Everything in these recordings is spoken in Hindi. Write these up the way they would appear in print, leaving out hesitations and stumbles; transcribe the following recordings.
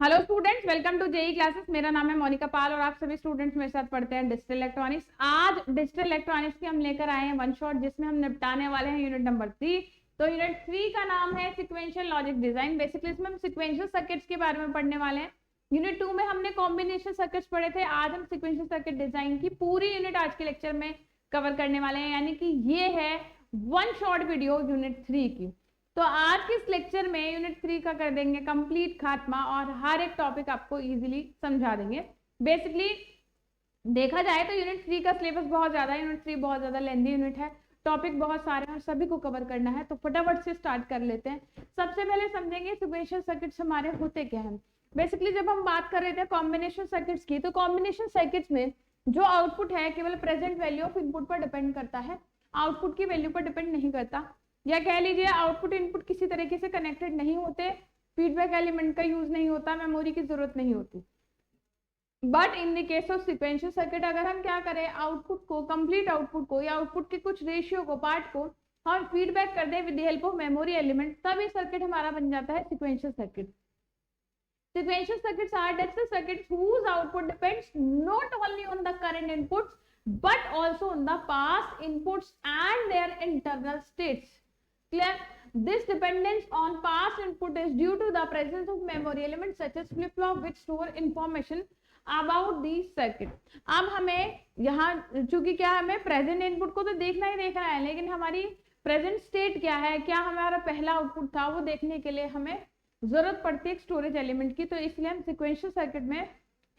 Hello students, welcome to JEE classes. मेरा नाम है मोनिका पाल और आप सभी स्टूडेंट्स मेरे साथ पढ़ते हैं डिजिटल इलेक्ट्रॉनिक्स। आज डिजिटल इलेक्ट्रॉनिक्स की हम लेकर आए हैं वन शॉट, जिसमें हम निपटाने वाले हैं यूनिट नंबर 3। तो यूनिट 3 का नाम है सिक्वेंशियल लॉजिक डिजाइन। बेसिकली इसमें हम सिक्वेंशियल सर्किट्स के बारे में पढ़ने वाले हैं। यूनिट 2 में हमने कॉम्बिनेशन सर्किट्स पढ़े थे। आज हम सिक्वेंशियल सर्किट डिजाइन की पूरी यूनिट आज के लेक्चर में कवर करने वाले हैं, यानी कि ये है वन शॉट वीडियो यूनिट 3 की। तो आज के इस लेक्चर में यूनिट 3 का कर देंगे कंप्लीट खात्मा और हर एक टॉपिक आपको इजीली समझा देंगे। बेसिकली देखा जाए तो यूनिट 3 का सिलेबस बहुत ज्यादा है। यूनिट 3 बहुत ज्यादा लेंथी यूनिट है, टॉपिक बहुत सारे हैं और सभी को कवर करना है। तो फटाफट से स्टार्ट कर लेते हैं। सबसे पहले समझेंगे सिक्वेंशियल सर्किट्स हमारे होते क्या हैं। बेसिकली जब हम बात कर रहे थे कॉम्बिनेशन सर्किट्स की, तो कॉम्बिनेशन सर्किट्स में जो आउटपुट है केवल प्रेजेंट वैल्यू ऑफ इनपुट पर डिपेंड करता है, आउटपुट की वैल्यू पर डिपेंड नहीं करता। या कह लीजिए आउटपुट इनपुट किसी तरीके से कनेक्टेड नहीं होते, फीडबैक एलिमेंट का यूज नहीं होता, मेमोरी की जरूरत नहीं होती। But in the case of sequential circuit अगर हम क्या करें, आउटपुट को, कंप्लीट आउटपुट को या आउटपुट के कुछ रेशियो को, पार्ट को हम फीडबैक कर दें with the help of memory element, तब ये सर्किट हमारा बन जाता है sequential circuit. Sequential circuits are digital circuits whose output depends not only on the current inputs but also on the past inputs and their internal states. Clear? This dependence on past input is due to the presence of memory elements such as flip-flop which store information about the circuit. अब हमें यहाँ चूंकि क्या, हमें प्रेजेंट इनपुट को तो देखना ही देखना है, लेकिन हमारी प्रेजेंट स्टेट क्या है, क्या हमारा पहला आउटपुट था, वो देखने के लिए हमें जरूरत पड़ती है एक स्टोरेज एलिमेंट की। तो इसलिए हम सिक्वेंशियल सर्किट में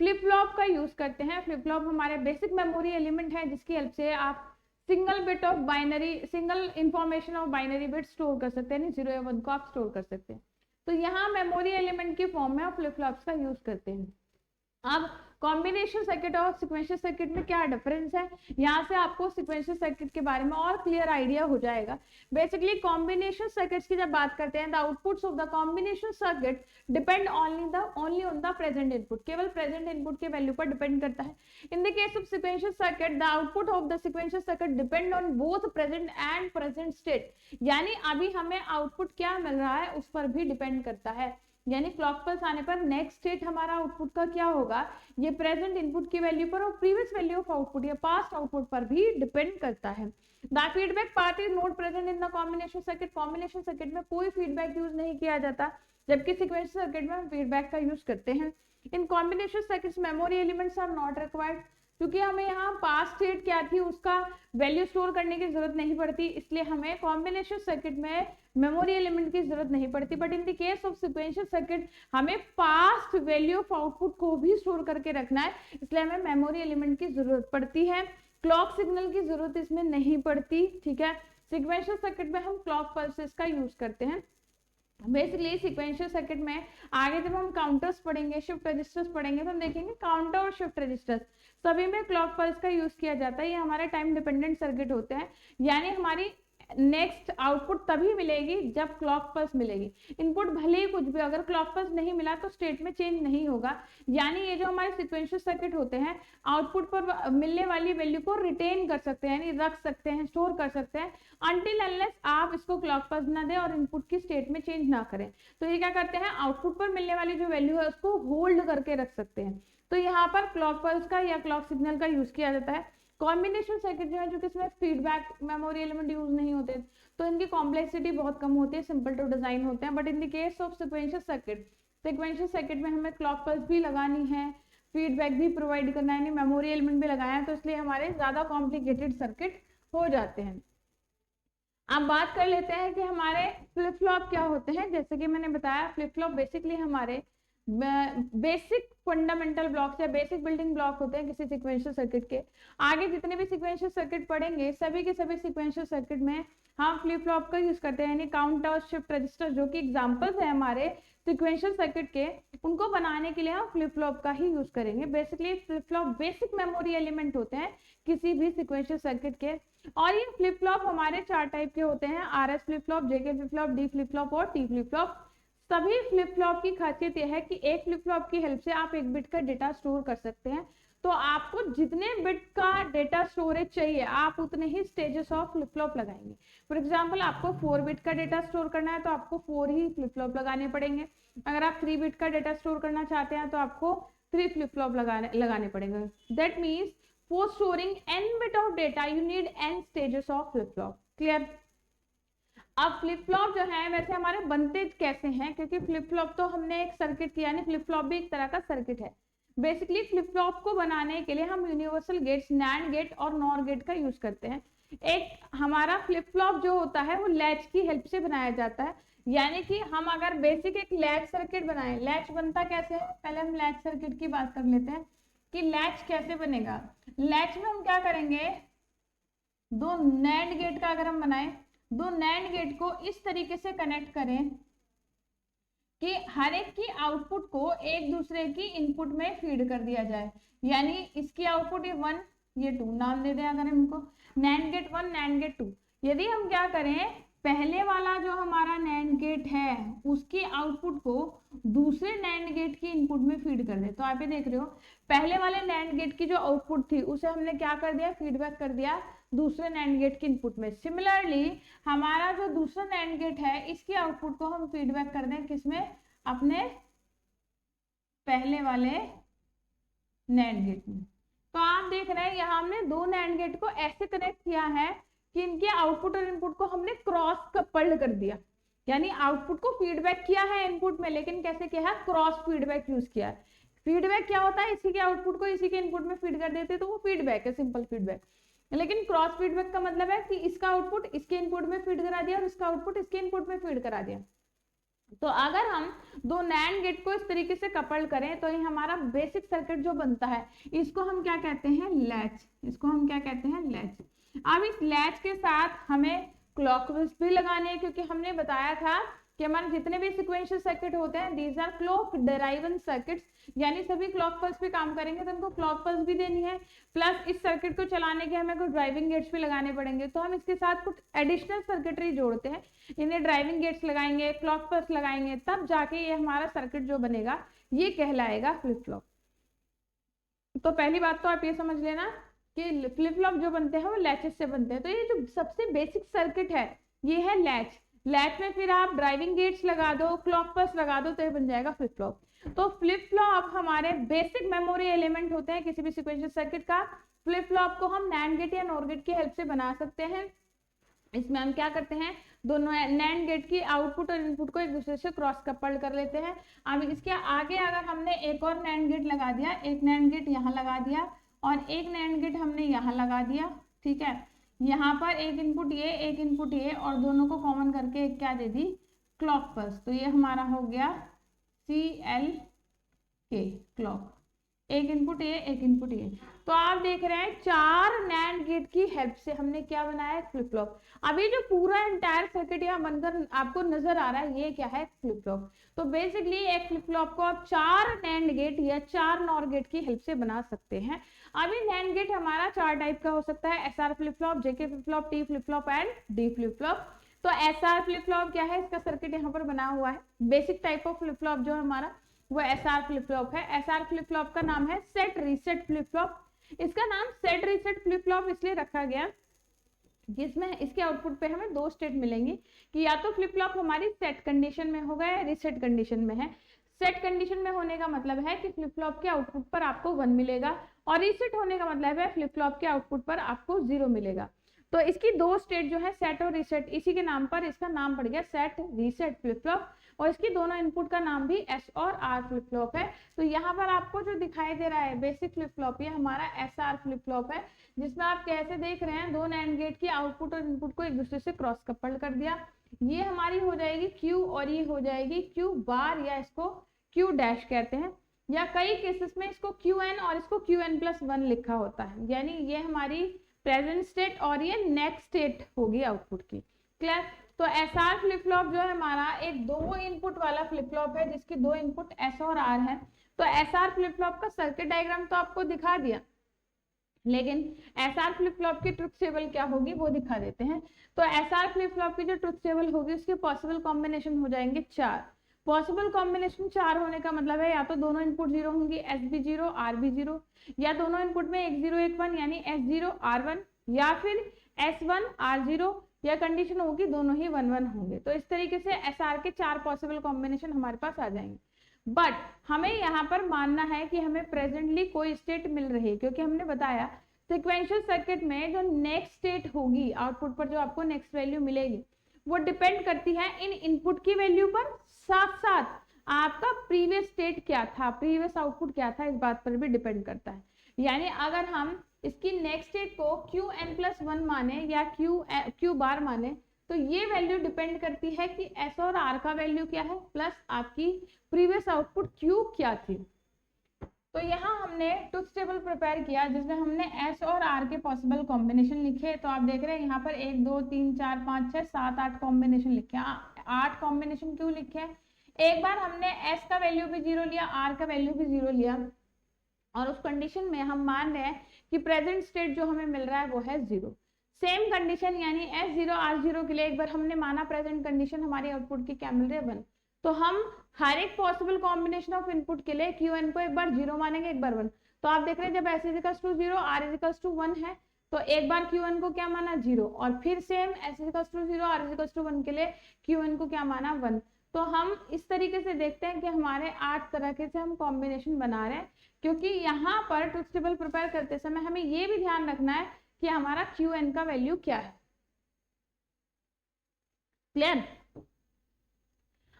फ्लिप फ्लॉप का यूज करते हैं। फ्लिप फ्लॉप हमारे बेसिक मेमोरी एलिमेंट है, जिसकी हेल्प से आप single bit of binary, single information of binary bit store कर सकते हैं, 0 या 1 को आप स्टोर कर सकते हैं। तो यहाँ मेमोरी एलिमेंट की फॉर्म में आप फ्लिप फ्लॉप्स का यूज करते हैं। अब कॉम्बिनेशन सर्किट और सिक्वेंशियल सर्किट में क्या डिफरेंस है, यहाँ से आपको सिक्वेंशियल सर्किट के बारे में और क्लियर आइडिया हो जाएगा। बेसिकली कॉम्बिनेशन सर्किट्स की जब बात करते हैं, the outputs of the combination circuit depend only on the present input, केवल प्रेजेंट इनपुट के वैल्यू पर डिपेंड करता है। In the case of sequential circuit the output of the sequential circuit depend on both present and present state, यानी अभी हमें आउटपुट क्या मिल रहा है उस पर भी डिपेंड करता है। यानी क्लॉक पल्स आने पर नेक्स्ट स्टेट हमारा आउटपुट का क्या होगा, ये प्रेजेंट इनपुट की वैल्यू पर और प्रीवियस वैल्यू ऑफ आउटपुट या पास्ट आउटपुट पर भी डिपेंड करता है। The feedback part is not present in the combination circuit. Combination circuit में कोई फीडबैक यूज नहीं किया जाता, जबकि सिक्वेंशियल सर्किट में हम फीडबैक का यूज करते हैं। In combination circuits memory elements are not required, क्योंकि हमें यहाँ पास्ट स्टेट क्या थी उसका वैल्यू स्टोर करने की जरूरत नहीं पड़ती, इसलिए हमें कॉम्बिनेशन सर्किट में मेमोरी एलिमेंट की जरूरत नहीं पड़ती। But in the case of sequential circuit हमें पास्ट वैल्यू ऑफ आउटपुट को भी स्टोर करके रखना है, इसलिए हमें मेमोरी एलिमेंट की जरूरत पड़ती है। क्लॉक सिग्नल की जरूरत इसमें नहीं पड़ती, ठीक है। सिक्वेंशियल सर्किट में हम क्लॉक पल्सेस का यूज करते हैं। बेसिकली सिक्वेंशियल सर्किट में आगे जब हम काउंटर्स पढ़ेंगे, शिफ्ट रजिस्टर्स पढ़ेंगे, तो हम देखेंगे काउंटर और शिफ्ट रजिस्टर्स सभी में क्लॉक पल्स का यूज किया जाता है। ये हमारे टाइम डिपेंडेंट सर्किट होते हैं, यानी हमारी नेक्स्ट आउटपुट तभी मिलेगी जब क्लॉक पल्स मिलेगी। इनपुट भले ही कुछ भी, अगर क्लॉक पल्स नहीं मिला तो स्टेट में चेंज नहीं होगा। यानी ये जो हमारे सिक्वेंशियल सर्किट होते हैं, आउटपुट पर मिलने वाली वैल्यू को रिटेन कर सकते हैं, यानी रख सकते हैं, स्टोर कर सकते हैं, अनटिल अनलेस आप इसको क्लॉक पल्स ना दें और इनपुट की स्टेट में चेंज ना करें। तो ये क्या करते हैं, आउटपुट पर मिलने वाली जो वैल्यू है उसको होल्ड करके रख सकते हैं। तो यहाँ पर क्लॉक पल्स का या क्लॉक सिग्नल का यूज किया जाता है। कॉम्बिनेशन सर्किट जो है, जो कि इसमें फीडबैक मेमोरी एलिमेंट यूज नहीं होते, तो इनकी कॉम्प्लेक्सिटी बहुत कम होती है, सिंपल टू डिजाइन होते हैं। But in the case of sequential circuit, sequential circuit में हमें क्लॉक पल्स भी लगानी है, फीडबैक भी प्रोवाइड करना है, मेमोरी एलिमेंट भी लगाया है, तो इसलिए हमारे ज्यादा कॉम्प्लिकेटेड सर्किट हो जाते हैं। अब बात कर लेते हैं कि हमारे फ्लिप फ्लॉप क्या होते हैं। जैसे कि मैंने बताया, फ्लिप फ्लॉप बेसिकली हमारे बेसिक फंडामेंटल ब्लॉक्स या बेसिक बिल्डिंग ब्लॉक होते हैं किसी सिक्वेंशियल सर्किट के। आगे जितने भी सिक्वेंशियल सर्किट पढ़ेंगे, सभी के सभी सिक्वेंशियल सर्किट में हम फ्लिप फ्लॉप का यूज करते हैं, यानी काउंटर और शिफ्ट रजिस्टर जो कि एग्जांपल्स है हमारे सिक्वेंशियल सर्किट के, उनको बनाने के लिए हम फ्लिप फ्लॉप का ही यूज करेंगे। Basically flip flop basic memory element होते हैं किसी भी सिक्वेंशियल सर्किट के। और ये फ्लिप फ्लॉप हमारे 4 टाइप के होते हैं, RS flip flop, JK flip flop, D flip flop और T फ्लिप फ्लॉप। सभी फ्लिप फ्लॉप की खासियत यह है कि एक फ्लिप फ्लॉप की हेल्प से आप एक बिट का डेटा स्टोर कर सकते हैं। तो आपको जितने बिट का डेटा स्टोरेज चाहिए आप उतने ही स्टेजेस ऑफ फ्लिप फ्लॉप लगाएंगे। फॉर एग्जाम्पल आपको 4 बिट का डेटा स्टोर करना है तो आपको 4 ही फ्लिप फ्लॉप लगाने पड़ेंगे। अगर आप 3 बिट का डेटा स्टोर करना चाहते हैं तो आपको 3 फ्लिप फ्लॉप लगाने पड़ेंगे। That means for storing n bit of data you need n stages of flip flop. Clear? अब फ्लिप फ्लॉप जो है वैसे हमारे बनते कैसे हैं, क्योंकि फ्लिप फ्लॉप तो हमने एक सर्किट किया, नहीं फ्लिप फ्लॉप भी एक तरह का सर्किट है। बेसिकली फ्लिप फ्लॉप को बनाने के लिए हम यूनिवर्सल गेट्स नैंड गेट और नॉर गेट का यूज करते हैं। एक हमारा फ्लिप फ्लॉप जो होता है वो लैच की हेल्प से बनाया जाता है, यानी कि हम अगर बेसिक एक लैच सर्किट बनाएं, लैच बनता कैसे है, पहले हम लैच सर्किट की बात कर लेते हैं कि लैच कैसे बनेगा। लैच में हम क्या करेंगे, दो नैंड गेट का अगर हम बनाएं, दो नैंड गेट को इस तरीके से कनेक्ट करें कि हर एक की आउटपुट को एक दूसरे की इनपुट में फीड कर दिया जाए, यानी इसकी आउटपुट ये 1 ये 2, नाम दे दें अगर इनको नैंड गेट 1 नैंड गेट 2। यदि हम क्या करें, पहले वाला जो हमारा नैंड गेट है उसकी आउटपुट को दूसरे नैंड गेट की इनपुट में फीड कर दे, तो आप ये देख रहे हो पहले वाले नैंड गेट की जो आउटपुट थी उसे हमने क्या कर दिया, फीडबैक कर दिया दूसरे नैंड गेट की इनपुट में। सिमिलरली हमारा जो दूसरा नैंड गेट है इसकी आउटपुट को हम फीडबैक कर दें किसमें, अपने पहले वाले नैंड गेट में। तो आप देख रहे हैं यहाँ हमने दो नैंड गेट को ऐसे कनेक्ट किया है कि इनके आउटपुट और इनपुट को हमने क्रॉस कपल्ड कर दिया, यानी आउटपुट को फीडबैक किया है इनपुट में, लेकिन कैसे किया है, क्रॉस फीडबैक यूज किया है। फीडबैक क्या होता है, इसी के आउटपुट को इसी के इनपुट में फीड कर देते तो वो फीडबैक है, सिंपल फीडबैक। लेकिन क्रॉस फीडबैक का मतलब है कि इसका आउटपुट इसके इनपुट में फीड करा दिया और इसका आउटपुट इसके इनपुट में फीड करा दिया। तो अगर हम दो नैंड गेट को इस तरीके से कपल्ड करें तो ये हमारा बेसिक सर्किट जो बनता है इसको हम क्या कहते हैं, लैच। इसको हम क्या कहते हैं, लैच। अब इस लैच के साथ हमें क्लॉक पल्स भी लगानी है, क्योंकि हमने बताया था कि हमारे जितने भी सिक्वेंशियल सर्किट होते हैं दीज आर क्लॉक डेराइवन सर्किट्स, यानी सभी क्लॉक पल्स पे काम करेंगे तो हमको क्लॉक पल्स भी देनी है, प्लस इस सर्किट को चलाने के हमें कुछ ड्राइविंग गेट्स भी लगाने पड़ेंगे। तो हम इसके साथ कुछ एडिशनल सर्किटरी जोड़ते हैं, इन्हें ड्राइविंग गेट्स लगाएंगे, क्लॉक पल्स लगाएंगे, तब जाके ये हमारा सर्किट जो बनेगा ये कहलाएगा फ्लिप फ्लॉप। तो पहली बात तो आप ये समझ लेना कि फ्लिप फ्लॉप जो बनते हैं वो लैचेस से बनते हैं। तो ये जो सबसे बेसिक सर्किट है ये है लैच। लैच में फिर आप ड्राइविंग गेट्स लगा दो, क्लॉक पल्स लगा दो, तो ये बन जाएगा फ्लिप फ्लॉप। तो फ्लिप फ्लॉप हमारे बेसिक मेमोरी एलिमेंट होते हैं किसी भी सिक्वेंशियल सर्किट का। फ्लिप फ्लॉप को हम नैंड गेट या नॉर गेट की हेल्प से बना सकते हैं। इसमें हम क्या करते हैं, दोनों नैंड गेट की आउटपुट और इनपुट को एक दूसरे से क्रॉस कपल्ड कर लेते हैं। अब इसके आगे अगर हमने एक और नैंड गेट लगा दिया, एक नैंड गेट यहाँ लगा दिया और एक नैंड गेट हमने यहाँ लगा दिया, ठीक है, यहाँ पर एक इनपुट ये एक इनपुट ये और दोनों को कॉमन करके एक क्या दे दी, क्लॉक पल्स। तो ये हमारा हो गया CLK क्लॉक, एक इनपुट ये एक इनपुट ये। तो आप देख रहे हैं 4 नैंड गेट की हेल्प से हमने क्या बनाया, फ्लिप फ्लॉप। अभी जो पूरा एंटायर सर्किट यहाँ बनकर आपको नजर आ रहा है ये क्या है, फ्लिप फ्लॉप। तो बेसिकली एक फ्लिप फ्लॉप को आप 4 नैंड गेट या 4 नॉर गेट की हेल्प से बना सकते हैं। अभी नैंड गेट हमारा 4 टाइप का हो सकता है, SR flip flop, JK flip flop, T flip flop and D flip flop. तो SR फ्लिप फ्लॉप क्या है, इसका सर्किट यहाँ पर बना हुआ है। Basic type of flip flop जो हमारा वो SR फ्लिप फ्लॉप है। SR फ्लिप फ्लॉप का नाम है सेट रीसेट फ्लिप फ्लॉप। इसका नाम सेट रीसेट फ्लिप फ्लॉप इसलिए रखा गया जिसमें इसके आउटपुट पे हमें 2 स्टेट मिलेंगी कि या तो फ्लिप फ्लॉप हमारी सेट कंडीशन में होगा या रीसेट कंडीशन में है। सेट कंडीशन में होने का मतलब है कि फ्लिप फ्लॉप के आउटपुट पर आपको 1 मिलेगा और रीसेट होने का मतलब है फ्लिप फ्लॉप के आउटपुट पर आपको 0 मिलेगा। तो इसकी 2 स्टेट जो है सेट और रीसेट, इसी के नाम पर इसका नाम पड़ गया सेट रीसेट फ्लिप फ्लॉप। और इसकी दोनों इनपुट का नाम भी S और R फ्लिप फ्लॉप है। तो यहाँ पर आपको जो दिखाई दे रहा है बेसिक फ्लिप फ्लॉप ये हमारा SR फ्लिप फ्लॉप है, जिसमें आप कैसे देख रहे हैं 2 नैंड गेट की आउटपुट और इनपुट को एक दूसरे से क्रॉस कपल्ड कर दिया। ये हमारी हो जाएगी Q और ये हो जाएगी Q बार या इसको Q डैश कहते हैं, या कई केसेस में इसको QN और इसको QN+1 लिखा होता है, यानी ये हमारी प्रेजेंट स्टेट और ये नेक्स्ट स्टेट होगी आउटपुट की। क्लियर? तो SR फ्लिप फ्लॉप जो है हमारा एक 2 इनपुट वाला फ्लिप फ्लॉप है जिसकी 2 इनपुट S और R है। तो SR फ्लिप फ्लॉप का सर्किट डायग्राम तो आपको दिखा दिया, लेकिन SR फ्लिप फ्लॉप की ट्रुथ टेबल क्या होगी वो दिखा देते हैं। तो SR फ्लिप फ्लॉप की जो ट्रुथ टेबल होगी उसके पॉसिबल कॉम्बिनेशन हो जाएंगे 4। पॉसिबल कॉम्बिनेशन 4 होने का मतलब है या तो दोनों इनपुट 0 होंगी, एस बी 0 आर बी 0, या दोनों इनपुट में एक 0 एक 1 यानी एस 0 आर 1, या फिर एस 1 आर 0, या कंडीशन होगी दोनों ही 1 1 होंगे। तो इस तरीके से एस आर के 4 पॉसिबल कॉम्बिनेशन हमारे पास आ जाएंगे। बट हमें यहाँ पर मानना है कि हमें प्रेजेंटली कोई स्टेट मिल रही है, क्योंकि हमने बताया सिक्वेंशियल सर्किट में जो नेक्स्ट स्टेट होगी आउटपुट पर, जो आपको नेक्स्ट वैल्यू मिलेगी, वो डिपेंड करती है इन इनपुट की वैल्यू पर, साथ साथ आपका प्रीवियस स्टेट क्या था, प्रीवियस आउटपुट क्या था, इस बात पर भी डिपेंड करता है। यानी अगर हम इसकी नेक्स्ट स्टेट को क्यू एन प्लस 1 माने या क्यू बार माने, तो ये वैल्यू डिपेंड करती है कि एस और आर का वैल्यू क्या है प्लस आपकी प्रीवियस आउटपुट क्यू क्या थी। तो यहाँ हमने ट्रुथ टेबल प्रिपेयर किया जिसमें हमने एस और आर के पॉसिबल कॉम्बिनेशन लिखे। तो आप देख रहे हैं यहाँ पर 1 2 3 4 5 6 7 8 कॉम्बिनेशन लिखे। 8 कॉम्बिनेशन क्यों लिखे? एक बार हमने एस का वैल्यू भी 0 लिया, आर का वैल्यू भी 0 लिया, और उस कंडीशन में हम मान रहे हैं कि प्रेजेंट स्टेट जो हमें मिल रहा है वो है 0। सेम कंडीशन यानी S0 R0 के लिए एक बार हमने माना प्रेजेंट कंडीशन हमारी आउटपुट की क्या मिल रही है 1, तो हम हर एक पॉसिबल कॉम्बिनेशन ऑफ इनपुट के लिए Qn को एक बार 0 मानेंगे, एक बार 1। तो आप देख रहे हैं जब S equals to 0 R equals to 1 है तो एक बार Qn को क्या माना 0, और फिर same S equals to 0 R equals to 1 के लिए Qn को क्या माना 1। तो हम इस तरीके से देखते हैं कि हमारे 8 तरह के से हम कॉम्बिनेशन बना रहे हैं, क्योंकि यहाँ पर ट्रुथ टेबल प्रिपेयर करते समय हमें ये भी ध्यान रखना है कि हमारा Qn का वैल्यू क्या है। क्लियर?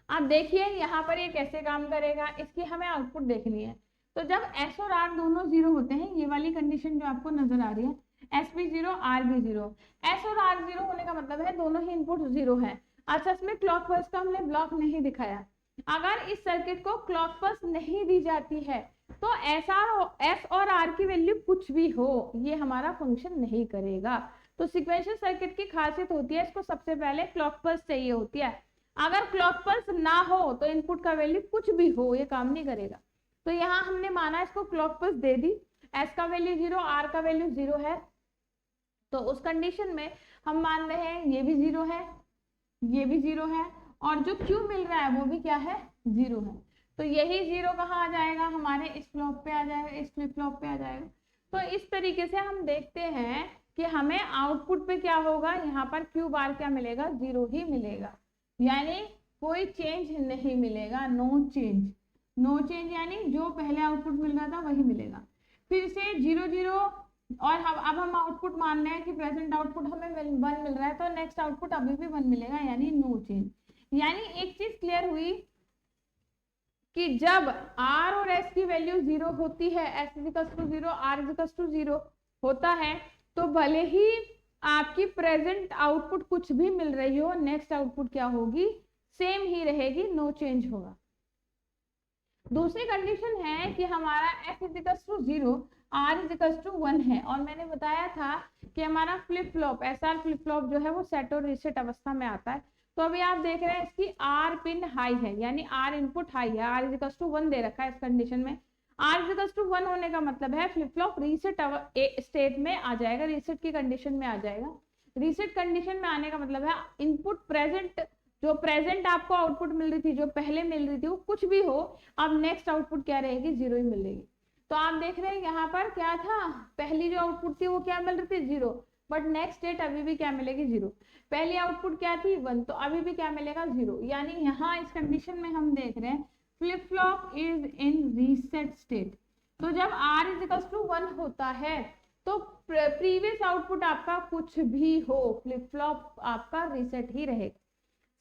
आप देखिए यहाँ पर ये कैसे काम करेगा, इसकी हमें आउटपुट देखनी है। तो जब S और R दोनों 0 होते हैं, ये वाली कंडीशन जो आपको नजर आ रही है, S भी 0 R भी 0, S और R 0 होने का मतलब है दोनों ही इनपुट 0 है। अच्छा, इसमें क्लॉक पल्स का हमने ब्लॉक नहीं दिखाया। अगर इस सर्किट को क्लॉक पल्स नहीं दी जाती है तो एस और आर की वैल्यू कुछ भी हो, ये हमारा फंक्शन नहीं करेगा। तो सीक्वेंशियल सर्किट की खासियत होती है, इसको सबसे पहले क्लॉक पल्स चाहिए होती है। अगर क्लॉक पल्स ना हो तो इनपुट का वैल्यू कुछ भी हो, ये काम नहीं करेगा। तो यहाँ हमने माना इसको क्लॉक पल्स दे दी, एस का वैल्यू 0 आर का वैल्यू 0 है, तो उस कंडीशन में हम मान रहे हैं ये भी 0 है, ये भी 0 है, और जो Q मिल रहा है वो भी क्या है 0 है। तो यही 0 कहाँ आ जाएगा, हमारे इस फ्लॉप पे आ जाएगा, इस फ्लिप फ्लॉप पे आ जाएगा। तो इस तरीके से हम देखते हैं कि हमें आउटपुट पे क्या होगा, यहाँ पर Q बार क्या मिलेगा 0 ही मिलेगा, यानी कोई चेंज नहीं मिलेगा, नो चेंज। नो चेंज यानी जो पहले आउटपुट मिल रहा था वही मिलेगा। फिर से 0 0, और अब हम आउटपुट मान रहे हैं कि प्रेजेंट आउटपुट हमें 1 मिल रहा है, तो नेक्स्ट आउटपुट अभी भी 1 मिलेगा, यानी नो चेंज। यानी एक चीज क्लियर हुई कि जब R और S की वैल्यू 0 होती है, S equals to 0 R equals to 0 होता है, तो भले ही आपकी प्रेजेंट आउटपुट कुछ भी मिल रही हो, नेक्स्ट आउटपुट क्या होगी, सेम ही रहेगी, नो चेंज होगा। दूसरी कंडीशन है कि हमारा S equals to 0 R equals to 1 है, और मैंने बताया था कि हमारा flip flop SR flip flop जो है वो सेट और रीसेट अवस्था में आता है। तो अभी आप देख रहे हैं इसकी R पिन हाई है, यानी R इनपुट हाई है, R इक्वल्स टू 1 दे रखा है। इस कंडीशन में R इक्वल्स टू 1 होने का मतलब है फ्लिप फ्लॉप रीसेट स्टेट में आ जाएगा, रीसेट की कंडीशन में आ जाएगा। रीसेट कंडीशन में आने का मतलब है इनपुट प्रेजेंट, जो प्रेजेंट आपको आउटपुट मिल रही थी, जो पहले मिल रही थी, वो कुछ भी हो, अब नेक्स्ट आउटपुट क्या रहेगी 0 ही मिलेगी। तो आप देख रहे हैं यहाँ पर क्या था, पहली जो आउटपुट थी वो क्या मिल रही थी 0, बट नेक्स्ट स्टेट अभी भी क्या मिलेगी 0। पहली आउटपुट क्या थी 1, तो अभी भी क्या मिलेगा 0। यानी यहाँ इस कंडीशन में हम देख रहे हैं flip flop is in reset state. तो जब R इक्वल्स टू 1 होता है तो प्रीवियस आउटपुट आपका कुछ भी हो, फ्लिप फ्लॉप आपका रीसेट ही रहेगा।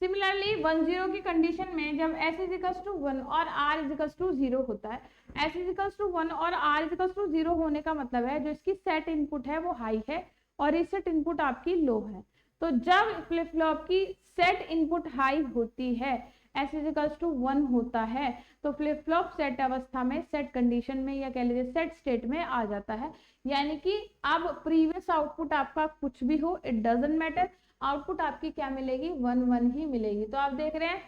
सिमिलरली 1 0 की कंडीशन में जब S इक्वल्स टू 1 और R इक्वल्स टू 0 होता है, S इक्वल्स टू 1 और R इक्वल्स टू 0 होने का मतलब है जो इसकी सेट इनपुट है वो हाई है और रीसेट इनपुट आपकी लो है। तो जब फ्लिप फ्लॉप की सेट इनपुट हाई होती है, S इक्वल्स टू 1 होता है, तो फ्लिप फ्लॉप सेट अवस्था में, सेट कंडीशन में, या कह लीजिए सेट स्टेट में आ जाता है। यानी कि अब प्रीवियस आउटपुट आपका कुछ भी हो, इट डजंट मैटर, आउटपुट आपकी क्या मिलेगी 1 1 ही मिलेगी। तो आप देख रहे हैं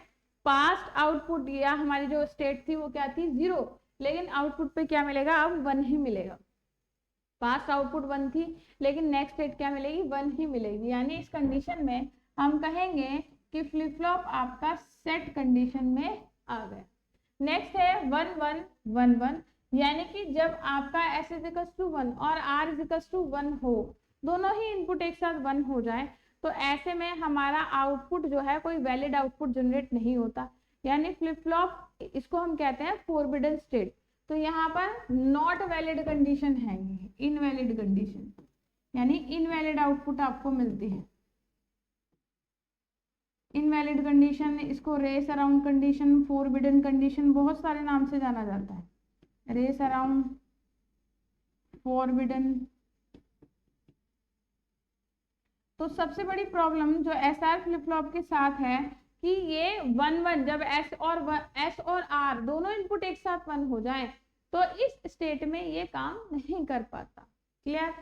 पास्ट आउटपुट या हमारी जो स्टेट थी वो क्या थी 0, लेकिन आउटपुट पे क्या मिलेगा अब 1 ही मिलेगा। पास्ट आउटपुट 1 थी लेकिन नेक्स्ट स्टेट क्या मिलेगी 1 ही मिलेगी। यानी इस कंडीशन में हम कहेंगे कि फ्लिप फ्लॉप आपका सेट कंडीशन में आ गया। नेक्स्ट है 1 1 1 1, यानी कि जब आपका S इज टू 1 और R इज टू 1 हो, दोनों ही इनपुट एक साथ 1 हो जाए, तो ऐसे में हमारा आउटपुट जो है कोई वैलिड आउटपुट जनरेट नहीं होता, यानी फ्लिप फ्लॉप, इसको हम कहते हैं फोरबिडन स्टेट। तो यहाँ पर नॉट वैलिड कंडीशन है, इनवैलिड कंडीशन, यानी इनवैलिड आउटपुट आपको मिलती है। इनवैलिड कंडीशन, इसको race around condition, forbidden condition, बहुत सारे नाम से जाना जाता है, रेस अराउंड, फोरबिडन। तो सबसे बड़ी प्रॉब्लम जो SR फ्लिप फ्लॉप के साथ है कि ये 1 1, जब S और R दोनों इनपुट एक साथ 1 हो जाए तो इस स्टेट में ये काम नहीं कर पाता। क्लियर?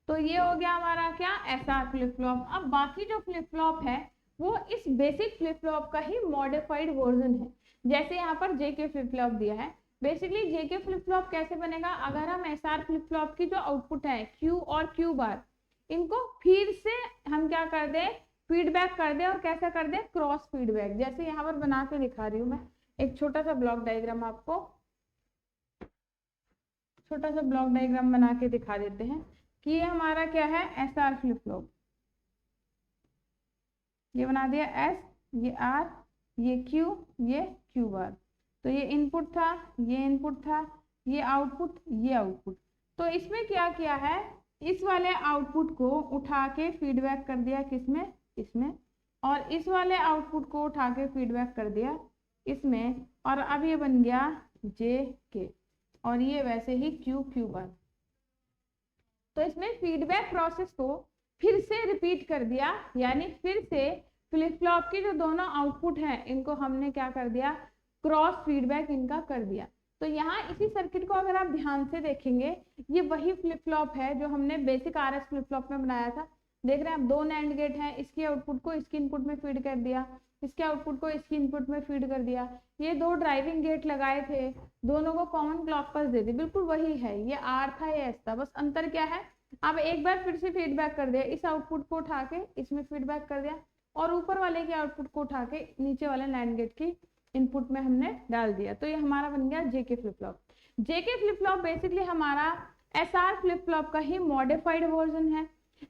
तो ये हो गया हमारा क्या, SR फ्लिप फ्लॉप। अब बाकी जो फ्लिप फ्लॉप है वो इस बेसिक फ्लिप फ्लॉप का ही मॉडिफाइड वर्जन है। जैसे यहाँ पर JK फ्लिप फ्लॉप दिया है, बेसिकली JK फ्लिप फ्लॉप कैसे बनेगा, अगर हम SR फ्लिप फ्लॉप की जो आउटपुट है Q और Q बार, इनको फिर से हम क्या कर दें, फीडबैक कर दे, और कैसा कर दे, क्रॉस फीडबैक। जैसे यहाँ पर बना के दिखा रही हूँ मैं, एक छोटा सा ब्लॉक डायग्राम, आपको छोटा सा ब्लॉक डायग्राम बना के दिखा देते हैं कि ये हमारा क्या है, SR फ्लिप फ्लॉप। ये बना दिया S, ये R, ये Q, ये Q बार। तो ये इनपुट था, ये इनपुट था, ये आउटपुट, ये आउटपुट। तो इसमें क्या किया है, इस वाले आउटपुट को उठा के फीडबैक कर दिया किसमें, इसमें, और इस वाले आउटपुट को उठा के फीडबैक कर दिया इसमें, और अब ये बन गया JK, और ये वैसे ही Q बार। तो इसमें फीडबैक प्रोसेस को फिर से रिपीट कर दिया, यानी फिर से फ्लिप फ्लॉप की जो दोनों आउटपुट हैं इनको हमने क्या कर दिया, क्रॉस फीडबैक इनका कर दिया। तो यहाँ इसी सर्किट को अगर आप ध्यान से देखेंगे, ये वही फ्लिप फ्लॉप है जो हमने बेसिक RS फ्लिप फ्लॉप में बनाया था। देख रहे हैं आप, 2 NAND गेट हैं, इसकी आउटपुट को इसकी इनपुट में फीड कर दिया, इसके आउटपुट को इसकी इनपुट में फीड कर दिया। ये 2 ड्राइविंग गेट लगाए थे, दोनों को कॉमन क्लॉक पल्स दे दी, बिल्कुल वही है, ये R था, ये S था, बस अंतर क्या है, अब एक बार फिर से फीडबैक कर दिया, इस आउटपुट को उठा के इसमें फीडबैक कर दिया, और ऊपर वाले के आउटपुट को उठा के नीचे वाले NAND गेट की इनपुट में हमने डाल दिया। तो ये हमारा बन गया JK flip flop. JK flip flop basically हमारा SR फ्लिप फ्लॉप का ही मॉडिफाइड वर्जन है।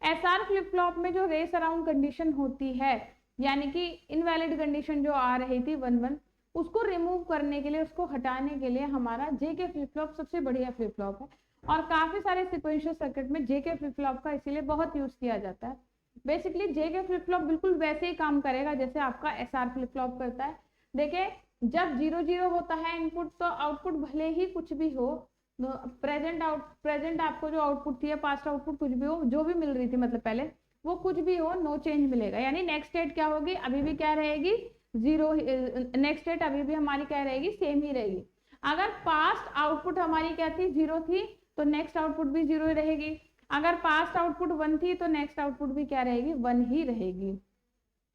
SR फ्लिप फ्लॉप में जो रेस अराउंड कंडीशन होती है, यानी कि इनवैलिड कंडीशन जो आ रही थी 1 1, उसको रिमूव करने के लिए, उसको हटाने के लिए हमारा JK फ्लिप फ्लॉप सबसे बढ़िया फ्लिप फ्लॉप है, और काफी सारे सिक्वेंशियल सर्किट में JK फ्लिप फ्लॉप का इसीलिए बहुत यूज किया जाता है। बेसिकली JK फ्लिप फ्लॉप बिल्कुल वैसे ही काम करेगा जैसे आपका SR फ्लिप फ्लॉप करता है। देखिए, जब 0 0 होता है इनपुट, तो आउटपुट भले ही कुछ भी हो, प्रेजेंट आपको जो आउटपुट थी, पास्ट आउटपुट कुछ भी हो, जो भी मिल रही थी मतलब पहले, वो कुछ भी हो, नो चेंज मिलेगा। यानी नेक्स्ट स्टेट क्या होगी, अभी भी क्या रहेगी, 0, नेक्स्ट स्टेट अभी भी हमारी क्या रहेगी, सेम ही रहेगी। अगर पास्ट आउटपुट हमारी क्या थी, 0 थी, तो नेक्स्ट आउटपुट भी 0 ही रहेगी। अगर पास्ट आउटपुट 1 थी, तो नेक्स्ट आउटपुट भी क्या रहेगी, 1 ही रहेगी,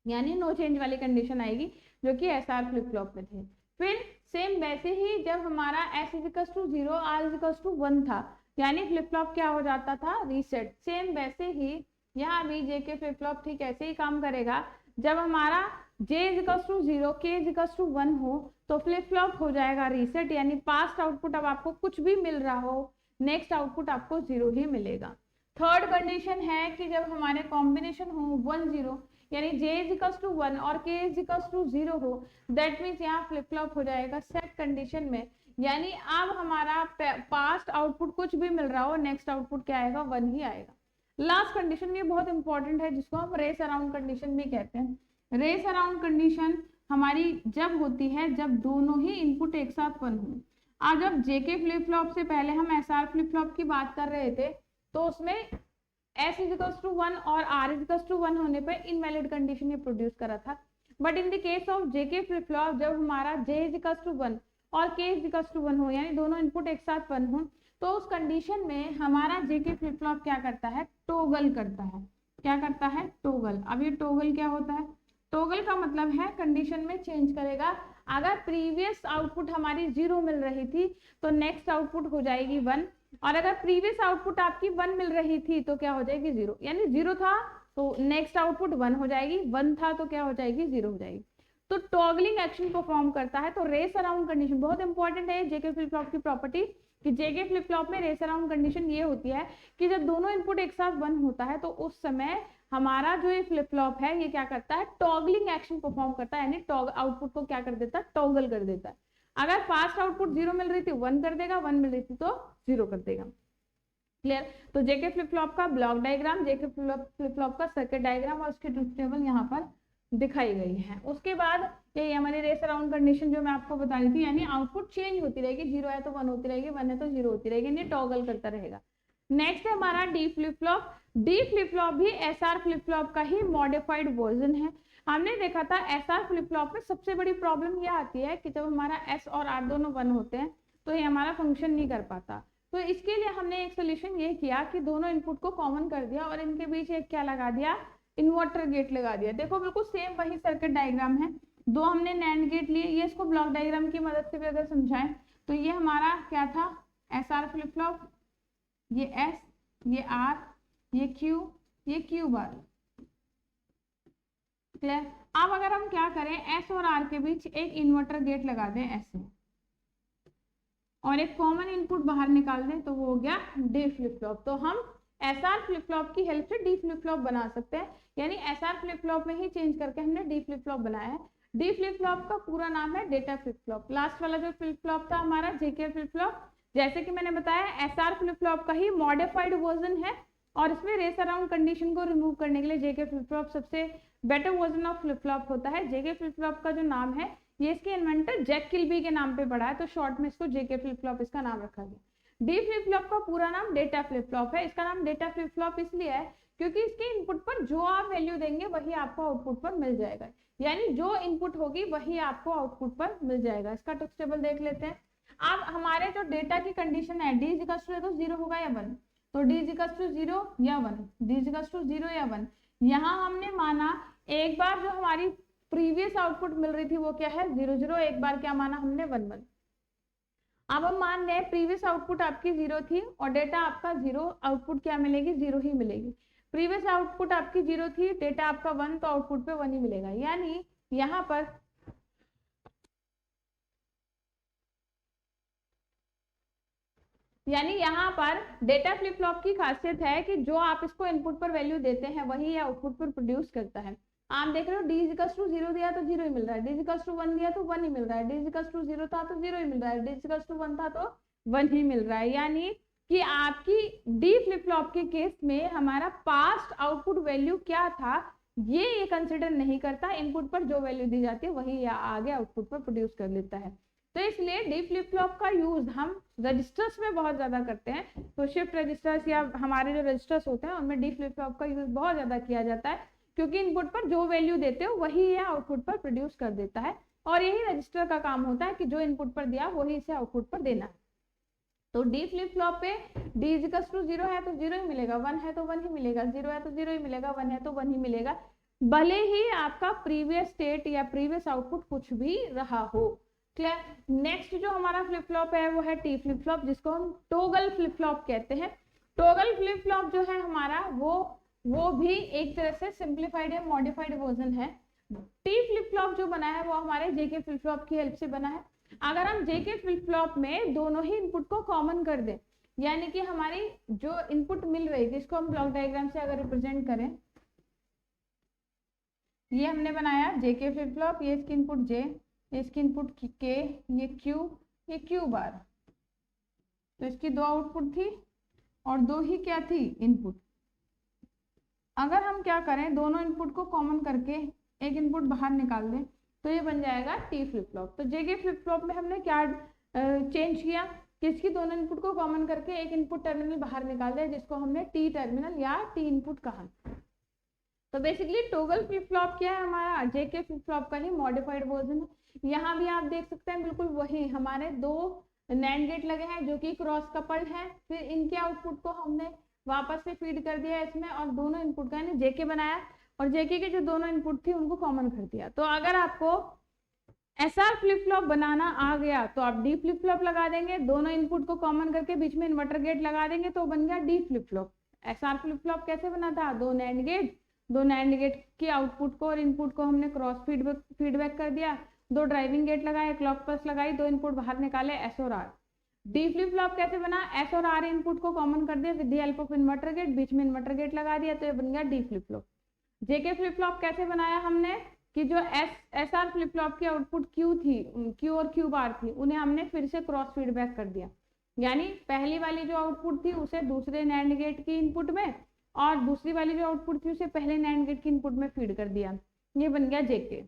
यानी नो चेंज वाली कंडीशन आएगी, जो कि SR फ्लिप फ्लॉप में थी। फिर सेम वैसे ही जब हमारा S equals to 0, R equals to 1 था, यानी फ्लिप फ्लॉप क्या हो जाता था, रीसेट। सेम वैसे ही यहाँ भी JK फ्लिप फ्लॉप ठीक ऐसे ही काम करेगा। जब हमारा J equals to 0, K equals to 1 हो, तो फ्लिप फ्लॉप हो जाएगा रीसेट, यानी पास्ट आउटपुट अब आपको कुछ भी मिल रहा हो, नेक्स्ट आउटपुट आपको 0 ही मिलेगा। थर्ड कंडीशन है कि जब हमारे कॉम्बिनेशन हो 1 0, यानी J इक्वल्स टू 1 और K इक्वल्स टू 0 हो, दैट मीन्स यहाँ फ्लिप फ्लॉप हो जाएगा सेट कंडीशन में, यानी अब हमारा पास्ट आउटपुट कुछ भी मिल रहा हो, नेक्स्ट आउटपुट क्या आएगा, 1 ही आएगा। लास्ट कंडीशन ये बहुत इंपॉर्टेंट है, जिसको हम रेस अराउंड कंडीशन भी कहते हैं। रेस अराउंड कंडीशन हमारी जब होती है जब दोनों ही इनपुट एक साथ 1 हो। आज जब JK फ्लिप फ्लॉप से पहले हम SR फ्लिप फ्लॉप की बात कर रहे थे, तो उसमें S इक्वल्स टू 1 और R इक्वल्स टू 1 होने पर इनवैलिड कंडीशन ये प्रोड्यूस करा था। But in the case of JK flip flop, जब हमारा J इक्वल्स टू 1 और K इक्वल्स टू 1 हो, यानी दोनों इनपुट एक साथ 1 हो, तो उस कंडीशन में हमारा JK फ्लिप फ्लॉप क्या करता है, टोगल करता है। क्या करता है, टोगल। अब ये टोगल क्या होता है, टोगल का मतलब है कंडीशन में चेंज करेगा। अगर प्रीवियस आउटपुट हमारी 0 मिल रही थी, तो नेक्स्ट आउटपुट हो जाएगी 1, और अगर प्रीवियस आउटपुट आपकी 1 मिल रही थी, तो क्या हो जाएगी, 0। यानी 0 था तो नेक्स्ट आउटपुट 1 हो जाएगी, 1 था तो क्या हो जाएगी, 0 हो जाएगी। तो टॉगलिंग एक्शन परफॉर्म करता है। तो रेस अराउंड कंडीशन बहुत इंपॉर्टेंट है जेके फ्लिप फ्लॉप की प्रॉपर्टी, कि जेके फ्लिप फ्लॉप में रेस अराउंड कंडीशन ये होती है कि जब दोनों इनपुट एक साथ बंद होता है तो उस समय हमारा जो ये फ्लिप फ्लॉप है ये क्या करता है, टॉगलिंग एक्शन परफॉर्म करता है, यानी आउटपुट को क्या कर देता है, टॉगल कर देता है। अगर फास्ट आउटपुट 0 मिल रही थी 1 कर देगा, 1 मिल रही थी तो 0 कर देगा। क्लियर। तो जेके फ्लिप फ्लॉप का ब्लॉक डायग्राम, जेके फ्लिप फ्लॉप का सर्किट डायग्राम और उसकी ट्रुथ टेबल यहाँ पर दिखाई गई है। उसके बाद ये हमारी रेस अराउंड कंडीशन जो मैं आपको बता रही थी, यानी आउटपुट चेंज होती रहेगी, 0 है तो 1 होती रहेगी, 1 है तो 0 होती रहेगी, ये टॉगल करता रहेगा। नेक्स्ट है हमारा D flip flop. D flip flop भी एसआर फ्लिप फ्लॉप का ही मॉडिफाइड वर्जन है। हमने देखा था एसआर फ्लिप फ्लॉप में सबसे बड़ी प्रॉब्लम यह आती है कि जब हमारा एस और आर दोनों 1 होते हैं तो ये हमारा फंक्शन नहीं कर पाता। तो इसके लिए हमने एक सोल्यूशन ये किया कि दोनों इनपुट को कॉमन कर दिया और इनके बीच एक क्या लगा दिया, इन्वर्टर गेट लगा दिया। देखो बिल्कुल सेम वही सर्किट डायग्राम है, दो हमने नैंड गेट लिए। ये इसको ब्लॉक डायग्राम की मदद से भी अगर समझाएं तो ये हमारा क्या था, एसआर फ्लिप फ्लॉप, ये एस, ये आर, ये क्यू, ये क्यू बार। क्लियर। अब अगर हम क्या करें, एस और आर के बीच एक इन्वर्टर गेट लगा दें ऐसे और एक कॉमन इनपुट बाहर निकाल दें तो वो हो गया डी फ्लिप फ्लॉप। तो हम एसआर फ्लिप फ्लॉप की हेल्प से डी फ्लिप फ्लॉप बना सकते हैं, यानी एसआर फ्लिप फ्लॉप में ही चेंज करके हमने डी फ्लिप फ्लॉप बनाया है। डी फ्लिप फ्लॉप का पूरा नाम है डेटा फ्लिप फ्लॉप। लास्ट वाला जो फ्लिप फ्लॉप था हमारा जेके फ्लिप फ्लॉप, जैसे कि मैंने बताया एसआर फ्लिप फ्लॉप का ही मॉडिफाइड वर्जन है और इसमें रेस अराउंड कंडीशन को रिमूव करने के लिए जेके फ्लिप फ्लॉप सबसे better version of flip flop होता है। जेके फ्लिप फ्लॉप का जो नाम है ये इसके इन्वेंटर जैक किल्बी के नाम पे पड़ा है, तो शॉर्ट में इसको जेके फ्लिप फ्लॉप इसका नाम रखा गया। डी फ्लिप फ्लॉप का पूरा नाम डेटा फ्लिप फ्लॉप है। इसका नाम डेटा फ्लिप फ्लॉप इसलिए है क्योंकि इसके इनपुट पर जो आप वैल्यू देंगे वही आपको आउटपुट पर मिल जाएगा, यानी जो इनपुट होगी वही आपको आउटपुट पर मिल जाएगा। इसका ट्रुथ टेबल देख लेते हैं। अब हमारे जो डेटा की कंडीशन है डी इज इक्वल टू 0 होगा या 1, तो डी इज इक्वल टू 0 या 1, डी इज इक्वल टू 0 या 1। यहाँ हमने माना एक बार जो हमारी प्रीवियस आउटपुट मिल रही थी वो क्या है 0 0, एक बार क्या माना हमने 1 1। अब हम मान रहे हैं प्रीवियस आउटपुट आपकी 0 थी और डेटा आपका 0, आउटपुट क्या मिलेगी 0 ही मिलेगी। प्रीवियस आउटपुट आपकी 0 थी, डेटा आपका 1, तो आउटपुट पे 1 ही मिलेगा। यानी यहाँ पर डेटा फ्लिप फ्लॉप की खासियत है कि जो आप इसको इनपुट पर वैल्यू देते हैं वही आउटपुट पर प्रोड्यूस करता है। आप देख रहे हो डी इक्वल्स टू 0 दिया तो 0 ही मिल रहा है, डी इक्वल्स टू 1 दिया तो 1 ही मिल रहा है, डी इक्वल्स टू 0 था तो 0 ही मिल रहा है, डी इक्वल्स टू 1 था तो 1 ही मिल रहा है। यानी कि आपकी डी फ्लिप फ्लॉप के केस में हमारा पास्ट आउटपुट वैल्यू क्या था ये कंसिडर नहीं करता, इनपुट पर जो वैल्यू दी जाती है वही आगे आउटपुट पर प्रोड्यूस कर लेता है। तो इसलिए डी फ्लिप फ्लॉप का यूज हम रजिस्टर्स में बहुत ज्यादा करते हैं। तो शिफ्ट रजिस्टर्स या हमारे जो रजिस्टर्स होते हैं उनमें डी फ्लिप फ्लॉप का यूज बहुत ज्यादा किया जाता है, क्योंकि इनपुट पर जो वैल्यू देते हो वही ये आउटपुट पर प्रोड्यूस कर देता है और यही रजिस्टर का काम होता है कि जो इनपुट पर दिया वही इसे आउटपुट पर देना है। तो डी फ्लिप फ्लॉप पे डी इज इक्वल टू 0 है तो 0 ही मिलेगा, 1 है तो 1 ही मिलेगा, 0 है तो 0 ही मिलेगा, 1 है तो 1 ही मिलेगा, भले ही आपका प्रीवियस स्टेट या प्रीवियस आउटपुट कुछ भी रहा हो। क्लियर। नेक्स्ट जो हमारा फ्लिप फ्लॉप है वो है टी फ्लिप फ्लॉप, जिसको हम टॉगल फ्लिप फ्लॉप कहते हैं। टॉगल फ्लिप फ्लॉप जो है हमारा वो भी एक तरह से सिंप्लीफाइड या मॉडिफाइड वर्जन है। टी फ्लिप फ्लॉप जो बना है वो हमारे जेके फ्लिप फ्लॉप की हेल्प से बना है। अगर हम जेके फ्लिप फ्लॉप में दोनों ही इनपुट को कॉमन कर दें, यानी कि हमारी जो इनपुट मिल रही थी इसको हम ब्लॉक डायग्राम से अगर रिप्रेजेंट करें, ये हमने बनाया जेके फ्लिप फ्लॉप, ये इसकी इनपुट जे, इसकी इनपुट के, ये क्यू, ये क्यू बार। तो इसकी 2 आउटपुट थी और 2 ही क्या थी इनपुट। अगर हम क्या करें दोनों इनपुट को कॉमन करके एक इनपुट बाहर निकाल दें तो ये बन जाएगा टी फ्लिप फ्लॉप। तो जेके फ्लिप फ्लॉप में हमने क्या चेंज किया कि इसकी दोनों इनपुट को कॉमन करके एक इनपुट टर्मिनल बाहर निकाल दिया जिसको हमने टी टर्मिनल या टी इनपुट कहा। तो बेसिकली टॉगल फ्लिप फ्लॉप क्या है हमारा जेके फ्लिप फ्लॉप का ही मॉडिफाइड वर्जन है। यहाँ भी आप देख सकते हैं बिल्कुल वही हमारे 2 नैंड गेट लगे हैं जो कि क्रॉस कपल्ड है, फिर इनके आउटपुट को हमने वापस से फीड कर दिया इसमें और दोनों इनपुट का यानी जेके बनाया और जेके के जो दोनों इनपुट थी उनको कॉमन कर दिया। तो अगर आपको एसआर फ्लिप फ्लॉप बनाना आ गया तो आप डी फ्लिप फ्लॉप लगा देंगे, दोनों इनपुट को कॉमन करके बीच में इन्वर्टर गेट लगा देंगे तो बन गया D flip flop. SR flip flop कैसे बना था, 2 नैंड गेट दो नैंड गेट की आउटपुट को और इनपुट को हमने क्रॉस फीडबैक कर दिया, दो ड्राइविंग गेट लगाए, क्लॉक पल्स लगाई, दो इनपुट बाहर निकाले, एस और आर। डी फ्लिप फ्लॉप कैसे बना, एस और आर इनपुट को कॉमन कर दिया with the help of inverter gate, बीच में इन्वर्टर गेट लगा दिया, तो ये बन गया D flip flop. JK flip flop कैसे बनाया हमने कि जो एस आर फ्लिप फ्लॉप की आउटपुट क्यू थी, क्यू और क्यू बार थी, उन्हें हमने फिर से क्रॉस फीडबैक कर दिया, यानी पहली वाली जो आउटपुट थी उसे दूसरे नैंड गेट की इनपुट में और दूसरी वाली जो आउटपुट थी उसे पहले नैंड गेट की इनपुट में फीड कर दिया। ये बन गया जेके।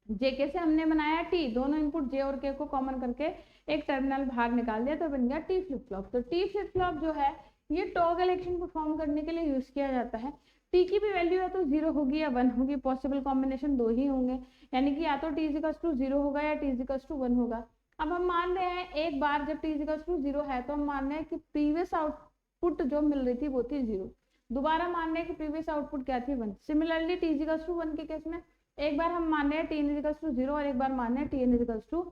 जेके से हमने बनाया टी, दोनों इनपुट जे और के को कॉमन करके एक टर्मिनल बाहर निकाल दिया, तो बन गया टी फ्लिप फ्लॉप। तो टी फ्लिप फ्लॉप जो है ये टॉगल एक्शन परफॉर्म करने के लिए यूज किया जाता है। टी की भी वैल्यू या तो 0 होगी या 1 होगी, पॉसिबल कॉम्बिनेशन दो ही होंगे, यानी कि या तो टी इक्वल्स टू 0 होगा या टी इक्वल्स टू 1 होगा। अब हम मान रहे हैं एक बार जब टी इक्वल्स टू 0 है तो हम मान रहे हैं कि प्रीवियस आउटपुट जो मिल रही थी वो थी 0, दोबारा मान रहे हैं कि प्रीवियस आउटपुट क्या थी 1। सिमिलरली टी इक्वल्स टू 1 के केस में एक बार हम मान रहे हैं टी इक्वल्स टू 0 और एक बार मान रहे हैं टी इक्वल्स टू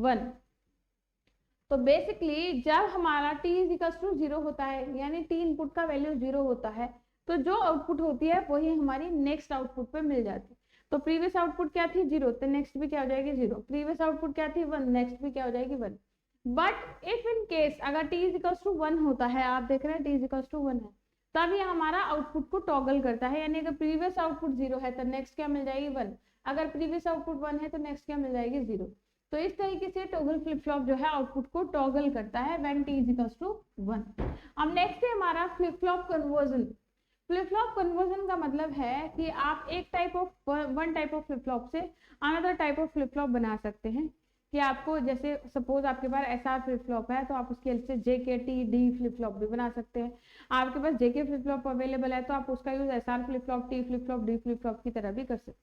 1। तो बेसिकली जब हमारा t इक्वल्स टू 0 होता है यानी टी इनपुट का वैल्यू 0 होता है तो जो आउटपुट होती है वही हमारी नेक्स्ट आउटपुट पे मिल जाती है। तो प्रीवियस आउटपुट क्या थी 0, तो नेक्स्ट भी क्या हो जाएगी 0। प्रीवियस आउटपुट क्या थी 1, नेक्स्ट भी क्या हो जाएगी 1। बट इफ इन केस अगर t इक्वल्स टू 1 होता है, आप देख रहे हैं t इक्वल्स टू 1 है, तब ये हमारा आउटपुट को टॉगल करता है, यानी अगर प्रीवियस आउटपुट 0 है तो नेक्स्ट क्या मिल जाएगी 1, अगर प्रीवियस आउटपुट 1 है तो नेक्स्ट क्या मिल जाएगी 0। तो इस तरीके से टॉगल फ्लिप फ्लॉप जो है आउटपुट को टॉगल करता है व्हेन t इक्वल्स टू 1। अब नेक्स्ट है हमारा flip flop conversion. Flip flop conversion का मतलब है कि आप एक one type of flip flop से another type of flip flop बना सकते हैं। कि आपको जैसे सपोज आपके पास एसआर फ्लिप फ्लॉप है तो आप उसके हेल्प से जेके टी डी फ्लिप फ्लॉप भी बना सकते हैं। आपके पास जेके फ्लिप फ्लॉप अवेलेबल है तो आप उसका use SR flip flop, T flip flop, D flip flop की तरह भी कर सकते हैं।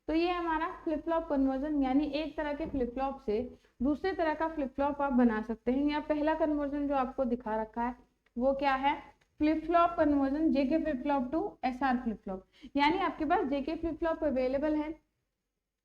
तो ये हमारा फ्लिप फ्लॉप कन्वर्जन, यानी एक तरह के फ्लिप फ्लॉप से दूसरे तरह का फ्लिप फ्लॉप आप बना सकते हैं। या पहला कन्वर्जन जो आपको दिखा रखा है वो क्या है, flip flop conversion JK flip flop to SR flip flop. यानी आपके पास जेके फ्लिप फ्लॉप अवेलेबल है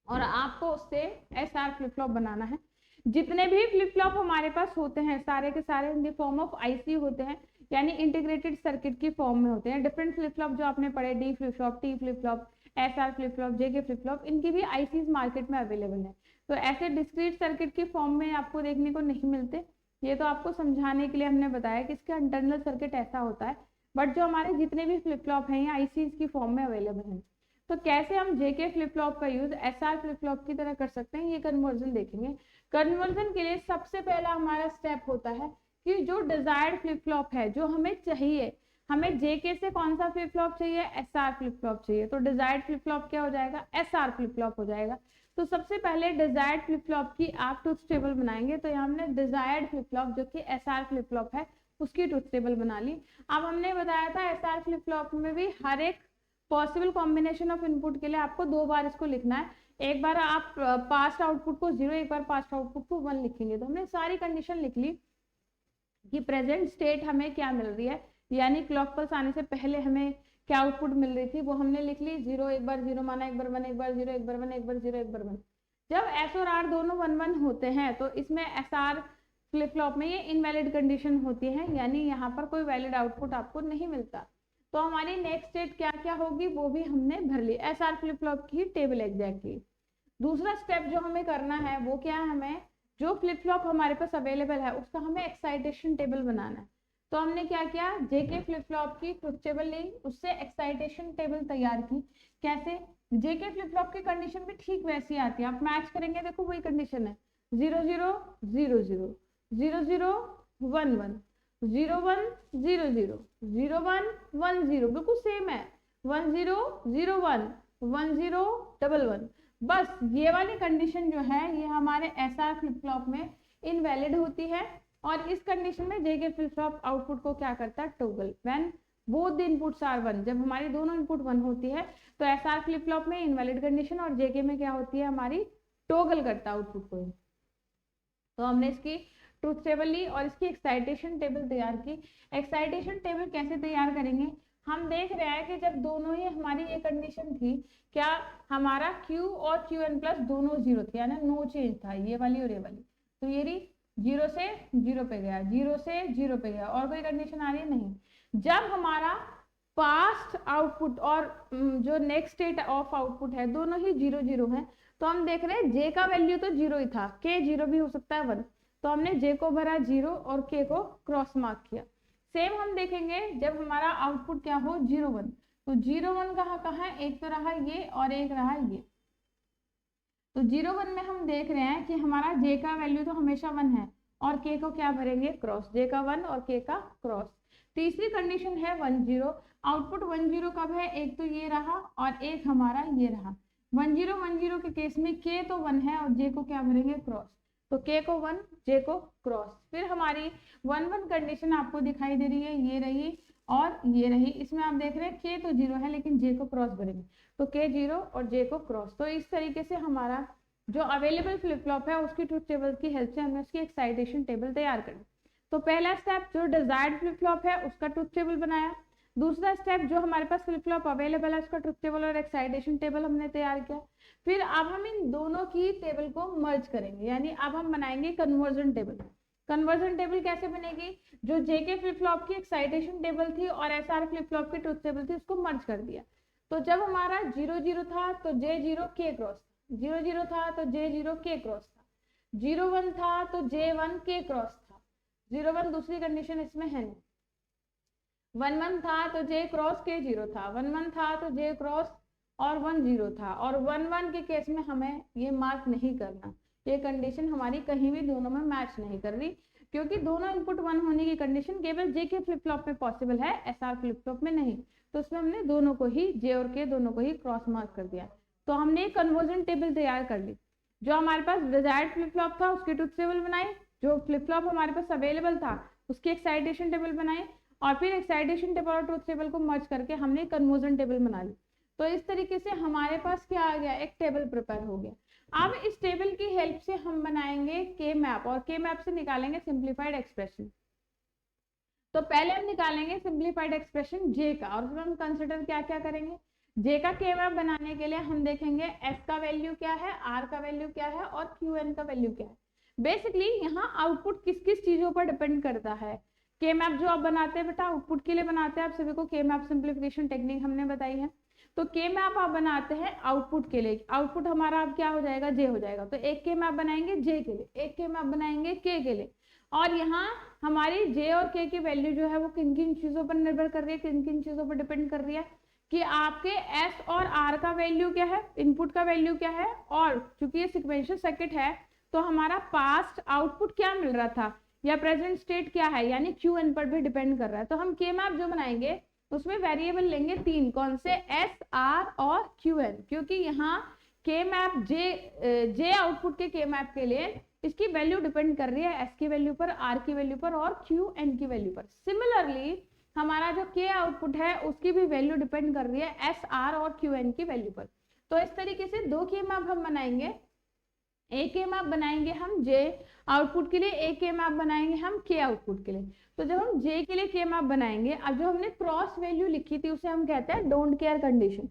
और आपको उससे एसआर फ्लिप फ्लॉप बनाना है। जितने भी फ्लिप फ्लॉप हमारे पास होते हैं सारे के सारे in the form of IC होते हैं, यानी इंटीग्रेटेड सर्किट की फॉर्म में होते हैं। डिफरेंट फ्लिप फ्लॉप जो आपने पढ़े, D flip flop, T flip flop, SR flip flop, JK flip flop, इनकी भी आईसीज मार्केट में अवेलेबल है। तो ऐसे डिस्क्रीट सर्किट की फॉर्म में आपको देखने को नहीं मिलते। ये तो आपको समझाने के लिए हमने बताया कि इसका इंटरनल सर्किट ऐसा होता है, बट जो हमारे जितने भी फ्लिप फ्लॉप हैं ये आईसीज की फॉर्म में अवेलेबल हैं। तो कैसे हम जेके फ्लिप फ्लॉप का यूज एसआर फ्लिप फ्लॉप की तरह कर सकते हैं, ये कन्वर्जन देखेंगे। कन्वर्जन के लिए सबसे पहला हमारा स्टेप होता है कि जो डिजायर्ड फ्लिप फ्लॉप है, जो हमें चाहिए, हमें जेके से कौन सा फ्लिप फ्लॉप चाहिए, एसआर फ्लिप फ्लॉप चाहिए, तो डिजायर्ड फ्लिप फ्लॉप क्या हो जाएगा, एसआर फ्लिप फ्लॉप हो जाएगा। तो सबसे पहले डिजायर्ड फ्लिप फ्लॉप की आप ट्रुथ टेबल बनाएंगे। तो यहाँ हमने डिजायर्ड फ्लिप फ्लॉप जो कि एसआर फ्लिप फ्लॉप है उसकी ट्रुथ टेबल बना ली। अब हमने बताया था एसआर फ्लिप फ्लॉप में भी हर एक पॉसिबल कॉम्बिनेशन ऑफ इनपुट के लिए आपको दो बार इसको लिखना है। एक बार आप पास्ट आउटपुट को 0, एक बार पास्ट आउटपुट को 1 लिखेंगे। तो हमने सारी कंडीशन लिख ली कि प्रेजेंट स्टेट हमें क्या मिल रही है, यानी क्लॉक पल्स आने से पहले हमें क्या आउटपुट मिल रही थी वो हमने लिख ली। 0 एक बार 0 माना, एक बार 1, एक बार 0, एक बार 1, एक बार 0, एक बार 1। जब एस और आर दोनों 1 1 होते हैं तो इसमें एस आर फ्लिप फ्लॉप में ये इनवैलिड कंडीशन होती है, यानी यहाँ पर कोई वैलिड आउटपुट आपको नहीं मिलता। तो हमारी नेक्स्ट स्टेट क्या क्या होगी वो भी हमने भर ली एस आर फ्लिप फ्लॉप की टेबल एग्जैक्टली। दूसरा स्टेप जो हमें करना है वो क्या है, हमें जो फ्लिप फ्लॉप हमारे पास अवेलेबल है उसका हमें एक्साइटेशन टेबल बनाना है। तो हमने क्या किया, जेके फ्लिप फ्लॉप की ट्रुथ टेबल ली, उससे एक्साइटेशन टेबल तैयार की। कैसे, जेके फ्लिप फ्लॉप की कंडीशन भी ठीक वैसी आती है, आप मैच करेंगे, देखो वही कंडीशन है 0 0 0 0 0 0 1 1 0 1 0 0 0 1 1 0, बिल्कुल सेम है 1 0 0 1 1 0 1 1। बस ये वाली कंडीशन जो है ये हमारे एसआर फ्लिप फ्लॉप में इनवैलिड होती है और इस कंडीशन में जेके फ्लिप फ्लॉप आउटपुट को क्या करता है, toggle when both the inputs are 1। जब हमारी दोनों इनपुट 1 होती है तो एसआर फ्लिप फ्लॉप में इनवैलिड कंडीशन और जेके में क्या होती है, हमारी टॉगल करता है आउटपुट को। तो हमने इसकी ट्रुथ टेबल ली और इसकी एक्साइटेशन टेबल तैयार की। एक्साइटेशन टेबल कैसे तैयार करेंगे, हम देख रहे हैं कि जब दोनों ही हमारी ये कंडीशन थी, क्या हमारा Q और Qn+ दोनों 0 थे, यानी नो चेंज था, ये वाली और ये वाली। तो ये रही 0 से 0 पे गया, 0 से 0 पे गया, और कोई कंडीशन आ रही है नहीं। जब हमारा पास्ट आउटपुट और जो नेक्स्ट स्टेट ऑफ आउटपुट है दोनों ही 0 0 है। तो हम देख रहे हैं जे का वैल्यू तो 0 ही था, के 0 भी हो सकता है 1, तो हमने जे को भरा 0 और के को क्रॉस मार्क किया। सेम हम देखेंगे जब हमारा आउटपुट क्या हो 0 1, तो 0 1 कहाँ है, एक तो रहा ये और एक रहा ये। तो 0 1 में हम देख रहे हैं कि हमारा जे का वैल्यू तो हमेशा 1 है और के को क्या भरेंगे क्रॉस, जे का 1 और के का क्रॉस। तीसरी कंडीशन है 1 0, आउटपुट 1 0 कब है, एक तो ये रहा और एक हमारा ये रहा। 1 0 के केस में के तो 1 है और जे को क्या भरेंगे क्रॉस, तो के को 1 जे को क्रॉस। फिर हमारी 1 1 कंडीशन आपको दिखाई दे रही है, ये रही और ये रही। इसमें आप देख रहे हैं के तो 0 है लेकिन जे को क्रॉस भरेंगे, तो के 0 और जे को क्रॉस। तो इस तरीके से हमारा जो अवेलेबल फ्लिप फ्लॉप है उसकी ट्रुथ टेबल की हेल्प से हमने उसकी एक्साइटेशन टेबल तैयार करी। तो पहला स्टेप जो डिजायर्ड फ्लिप फ्लॉप है उसका ट्रुथ टेबल बनाया। दूसरा स्टेप जो हमारे पास फ्लिप फ्लॉप अवेलेबल है उसका ट्रुथ टेबल और एक्साइटेशन टेबल हमने तैयार किया। फिर अब हम इन दोनों की टेबल को मर्ज करेंगे, यानी अब हम बनाएंगे कन्वर्जन टेबल। कन्वर्जन टेबल कैसे बनेगी, जो जे के फ्लिप फ्लॉप की एक्साइटेशन टेबल थी और एसआर फ्लिप फ्लॉप की ट्रुथ टेबल थी उसको मर्ज कर दिया। तो जब हमारा 0 0 था तो जे 0 के क्रॉस, 0 0 था तो जे 0 के क्रॉस था, 0 1 था तो जे 1 के क्रॉस था, 0 1 दूसरी कंडीशन इसमें है नहीं, 1 1 था तो जे क्रॉस के 0 था, 1 1 था तो जे क्रॉस और 1 0 था। और 1 1 के केस में हमें ये मार्क नहीं करना, ये कंडीशन हमारी कहीं भी दोनों में मैच नहीं कर रही, क्योंकि दोनों इनपुट 1 होने की कंडीशन केवल जे के फ्लिप फ्लॉप में पॉसिबल है, एसआर फ्लिप फ्लॉप में नहीं। तो उसमें हमने दोनों को ही, जे और के दोनों को ही क्रॉस मार्क कर दिया। तो हमने एक कन्वर्जन टेबल तैयार कर ली। जो हमारे पास डिजायर्ड फ्लिप फ्लॉप था उसकी ट्रुथ टेबल बनाई, जो फ्लिप फ्लॉप हमारे पास अवेलेबल था उसकी एक्साइटेशन टेबल बनाई, और फिर एक्साइटेशन टेबल और ट्रुथ टेबल को मर्ज करके हमने कन्वर्जन टेबल बना ली। तो इस तरीके से हमारे पास क्या आ गया, एक टेबल प्रिपेयर हो गया। अब इस टेबल की हेल्प से हम बनाएंगे के मैप और के मैप से निकालेंगे सिंप्लीफाइड एक्सप्रेशन। तो पहले हम निकालेंगे सिंप्लीफाइड एक्सप्रेशन जे का, और फिर हम कंसिडर क्या क्या करेंगे। जे का के मैप बनाने के लिए हम देखेंगे एस का वैल्यू क्या है, आर का वैल्यू क्या है और क्यू एन का वैल्यू क्या है। बेसिकली यहाँ आउटपुट किस किस चीजों पर डिपेंड करता है। के मैप जो आप बनाते हैं बेटा आउटपुट के लिए बनाते हैं, आप सभी को के मैप सिंप्लीफिकेशन टेक्निक हमने बताई है। तो के मैप आप बनाते हैं आउटपुट के लिए, आउटपुट हमारा अब क्या हो जाएगा, जे हो जाएगा। तो एक के मैप बनाएंगे जे के लिए, एक के मैप बनाएंगे के लिए, और यहाँ हमारी जे और के की वैल्यू जो है वो किन किन चीजों पर निर्भर कर रही है, किन किन चीजों पर डिपेंड कर रही है कि आपके एस और आर का वैल्यू क्या है, इनपुट का वैल्यू क्या है, और चूंकि ये सिक्वेंशियल सर्किट है तो हमारा पास्ट आउटपुट क्या मिल रहा था या प्रेजेंट स्टेट क्या है, यानी क्यू एन पर भी डिपेंड कर रहा है। तो हम के मैप जो बनाएंगे उसमें वेरिएबल लेंगे 3, कौन से, एस आर और क्यू एन, क्योंकि यहाँ के मैप जे आउटपुट के के मैप के लिए इसकी वैल्यू डिपेंड कर रही है एस की वैल्यू पर, आर की वैल्यू पर और क्यू एन की वैल्यू पर। सिमिलरली हमारा जो के आउटपुट है उसकी भी वैल्यू डिपेंड कर रही है एस आर और क्यू एन की वैल्यू पर। तो इस तरीके से 2 के मैप हम बनाएंगे, एक के मैप बनाएंगे हम जे आउटपुट के लिए, एक के मैप बनाएंगे हम के आउटपुट के लिए। तो जब हम जे के लिए के मैप बनाएंगे, अब जो हमने क्रॉस वैल्यू लिखी थी उसे हम कहते हैं डोंट केयर कंडीशन।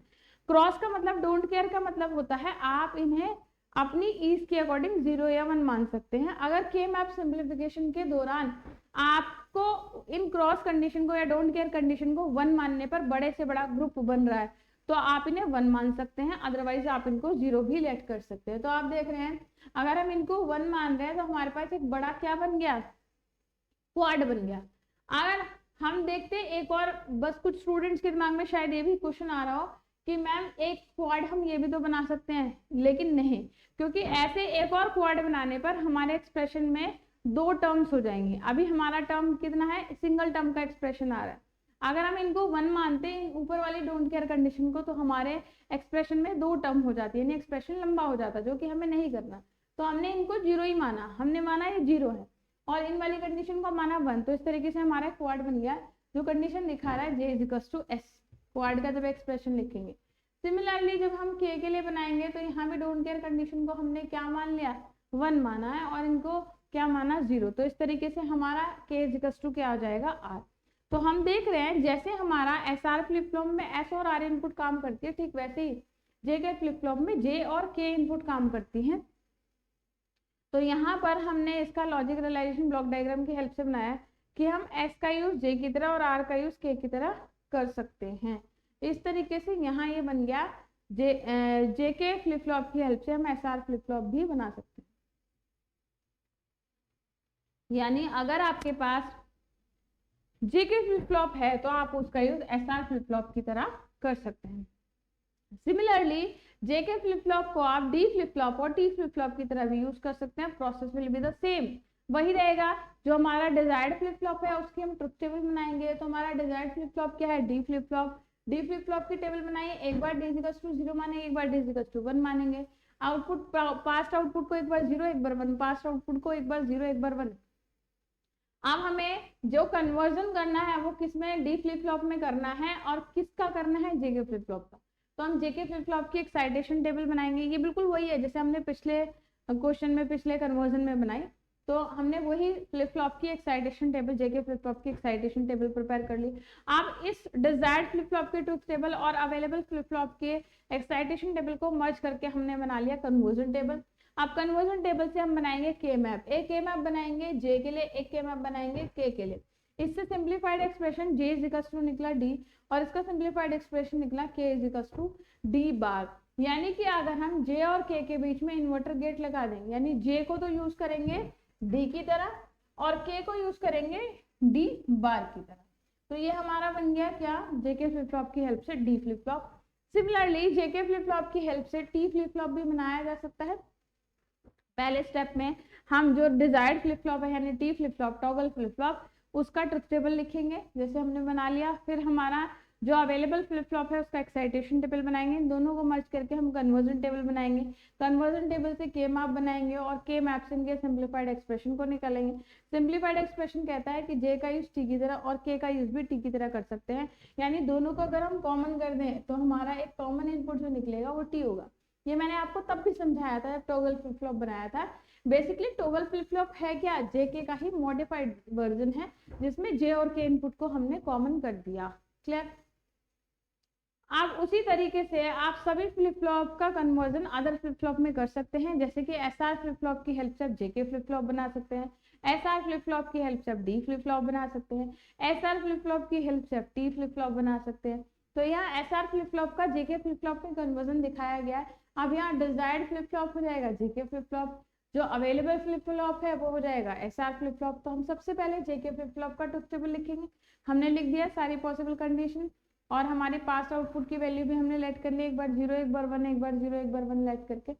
क्रॉस का मतलब, डोंट केयर का मतलब होता है आप इन्हें अपनी ईज के अकॉर्डिंग 0 या 1 मान सकते हैं। अगर के मैप सिंप्लीफिकेशन के दौरान आपको इन क्रॉस कंडीशन को या डोंट केयर कंडीशन को 1 मानने पर बड़े से बड़ा ग्रुप बन रहा है तो आप इन्हें 1 मान सकते हैं, अदरवाइज आप इनको 0 भी लेट कर सकते हैं। तो आप देख रहे हैं अगर हम इनको 1 मान रहे हैं तो हमारे पास एक बड़ा क्या बन गया, क्वाड बन गया। अगर हम देखते हैं एक और, बस कुछ स्टूडेंट्स के दिमाग में शायद ये भी क्वेश्चन आ रहा हो कि मैम एक क्वाड हम ये भी तो बना सकते हैं, लेकिन नहीं, क्योंकि ऐसे एक और क्वाड बनाने पर हमारे एक्सप्रेशन में 2 टर्म्स हो जाएंगे। अभी हमारा टर्म कितना है, सिंगल टर्म का एक्सप्रेशन आ रहा है। अगर हम इनको 1 मानते हैं ऊपर वाली डोंट केयर कंडीशन को, तो हमारे एक्सप्रेशन में 2 टर्म हो जाती है, यानी एक्सप्रेशन लंबा हो जाता है, जो कि हमें नहीं करना। तो हमने इनको 0 ही माना, हमने माना ये 0 है और इन वाली कंडीशन को माना 1। तो इस तरीके से हमारा क्वाड बन गया जो कंडीशन दिखा रहा है J is equals to S, क्वाड का जब एक्सप्रेशन लिखेंगे। सिमिलरली जब हम के लिए बनाएंगे तो यहाँ भी डोंट केयर कंडीशन को हमने क्या मान लिया, 1 माना है, और इनको क्या माना, 0। तो इस तरीके से हमारा के इज इक्वल्स टू क्या आ जाएगा, आर। तो हम देख रहे हैं जैसे हमारा एस आर फ्लिप फ्लॉप में एस और आर इनपुट काम करती है, ठीक वैसे ही जे के फ्लिप फ्लॉप में जे और के इनपुट काम करती हैं। तो यहाँ पर हमने इसका लॉजिक रियलाइजेशन ब्लॉक डायग्राम की हेल्प से बनाया कि हम एस का यूज जे की तरह और आर का यूज के की तरह कर सकते हैं। इस तरीके से यहाँ ये बन गया जेके फ्लिप फ्लॉप की हेल्प से हम एसआर फ्लिप फ्लॉप भी बना सकते हैं। यानी अगर आपके पास जेके फ्लिप फ्लॉप है तो आप उसका यूज एसआर फ्लिप फ्लॉप की तरह कर सकते हैं। सिमिलरली जेके फ्लिप फ्लॉप को आप डी फ्लिप फ्लॉप और टी फ्लिप फ्लॉप की तरह भी यूज कर सकते हैं। Process will be the same, वही रहेगा। जो हमारा डिजायर्ड फ्लिप फ्लॉप है उसकी हम ट्रुथ टेबल बनाएंगे। तो हमारा डिजायर्ड फ्लिप फ्लॉप क्या है, D flip flop. D flip flop की टेबल बनाइए, एक बार डी इक्वल्स टू 0 मानेंगे, एक बार डी इक्वल्स टू 1 मानेंगे। आउटपुट पास्ट आउटपुट को एक बार 0 एक बार 1, पास्ट आउटपुट को एक बार 0 एक बार 1। अब हमें जो कन्वर्जन करना है वो किस में, डी फ्लिप फ्लॉप में करना है, और किसका करना है, जेके फ्लिप फ्लॉप का। तो हम जेके फ्लिप फ्लॉप की एक्साइटेशन टेबल बनाएंगे। ये बिल्कुल वही है जैसे हमने पिछले क्वेश्चन में, पिछले कन्वर्जन में बनाई। तो हमने वही फ्लिप फ्लॉप की एक्साइटेशन टेबल, जेके फ्लिप फ्लॉप की एक्साइटेशन टेबल प्रिपेयर कर ली। अब इस डिजायर्ड फ्लिप फ्लॉप के ट्रुथ टेबल और अवेलेबल फ्लिप फ्लॉप के एक्साइटेशन टेबल को मर्ज करके हमने बना लिया कन्वर्जन टेबल। अब कन्वर्जन टेबल से हम बनाएंगे के मैप, एक के मैप बनाएंगे जे के लिए, एक के मैप बनाएंगे के लिए। इससे simplified expression J is equals to निकला डी, और इसका सिंप्लीफाइड एक्सप्रेशन निकला K is equals to D bar. यानी कि अगर हम जे और के बीच में इन्वर्टर गेट लगा देंगे, यानी जे को तो यूज करेंगे डी की तरह और के को यूज करेंगे डी बार की तरह। तो ये हमारा बन गया क्या, जेके फ्लिप फ्लॉप की हेल्प से डी फ्लिप फ्लॉप। सिमिलरली जेके फ्लिप फ्लॉप की हेल्प से टी फ्लिप फ्लॉप भी बनाया जा सकता है। पहले स्टेप में हम जो डिजायर्ड फ्लिप फ्लॉप है यानी T flip flop, toggle flip flop, उसका ट्रुथ टेबल लिखेंगे जैसे हमने बना लिया। फिर हमारा जो अवेलेबल फ्लिप फ्लॉप है उसका एक्साइटेशन टेबल बनाएंगे। इन दोनों को मर्ज करके हम कन्वर्जन टेबल बनाएंगे। कन्वर्जन टेबल से के मैप बनाएंगे और के मैप से इनके सिंप्लीफाइड एक्सप्रेशन को निकालेंगे। सिंप्लीफाइड एक्सप्रेशन कहता है कि जे का यूज टी की तरह और के का यूज भी टी की तरह कर सकते हैं। यानी दोनों को अगर हम कॉमन कर दें तो हमारा एक कॉमन इनपुट जो निकलेगा वो टी होगा। ये मैंने आपको तब भी समझाया था जब टॉगल फ्लिप फ्लॉप बनाया था। बेसिकली टॉगल फ्लिप फ्लॉप है क्या, जेके का ही मॉडिफाइड वर्जन है जिसमें जे और के इनपुट को हमने कॉमन कर दिया। क्लियर। आप उसी तरीके से आप सभी फ्लिप फ्लॉप का कन्वर्जन अदर फ्लिप फ्लॉप में कर सकते हैं। जैसे कि एसआर फ्लिप फ्लॉप की हेल्प से आप जेके फ्लिप फ्लॉप बना सकते हैं, एसआर फ्लिप फ्लॉप की हेल्प से आप डी फ्लिप फ्लॉप बना सकते हैं, एसआर फ्लिप फ्लॉप की हेल्प से आप टी फ्लिप फ्लॉप बना सकते हैं। तो यहाँ एसआर फ्लिप फ्लॉप का जेके फ्लिप फ्लॉप में कन्वर्जन दिखाया गया है। अब यहाँ डिजायर्ड फ्लिप फ्लॉप हो जाएगा जेके फ्लिप फ्लॉप, जो अवेलेबल फ्लिप फ्लॉप है वो हो जाएगा एसआर फ्लिप फ्लॉप। तो हम सबसे पहले जेके फ्लिप फ्लॉप का ट्रुथ टेबल लिखेंगे। हमने लिख दिया सारी पॉसिबल कंडीशन और हमारे पास आउटपुट की वैल्यू भी हमने लेट कर ली, एक बार 0 एक बार 1, एक बार 0 एक बार 1 लेट करके।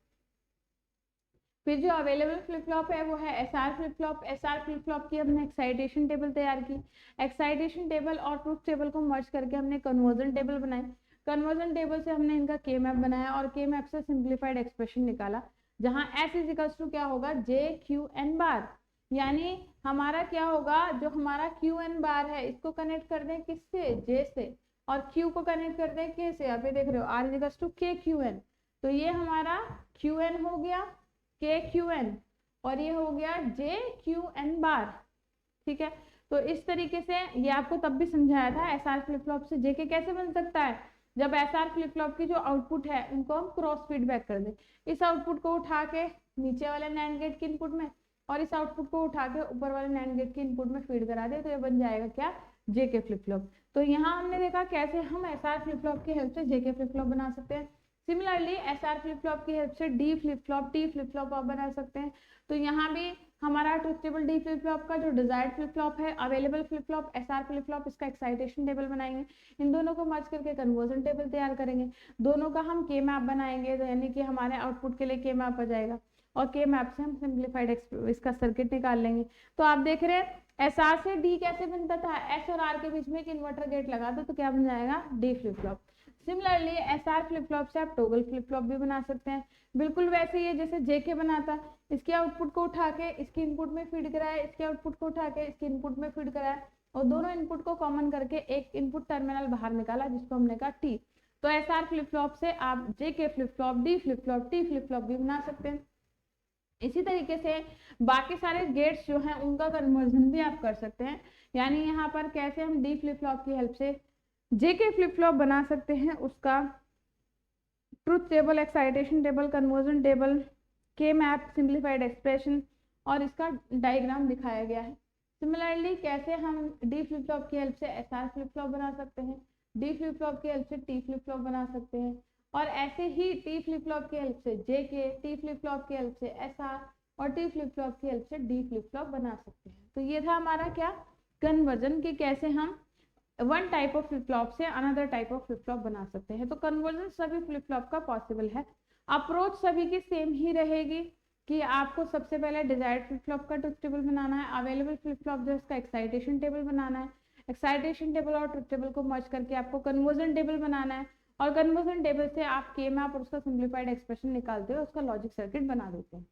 फिर जो अवेलेबल फ्लिप फ्लॉप है वो है SR flip flop. SR flip flop की हमने एक्साइटेशन टेबल तैयार की। एक्साइटेशन टेबल और ट्रुथ टेबल को मर्ज करके हमने कन्वर्जन टेबल बनाई। कन्वर्जन टेबल से हमने इनका के मैप बनाया और के मैप से सिंप्लीफाइड एक्सप्रेशन निकाला, जहां एस इज इक्वल्स टू क्या होगा, जे क्यू एन बार। यानी हमारा क्या होगा, जो हमारा क्यू एन बार है इसको कनेक्ट कर दें किससे, जे से, और Q को कनेक्ट कर दें के से। आप ये देख रहे हो R इज टू के क्यू एन। तो ये हमारा क्यू एन हो गया के क्यू एन और ये हो गया जे क्यू एन बार। ठीक है। तो इस तरीके से ये आपको तब भी समझाया था एसआर फ्लिप फ्लॉप से जेके कैसे बन सकता है, जब एसआर फ्लिप फ्लॉप की जो आउटपुट है उनको हम क्रॉस फीडबैक कर दें। इस आउटपुट को उठा के नीचे वाले नैंड गेट के इनपुट में और इस आउटपुट को उठा के ऊपर वाले नैंड गेट के इनपुट में फीड करा दे, तो ये बन जाएगा क्या, जेके फ्लिप फ्लॉप। तो यहाँ हमने देखा कैसे हम एसआर फ्लिप फ्लॉप की हेल्प से जेके फ्लिप फ्लॉप बना सकते हैं। सिमिलरली एसआर फ्लिप फ्लॉप की हेल्प से D flip flop, T flip flop आप बना सकते हैं। तो यहाँ भी हमारा truth table D flip flop का जो डिजायर्ड फ्लिप फ्लॉप है, available flip flop, SR flip flop, इसका एक्साइटेशन टेबल बनाएंगे। इन दोनों को मर्ज करके कन्वर्जन टेबल तैयार करेंगे। दोनों का हम के मैप बनाएंगे, तो यानी कि हमारे आउटपुट के लिए के मैप आ जाएगा और के मैप से हम सिंप्लीफाइड इसका सर्किट निकाल लेंगे। तो आप देख रहे हैं एसआर से डी कैसे बनता था, एस और आर के बीच में एक इन्वर्टर गेट लगा दो तो क्या बन जाएगा, D flip flop. Similarly SR flip flop से आप टॉगल फ्लिप फ्लॉप भी बना सकते हैं। बिल्कुल वैसे ही है जैसे जेके बनाता, इसके आउटपुट को उठा के इसके इनपुट में फीड कराया, इसके आउटपुट को उठा के इसके इनपुट में फीड कराया और दोनों इनपुट को कॉमन करके एक इनपुट टर्मिनल बाहर निकाला जिसको हमने कहा टी। तो एसआर फ्लिप फ्लॉप से आप जेके flip flop, D flip flop, T flip flop भी बना सकते हैं। इसी तरीके से बाकी सारे गेट्स जो हैं उनका कन्वर्जन भी आप कर सकते हैं। यानी यहाँ पर कैसे हम डी फ्लिप फ्लॉप की हेल्प से जेके फ्लिप फ्लॉप बना सकते हैं, उसका truth table, excitation table, conversion table, के मैप, सिंप्लीफाइड एक्सप्रेशन और इसका डायग्राम दिखाया गया है। सिमिलरली कैसे हम डी फ्लिप फ्लॉप की हेल्प से एसआर फ्लिप फ्लॉप बना सकते हैं, डी फ्लिप फ्लॉप की हेल्प से टी फ्लिप फ्लॉप बना सकते हैं, और ऐसे ही टी फ्लिप फ्लॉप की हेल्प से जे के, टी फ्लिप फ्लॉप की हेल्प से एस आर, और टी फ्लिप फ्लॉप की हेल्प से डी फ्लिप फ्लॉप बना सकते हैं। तो ये था हमारा क्या, कन्वर्जन, कि कैसे हम one type of flip flop से another type of flip flop बना सकते हैं। तो कन्वर्जन सभी फ्लिप फ्लॉप का पॉसिबल है। अप्रोच सभी की सेम ही रहेगी कि आपको सबसे पहले डिजायर्ड फ्लिप फ्लॉप का ट्रुथ टेबल बनाना है, अवेलेबल फ्लिप फ्लॉप जो इसका एक्साइटेशन टेबल बनाना है, एक्साइटेशन टेबल और ट्रुथ टेबल को मर्ज करके आपको कन्वर्जन टेबल बनाना है, और कन्वर्जन टेबल से आप के मैप और उसका सिंप्लीफाइड एक्सप्रेशन निकालते हो, उसका लॉजिक सर्किट बना देते हैं।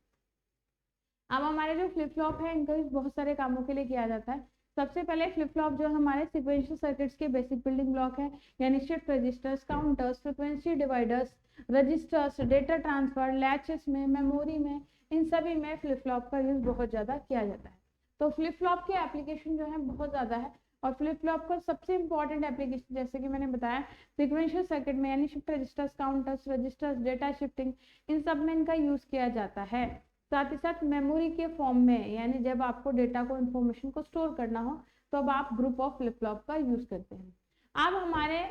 अब हमारे जो फ्लिप फ्लॉप है इनका बहुत सारे कामों के लिए किया जाता है। सबसे पहले फ्लिप फ्लॉप जो हमारे सीक्वेंशियल सर्किट्स के बेसिक बिल्डिंग ब्लॉक है, यानी shift registers, counters, frequency dividers, registers, data transfer, latches में, मेमोरी में, इन सभी में फ्लिप फ्लॉप का यूज बहुत ज़्यादा किया जाता है। तो फ्लिप फ्लॉप के एप्लीकेशन जो है बहुत ज़्यादा है, और फ्लिप फ्लॉप का सबसे इंपॉर्टेंट एप्लीकेशन जैसे कि मैंने बताया सीक्वेंशियल सर्किट में, यानी shift registers, counters, registers, data shifting, इन सब में इनका यूज किया जाता है। साथ ही साथ मेमोरी के फॉर्म में, यानी जब आपको डेटा को, इंफॉर्मेशन को स्टोर करना हो तो अब आप ग्रुप ऑफ फ्लिप फ्लॉप का यूज करते हैं। अब हमारे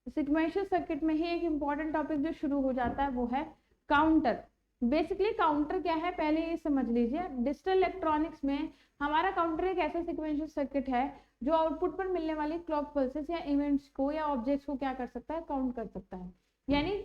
सीक्वेंशियल सर्किट में ही एक इंपॉर्टेंट टॉपिक जो शुरू हो जाता है वो है काउंटर। बेसिकली काउंटर क्या है पहले ये समझ लीजिए। डिजिटल इलेक्ट्रॉनिक्स में हमारा काउंटर एक ऐसा सीक्वेंशियल सर्किट है जो आउटपुट पर मिलने वाली क्लॉक पल्सेस या इवेंट्स को या ऑब्जेक्ट्स को क्या कर सकता है, काउंट कर सकता है। यानी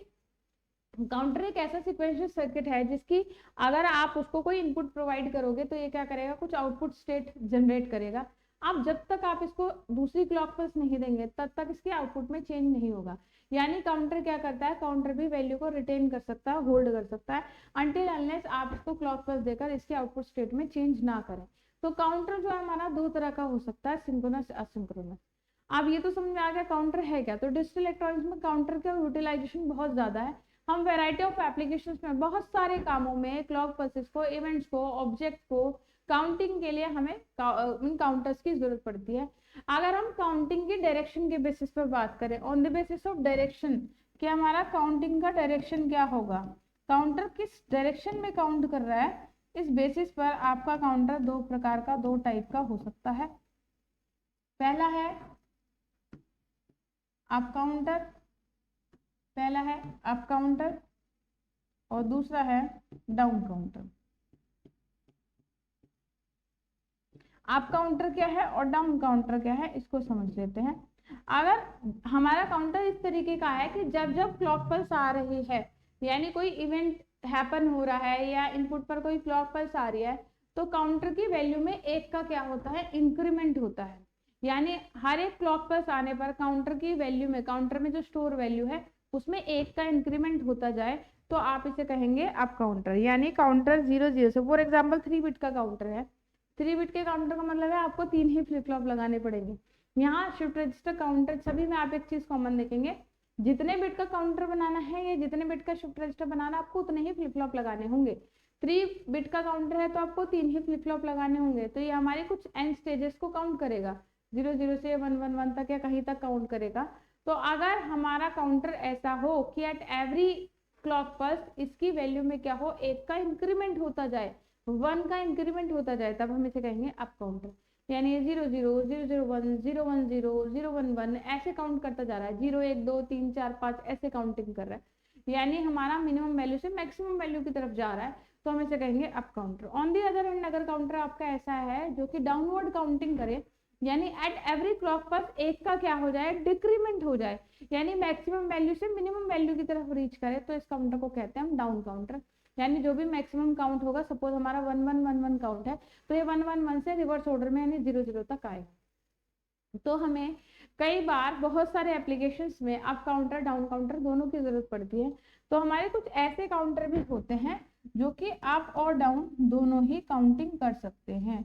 काउंटर एक ऐसा सीक्वेंशियल सर्किट है जिसकी अगर आप उसको कोई इनपुट प्रोवाइड करोगे तो ये क्या करेगा, कुछ आउटपुट स्टेट जनरेट करेगा। अब जब तक आप इसको दूसरी क्लॉक पल्स नहीं देंगे तब तक इसके आउटपुट में चेंज नहीं होगा। यानी काउंटर क्या करता है, काउंटर भी वैल्यू को रिटेन कर सकता है, होल्ड कर सकता है, अनटिल अनलेस आप इसको क्लॉक पल्स देकर इसके आउटपुट स्टेट में चेंज ना करें। तो काउंटर जो है हमारा दो तरह का हो सकता है, सिंक्रोनस, असिंक्रोनस। अब ये तो समझ में आ गया काउंटर है क्या। तो डिजिटल इलेक्ट्रॉनिक्स में काउंटर का यूटिलाइजेशन बहुत ज्यादा है। हम वैरायटी ऑफ एप्लीकेशंस में बहुत सारे कामों में क्लॉक पल्सेस को, इवेंट्स को, ऑब्जेक्ट को काउंटिंग के लिए हमें उन काउंटर्स की जरूरत पड़ती है। अगर हम काउंटिंग की डायरेक्शन के बेसिस पर बात करें, on the basis of direction, कि हमारा काउंटिंग का डायरेक्शन क्या होगा, काउंटर किस डायरेक्शन में काउंट कर रहा है, इस बेसिस पर आपका काउंटर दो प्रकार का, दो टाइप का हो सकता है। पहला है अप काउंटर, पहला है अप काउंटर और दूसरा है डाउन काउंटर। अप काउंटर क्या है और डाउन काउंटर क्या है इसको समझ लेते हैं। अगर हमारा काउंटर इस तरीके का है कि जब जब क्लॉक पल्स आ रही है, यानी कोई इवेंट हैपन हो रहा है या इनपुट पर कोई क्लॉक पल्स आ रही है, तो काउंटर की वैल्यू में एक का क्या होता है, इंक्रीमेंट होता है। यानी हर एक क्लॉक पल्स आने पर काउंटर की वैल्यू में, काउंटर में जो स्टोर वैल्यू है उसमें एक का इंक्रीमेंट होता जाए, तो आप इसे कहेंगे अप काउंटर। यानी काउंटर 0 0 से, फॉर एग्जाम्पल 3 बिट का काउंटर है, 3 बिट के काउंटर का मतलब है आपको 3 ही फ्लिप फ्लॉप लगाने पड़ेंगे। यहाँ शिफ्ट रजिस्टर, काउंटर, सभी में आप एक चीज कॉमन देखेंगे, जितने बिट का काउंटर बनाना है या जितने बिट का शिफ्ट रजिस्टर बनाना आपको उतने ही फ्लिप फ्लॉप लगाने होंगे। 3 बिट का काउंटर है तो आपको 3 ही फ्लिप फ्लॉप लगाने होंगे। तो ये हमारे कुछ एंड स्टेजेस को काउंट करेगा, 0 0 से 1 1 1 तक या कहीं तक काउंट करेगा। तो अगर हमारा काउंटर ऐसा हो कि एट एवरी क्लॉक पल्स इसकी वैल्यू में क्या हो, एक का इंक्रीमेंट होता जाए, 1 का इंक्रीमेंट होता जाए, तब हम इसे कहेंगे अप काउंटर। यानी 0 0 0 0 1 0 1 0 0 1 1 ऐसे काउंट करता जा रहा है, 0 1 2 3 4 5 ऐसे काउंटिंग कर रहा है। यानी हमारा मिनिमम वैल्यू से मैक्सिमम वैल्यू की तरफ जा रहा है, तो हम इसे कहेंगे up counter. On the other hand अगर काउंटर आपका ऐसा है जो कि डाउनवर्ड काउंटिंग करे, यानी एट एवरी क्लॉक पर एक का क्या हो जाए, डिक्रीमेंट हो जाए, यानी मैक्सिमम वैल्यू से मिनिमम वैल्यू की तरफ रीच करे, तो इस काउंटर को कहते हैं हम डाउन काउंटर। यानी जो भी मैक्सिमम काउंट होगा, सपोज हमारा 1 1 1 1 काउंट है, तो ये 1 1 1 से रिवर्स ऑर्डर में यानी 0 0 तक आएगा। तो हमें कई बार बहुत सारे एप्लीकेशंस में अप काउंटर, डाउन काउंटर दोनों की जरूरत पड़ती है। तो हमारे कुछ ऐसे काउंटर भी होते हैं जो कि अप और डाउन दोनों ही काउंटिंग कर सकते हैं।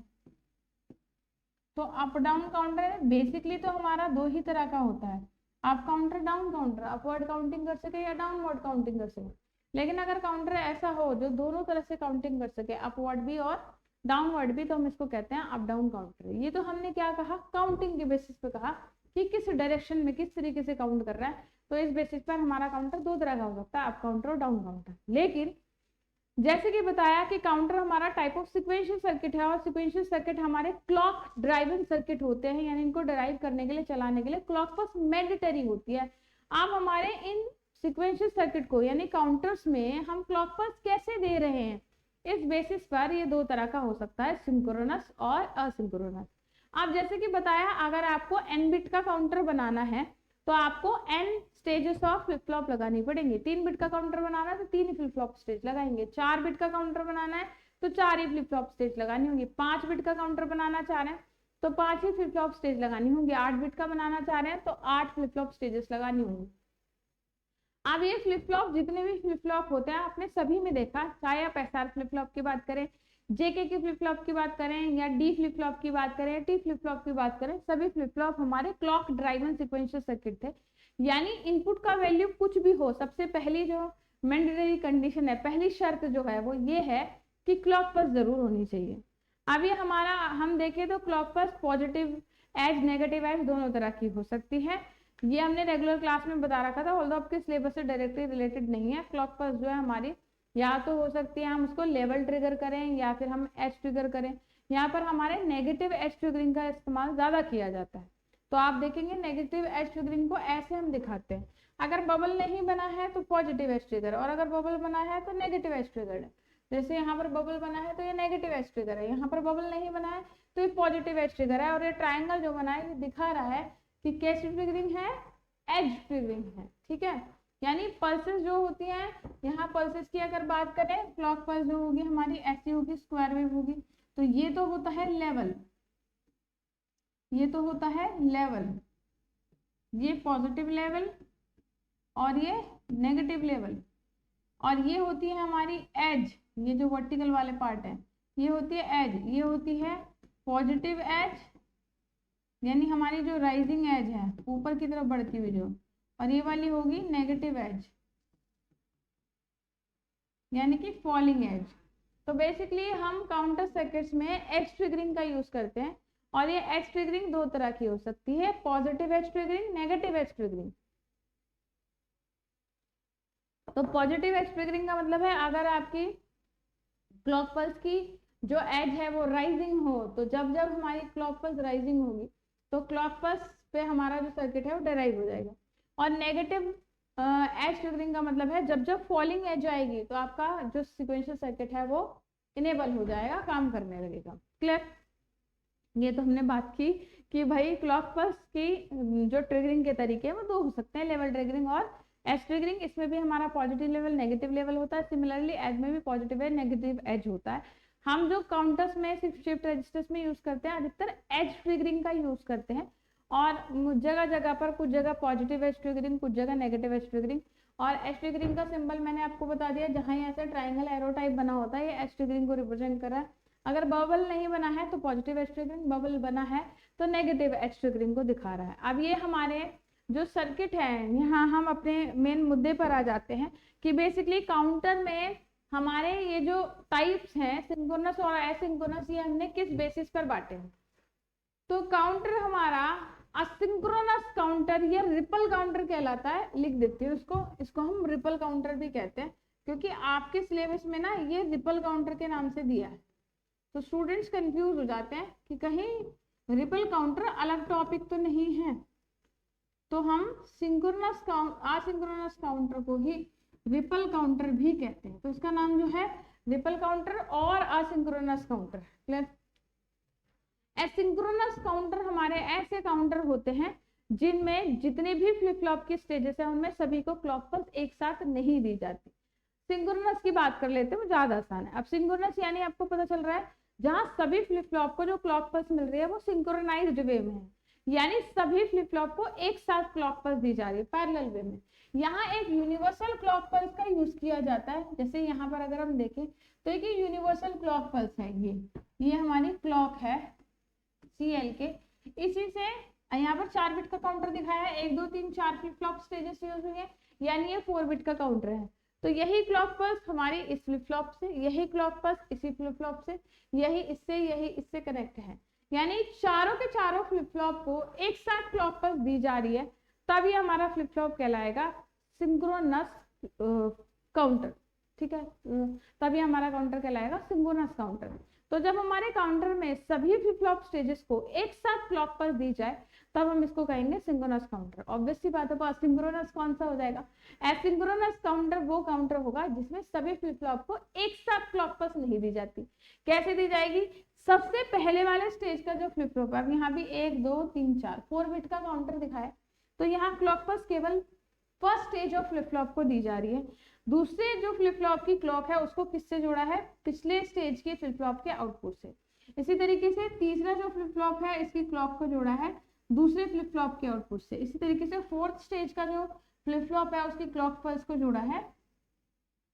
तो अप डाउन काउंटर बेसिकली तो हमारा दो ही तरह का होता है, up counter, down counter, upward counting कर सके या डाउनवर्ड काउंटिंग कर सके। लेकिन अगर काउंटर ऐसा हो जो दोनों तरह से काउंटिंग कर सके, अपवर्ड भी और डाउनवर्ड भी, तो हम इसको कहते हैं अप डाउन काउंटर। ये तो हमने क्या कहा, काउंटिंग के बेसिस पे कहा कि किस डायरेक्शन में किस तरीके से काउंट कर रहा है। तो इस बेसिस पर हमारा काउंटर दो तरह का हो सकता है, अप काउंटर और डाउन काउंटर। लेकिन जैसे कि बताया कि काउंटर हमारा टाइप ऑफ सिक्वेंशियल सर्किट है और सिक्वेंशियल सर्किट हमारे क्लॉक ड्राइवन सर्किट होते हैं, यानी इनको ड्राइव करने के लिए, चलाने के लिए क्लॉक पल्स मैंडेटरी होती है। अब हमारे इन सिक्वेंशियल सर्किट को यानी काउंटर्स में हम क्लॉक पल्स कैसे दे रहे हैं, इस बेसिस पर ये दो तरह का हो सकता है, सिंक्रोनस और असिंक्रोनस। अब जैसे कि बताया, अगर आपको n बिट का काउंटर बनाना है तो आपको n stages of flip flop लगानी पड़ेंगी। 3 बिट का काउंटर बनाना है तो 3 ही फ्लिप फ्लॉप स्टेज लगाएंगे। 4 बिट का काउंटर बनाना है तो 4 ही फ्लिप फ्लॉप स्टेज लगानी होगी। 5 बिट का काउंटर बनाना चाह रहे हैं तो 5 ही फ्लिप फ्लॉप स्टेज लगानी होंगी। 8 बिट का बनाना चाह रहे हैं तो 8 फ्लिप फ्लॉप स्टेजेस लगानी होंगी। अब ये फ्लिप फ्लॉप, जितने भी फ्लिप फ्लॉप होते हैं आपने सभी में देखा, चाहे आप SR फ्लिप फ्लॉप की बात करें, जेके की फ्लिप फ्लॉप की बात करें, या डी फ्लिप फ्लॉप की बात करें, टी फ्लिप फ्लॉप की बात करें, सभी फ्लिप फ्लॉप हमारे क्लॉक ड्राइवन सिक्वेंशियल सर्किट थे। यानी इनपुट का वैल्यू कुछ भी हो, सबसे पहली जो मैंडेटरी कंडीशन है, पहली शर्त जो है वो ये है कि क्लॉक पल्स जरूर होनी चाहिए। अब ये हमारा हम देखें तो clock pulse positive edge negative edge दोनों तरह की हो सकती है। ये हमने रेगुलर क्लास में बता रखा था, ऑल्दो आपके सिलेबस से डायरेक्टली रिलेटेड नहीं है। क्लॉक पल्स जो है हमारी या तो हो सकती है हम उसको लेवल ट्रिगर करें या फिर हम एज ट्रिगर करें। यहाँ पर हमारे नेगेटिव एज ट्रिगरिंग का इस्तेमाल ज्यादा किया जाता है, तो आप देखेंगे नेगेटिव एज ट्रिगरिंग को ऐसे हम दिखाते हैं। अगर बबल नहीं बना है तो पॉजिटिव एज ट्रिगर, और अगर बबल बना है तो नेगेटिव एज ट्रिगर है। जैसे यहाँ पर बबल बना है तो ये नेगेटिव एज ट्रिगर है, यहाँ पर बबल नहीं बना है तो ये पॉजिटिव एज ट्रिगर है। और ये ट्राइंगल जो बना है ये दिखा रहा है कि कैसी ट्रिगरिंग है, एज ट्रिगरिंग है। ठीक है, यानी पल्सेस जो होती हैं, यहाँ पल्सेस की अगर बात करें, क्लॉक पल्स जो होगी हमारी ऐसी होगी, स्क्वायर वेव होगी। तो ये तो होता है लेवल, ये तो होता है लेवल, ये पॉजिटिव लेवल और ये नेगेटिव लेवल, और ये होती है हमारी एज, ये जो वर्टिकल वाले पार्ट है ये होती है एज, ये होती है पॉजिटिव एज, यानी हमारी जो राइजिंग एज है ऊपर की तरफ बढ़ती हुई जो, और ये वाली होगी नेगेटिव एज यानी कि फॉलिंग एज। तो बेसिकली हम काउंटर सर्किट्स में एज ट्रिगरिंग का यूज करते हैं, और ये एज ट्रिगरिंग दो तरह की हो सकती है, positive edge triggering, negative edge triggering. तो पॉजिटिव एज ट्रिगरिंग का मतलब है अगर आपकी क्लॉक पल्स की जो एज है वो राइजिंग हो, तो जब जब हमारी क्लॉक पल्स राइजिंग होगी तो क्लॉक पल्स पे हमारा जो सर्किट है वो डेराइव हो जाएगा। और नेगेटिव एज ट्रिगरिंग का मतलब है जब जब फॉलिंग एज आएगी तो आपका जो सिक्वेंशियल सर्किट है वो इनेबल हो जाएगा, काम करने लगेगा। क्लियर? ये तो हमने बात की कि भाई क्लॉक पल्स की जो ट्रिगरिंग के तरीके हैं वो दो हो सकते हैं, लेवल ट्रिगरिंग और एज ट्रिगरिंग। इसमें भी हमारा पॉजिटिव लेवल नेगेटिव लेवल होता है, सिमिलरली एज में भी पॉजिटिव एज नेगेटिव एज होता है। हम जो काउंटर्स में सिर्फ शिफ्ट रजिस्टर्स में यूज करते हैं अधिकतर एज ट्रिगरिंग का यूज करते हैं, और जगह जगह पर कुछ जगह पॉजिटिव एज ट्रिगरिंग, कुछ जगह नेगेटिव एज ट्रिगरिंग। और एज ट्रिगरिंग का सिंबल मैंने आपको बता दिया, जहां ऐसा ट्राइंगल एरो टाइप बना होता है ये एज ट्रिगरिंग को रिप्रेजेंट कर रहा है। अगर बबल नहीं बना है तो पॉजिटिव एज ट्रिगरिंग, बबल बना है तो नेगेटिव एज ट्रिगरिंग को दिखा रहा है। अब ये हमारे जो सर्किट है, यहाँ हम अपने मेन मुद्दे पर आ जाते हैं कि बेसिकली काउंटर में हमारे ये जो टाइप्स हैं सिंक्रोनस और एसिंक्रोनस, ये हमने किस बेसिस पर बांटे हैं। तो काउंटर हमारा असिंक्रोनस काउंटर या रिपल काउंटर कहलाता है, लिख देती हूँ इसको हम रिपल काउंटर भी कहते हैं, क्योंकि आपके सिलेबस में ना ये रिपल काउंटर के नाम से दिया है। तो स्टूडेंट्स कंफ्यूज हो जाते हैं कि कहीं रिपल काउंटर अलग टॉपिक तो नहीं है, तो हम असिंक्रोनस काउंटर को ही रिपल काउंटर भी कहते हैं। तो इसका नाम जो है रिपल काउंटर और asynchronous counter. Clear? Asynchronous counter हमारे ऐसे काउंटर होते हैं जिनमें जितने भी फ्लिप फ्लॉप की स्टेजेस हैं उनमें सभी को क्लॉक पल्स एक साथ नहीं दी जाती। सिंक्रोनस की बात कर लेते हैं, वो ज्यादा आसान है। अब सिंक्रोनस यानी आपको पता चल रहा है जहां सभी फ्लिप फ्लॉप को जो क्लॉक पल्स मिल रही है वो सिंक्रोनाइज्ड वे में है, यानी सभी फ्लिप फ्लॉप को एक साथ क्लॉक पल्स दी जा रही है पैरेलल वे में। यहाँ एक यूनिवर्सल क्लॉक पल्स का यूज किया जाता है, जैसे यहाँ पर अगर हम देखें तो एक यूनिवर्सल क्लॉक पल्स है, ये हमारी क्लॉक है CL के। इसी से यहाँ पर 4 बिट का काउंटर दिखाया है, 1 2 3 4 फ्लिप फ्लॉप स्टेजेस यूज हुई है, यानी ये 4 बिट का काउंटर है। तो यही क्लॉक पल्स हमारी इस फ्लिप फ्लॉप से, यही क्लॉक पल्स इसी फ्लिप फ्लॉप से, यही इससे कनेक्ट है, यानी चारों के चारों फ्लिप फ्लॉप को एक साथ क्लॉक पल्स दी जा रही है, तभी हमारा फ्लिप फ्लॉप कहलाएगा सिंक्रोनस काउंटर। ठीक है, तभी हमारा काउंटर कहलाएगा सिंक्रोनस काउंटर। तो जब हमारे काउंटर में सभी फ्लिप फ्लॉप स्टेजेस को एक साथ क्लॉक पर दी जाए तब हम इसको कहेंगे सिंक्रोनस काउंटर। ऑब्वियस सी बात है, असिंक्रोनस कौन सा हो जाएगा? एसिंक्रोनस काउंटर वो काउंटर होगा जिसमें सभी फ्लिप फ्लॉप को एक साथ क्लॉक पल्स नहीं दी जाती। कैसे दी जाएगी? सबसे पहले वाले स्टेज का जो फ्लिप फ्लॉप है, यहाँ भी 1 2 3 4 4 बिट का काउंटर दिखाया, तो यहाँ क्लॉक पल्स केवल first stage of flip flop को दी जा रही है। दूसरे जो फ्लिप फ्लॉप की क्लॉक है उसको किससे जोड़ा है? पिछले स्टेज के फ्लिप फ्लॉप के आउटपुट से। इसी तरीके से तीसरा जो फ्लिप फ्लॉप है इसकी क्लॉक को जोड़ा है दूसरे फ्लिप फ्लॉप के आउटपुट से। इसी तरीके से फोर्थ स्टेज का जो फ्लिप फ्लॉप है उसकी क्लॉक पल्स को जोड़ा है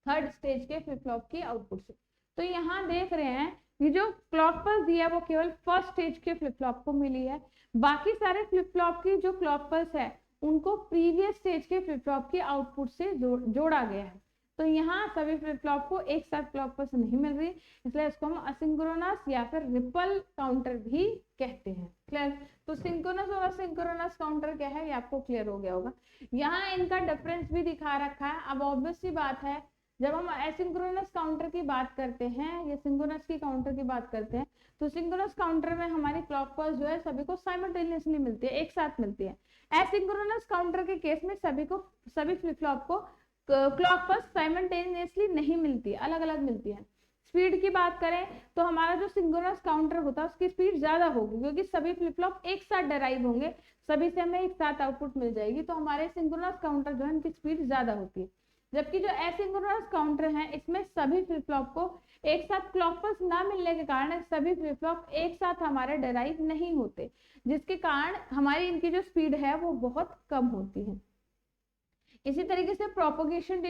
थर्ड स्टेज के फ्लिप फ्लॉप की आउटपुट से। तो यहाँ देख रहे हैं ये जो क्लॉक पल्स दिया है वो केवल फर्स्ट स्टेज के फ्लिप फ्लॉप को मिली है, बाकी सारे फ्लिप फ्लॉप की जो क्लॉक पल्स है उनको प्रीवियस स्टेज के फ्लिप फ्लॉप के आउटपुट से जोड़ा गया है। तो यहाँ सभी फ्लिप फ्लॉप को एक साथ क्लॉक पल्स नहीं मिल रही, इसलिए इसको हम असिंक्रोनस या फिर रिपल काउंटर भी कहते हैं। क्लियर? तो सिंक्रोनस और असिंक्रोनस काउंटर क्या है ये आपको क्लियर हो गया होगा। यहाँ इनका डिफरेंस भी दिखा रखा है। अब ऑब्वियस सी बात है, जब हम एसिंक्रोनस काउंटर की बात करते हैं या सिंक्रोनस की काउंटर की बात करते हैं, तो सिंक्रोनस काउंटर में हमारी क्लॉक पल्स जो है सभी को साइमल्टेनियसली मिलती है, एक साथ मिलती है। एसिंक्रोनस काउंटर के केस में सभी फ्लिप फ्लॉप को क्लॉक पल्स साइमल्टेनियसली नहीं मिलती, अलग अलग मिलती है। स्पीड की बात करें तो हमारा जो सिंक्रोनस काउंटर होता है उसकी स्पीड ज्यादा होगी, क्योंकि सभी फ्लिप फ्लॉप एक साथ डेराइव होंगे, सभी से हमें एक साथ आउटपुट मिल जाएगी, तो हमारे सिंक्रोनस काउंटर जो है उनकी स्पीड ज्यादा होती है। जबकि जो एसिंक्रोनस काउंटर है इसमें सभी फ्लिप फ्लॉप को एक साथ क्लॉक पल्स ना मिलने के कारण सभी फ्लिप फ्लॉप एक साथ हमारे डेराइव नहीं होते, जिसके कारण हमारी इनकी जो स्पीड है वो बहुत कम होती है। इसी तरीके से प्रोपोगेशन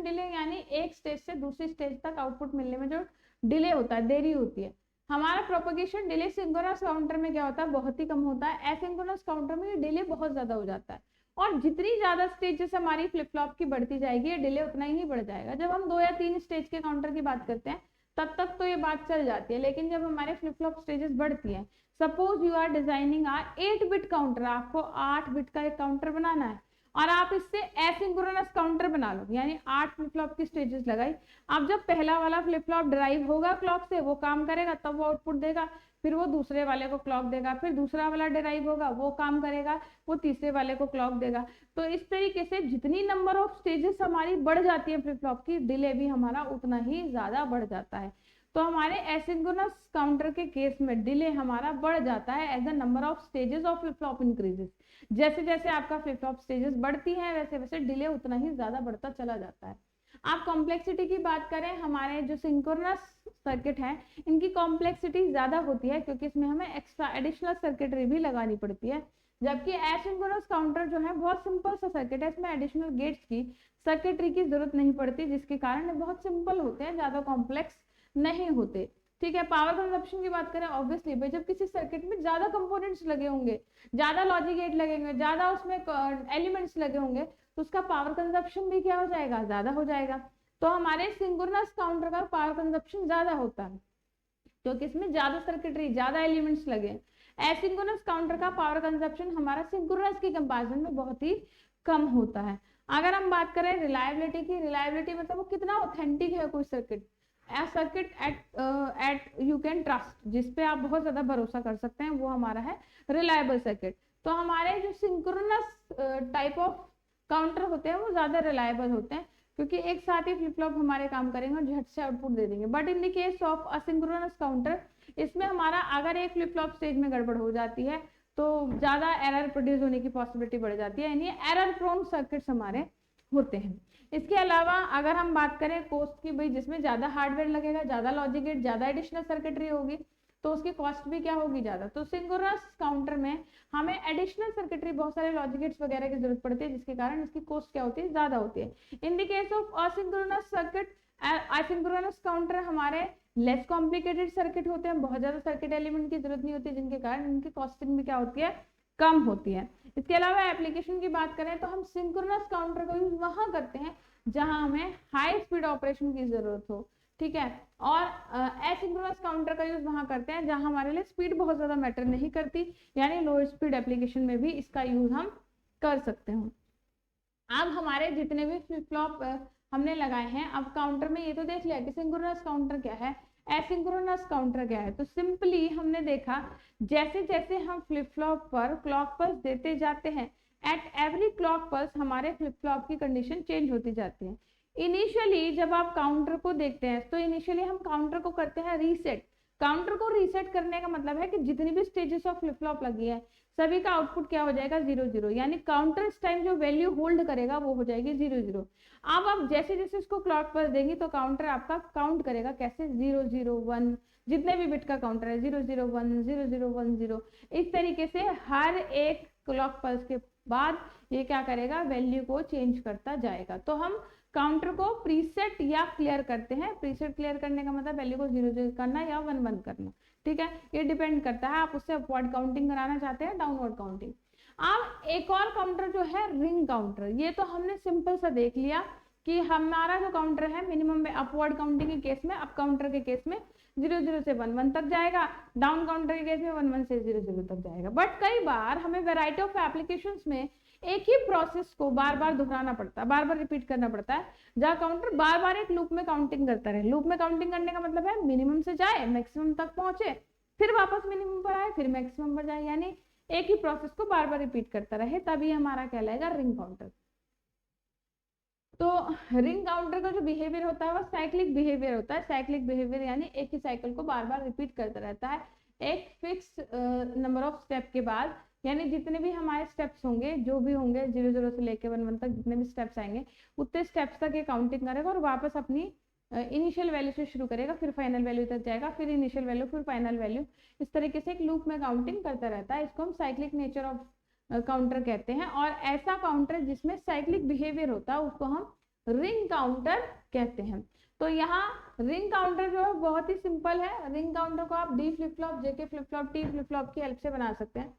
डिले यानी एक स्टेज से दूसरी स्टेज तक आउटपुट मिलने में जो डिले होता है, देरी होती है, हमारा प्रोपोगेशन डिले सिंक्रोनस काउंटर में क्या होता है? बहुत ही कम होता है। एसिंक्रोनस काउंटर में ये डिले बहुत ज्यादा हो जाता है, और जितनी ज्यादा स्टेजेस हमारी फ्लिप फ्लॉप की बढ़ती जाएगी ये डिले उतना ही बढ़ जाएगा। जब हम 2 या 3 स्टेज के काउंटर की बात करते हैं तब तक तो ये बात चल जाती है, लेकिन जब हमारे फ्लिप फ्लॉप स्टेजेस बढ़ती है, suppose you are designing 8 bit counter, आपको 8 बिट का एक काउंटर बनाना है और आप इससे एसिंक्रोनस काउंटर बना लो, यानी 8 फ्लिप फ्लॉप की स्टेजेस लगाई। अब जब पहला वाला फ्लिप फ्लॉप ड्राइव होगा क्लॉक से, वो काम करेगा तब वो आउटपुट देगा, फिर वो दूसरे वाले को क्लॉक देगा, फिर दूसरा वाला ड्राइव होगा वो काम करेगा, वो तीसरे वाले को क्लॉक देगा। तो इस तरीके से जितनी नंबर ऑफ स्टेजेस हमारी बढ़ जाती है फ्लिप फ्लॉप की, डिले भी हमारा उतना ही ज्यादा बढ़ जाता है। तो हमारे एसिंक्रोनस काउंटर के केस में डिले हमारा बढ़ जाता है as the number of stages of flip flop increases. जैसे जैसे आपका फ्लिप फ्लॉप स्टेजेस बढ़ती है वैसे वैसे डिले उतना ही ज्यादा बढ़ता चला जाता है। आप कॉम्प्लेक्सिटी की बात करें, हमारे जो सिंक्रोनस सर्किट है इनकी कॉम्प्लेक्सिटी ज्यादा होती है, क्योंकि इसमें हमें एक्स्ट्रा एडिशनल सर्किटरी भी लगानी पड़ती है। जबकि एसिंक्रोनस काउंटर जो है बहुत सिंपल सा सर्किट है, इसमें एडिशनल गेट्स की सर्किटरी की जरूरत नहीं पड़ती, जिसके कारण बहुत सिंपल होते हैं, ज्यादा कॉम्प्लेक्स नहीं होते। ठीक है, पावर कंजप्शन की बात करें, ऑब्वियसली भाई जब किसी सर्किट में ज्यादा कंपोनेंट्स लगे होंगे, ज्यादा लॉजिक गेट लगेंगे, ज्यादा उसमें एलिमेंट्स लगे होंगे, तो उसका पावर कंजप्शन भी क्या हो जाएगा? ज्यादा हो जाएगा। तो हमारे सिंक्रोनस काउंटर का पावर कंजप्शन ज्यादा होता है, क्योंकि इसमें ज्यादा सर्किटरी, ज्यादा एलिमेंट्स लगे। एसिंक्रोनस काउंटर का पावर कंजप्शन हमारा सिंक्रोनस की कंपैरिजन में बहुत ही कम होता है। अगर हम बात करें रिलायबिलिटी की, रिलायबिलिटी मतलब वो कितना ऑथेंटिक है कोई circuit, circuit eight you can trust, जिसपे आप बहुत ज्यादा भरोसा कर सकते हैं, वो हमारा है रिलायबल सर्किट। तो हमारे जो सिंक्रोनस टाइप ऑफ काउंटर होते हैं वो ज्यादा रिलायबल होते हैं, क्योंकि एक साथ ही फ्लिप फ्लॉप हमारे काम करेंगे और झट से आउटपुट दे देंगे। But in the case of asynchronous counter, इसमें हमारा अगर एक फ्लिप फ्लॉप स्टेज में गड़बड़ हो जाती है तो ज्यादा एरर प्रोड्यूस होने की पॉसिबिलिटी बढ़ जाती है, यानी एरर प्रोन सर्किट्स हमारे होते हैं। इसके अलावा अगर हम बात करें कॉस्ट की, भाई जिसमें ज्यादा हार्डवेयर लगेगा, ज्यादा लॉजिक गेट, ज्यादा एडिशनल सर्किटरी होगी, तो उसकी कॉस्ट भी क्या होगी? ज्यादा। तो सिंक्रोनस काउंटर में हमें एडिशनल सर्किटरी, बहुत सारे लॉजिक गेट्स वगैरह की जरूरत पड़ती है, जिसके कारण इसकी कॉस्ट क्या होती है? ज्यादा होती है। In the case of asynchronous circuit, asynchronous counter हमारे लेस कॉम्प्लिकेटेड सर्किट होते हैं, बहुत ज्यादा सर्किट एलिमेंट की जरूरत नहीं होती, जिनके कारण इनकी कॉस्टिंग भी क्या होती है? कम होती है। इसके अलावा एप्लीकेशन की बात करें तो हम सिंक्रोनस काउंटर का यूज वहां करते हैं जहां हमें हाई स्पीड ऑपरेशन की जरूरत हो, ठीक है, और एसिंक्रोनस काउंटर का यूज वहां करते हैं जहां हमारे लिए स्पीड बहुत ज्यादा मैटर नहीं करती, यानी लो स्पीड एप्लीकेशन में भी इसका यूज हम कर सकते हैं। अब हमारे जितने भी फ्लिप फ्लॉप हमने लगाए हैं। अब काउंटर में ये तो देख लिया कि सिंक्रोनस काउंटर क्या है, एसिंक्रोनस काउंटर क्या है। तो सिंपली हमने देखा जैसे जैसे हम फ्लिप फ्लॉप पर क्लॉक पल्स देते जाते हैं, एट एवरी क्लॉक पल्स हमारे फ्लिप फ्लॉप की कंडीशन चेंज होती जाती है। इनिशियली जब आप काउंटर को देखते हैं तो इनिशियली हम काउंटर को करते हैं रीसेट। काउंटर को रीसेट करने का मतलब है कि जितनी भी स्टेजेस ऑफ फ्लिप फ्लॉप लगी है सभी का आउटपुट क्या हो जाएगा, 0 0, यानी काउंटर इस टाइम जो वैल्यू होल्ड करेगा वो हो जाएगी 0 0। अब आप जैसे जैसे इसको क्लॉक पर देंगे तो काउंटर आपका काउंट करेगा कैसे, 0 0 1, जितने भी बिट का काउंटर है 0 0 1 0 0 1 0, इस तरीके से हर एक क्लॉक पल्स के बाद ये क्या करेगा, वैल्यू को चेंज करता जाएगा। तो हम काउंटर को प्रीसेट या क्लियर करते हैं। प्रीसेट क्लियर करने का मतलब वैल्यू को 0 0 करना या 1 1 करना, ठीक है। ये डिपेंड करता है आप उससे अपवर्ड काउंटिंग कराना चाहते हैं डाउनवर्ड काउंटिंग। अब एक और काउंटर जो है रिंग काउंटर, ये तो हमने सिंपल सा देख लिया कि हमारा जो काउंटर है मिनिमम में अपवर्ड काउंटिंग के केस में, अप काउंटर के केस में 0 0 से 1 1 तक जाएगा, डाउन काउंटर के केस में 1 1 से 0 0 तक जाएगा। बट कई बार हमें वैरायटी ऑफ एप्लीकेशंस में एक ही प्रोसेस को बार बार दोहराना पड़ता है, बार बार रिपीट करना पड़ता है, जहाँ काउंटर बार बार एक लूप में काउंटिंग करता रहे। लूप में काउंटिंग करने का मतलब है मिनिमम से जाए, मैक्सिमम तक पहुंचे, फिर वापस मिनिमम पर आए, फिर मैक्सिमम पर जाए, यानी एक ही प्रोसेस को बार बार रिपीट करता रहे, तभी हमारा कहलाएगा रिंग काउंटर। तो रिंग काउंटर का जो बिहेवियर होता है वो साइक्लिक बिहेवियर होता है। साइक्लिक बिहेवियर यानी एक ही साइकिल को बार बार रिपीट करता रहता है एक फिक्स नंबर ऑफ स्टेप के बाद, यानी जितने भी हमारे स्टेप्स होंगे, जो भी होंगे 0 0 से लेके 1 1 तक जितने भी स्टेप्स आएंगे उतने स्टेप्स तक ये काउंटिंग करेगा और वापस अपनी इनिशियल वैल्यू से शुरू करेगा, फिर फाइनल वैल्यू तक जाएगा, फिर इनिशियल वैल्यू, फिर फाइनल वैल्यू, इस तरीके से एक लूप में काउंटिंग करता रहता है। इसको हम साइक्लिक नेचर ऑफ काउंटर कहते हैं। और ऐसा काउंटर जिसमें साइक्लिक बिहेवियर होता है उसको हम रिंग काउंटर कहते हैं। तो यहाँ रिंग काउंटर जो है बहुत ही सिंपल है। रिंग काउंटर को आप D flip flop, JK flip flop, T flip flop की हेल्प से बना सकते हैं।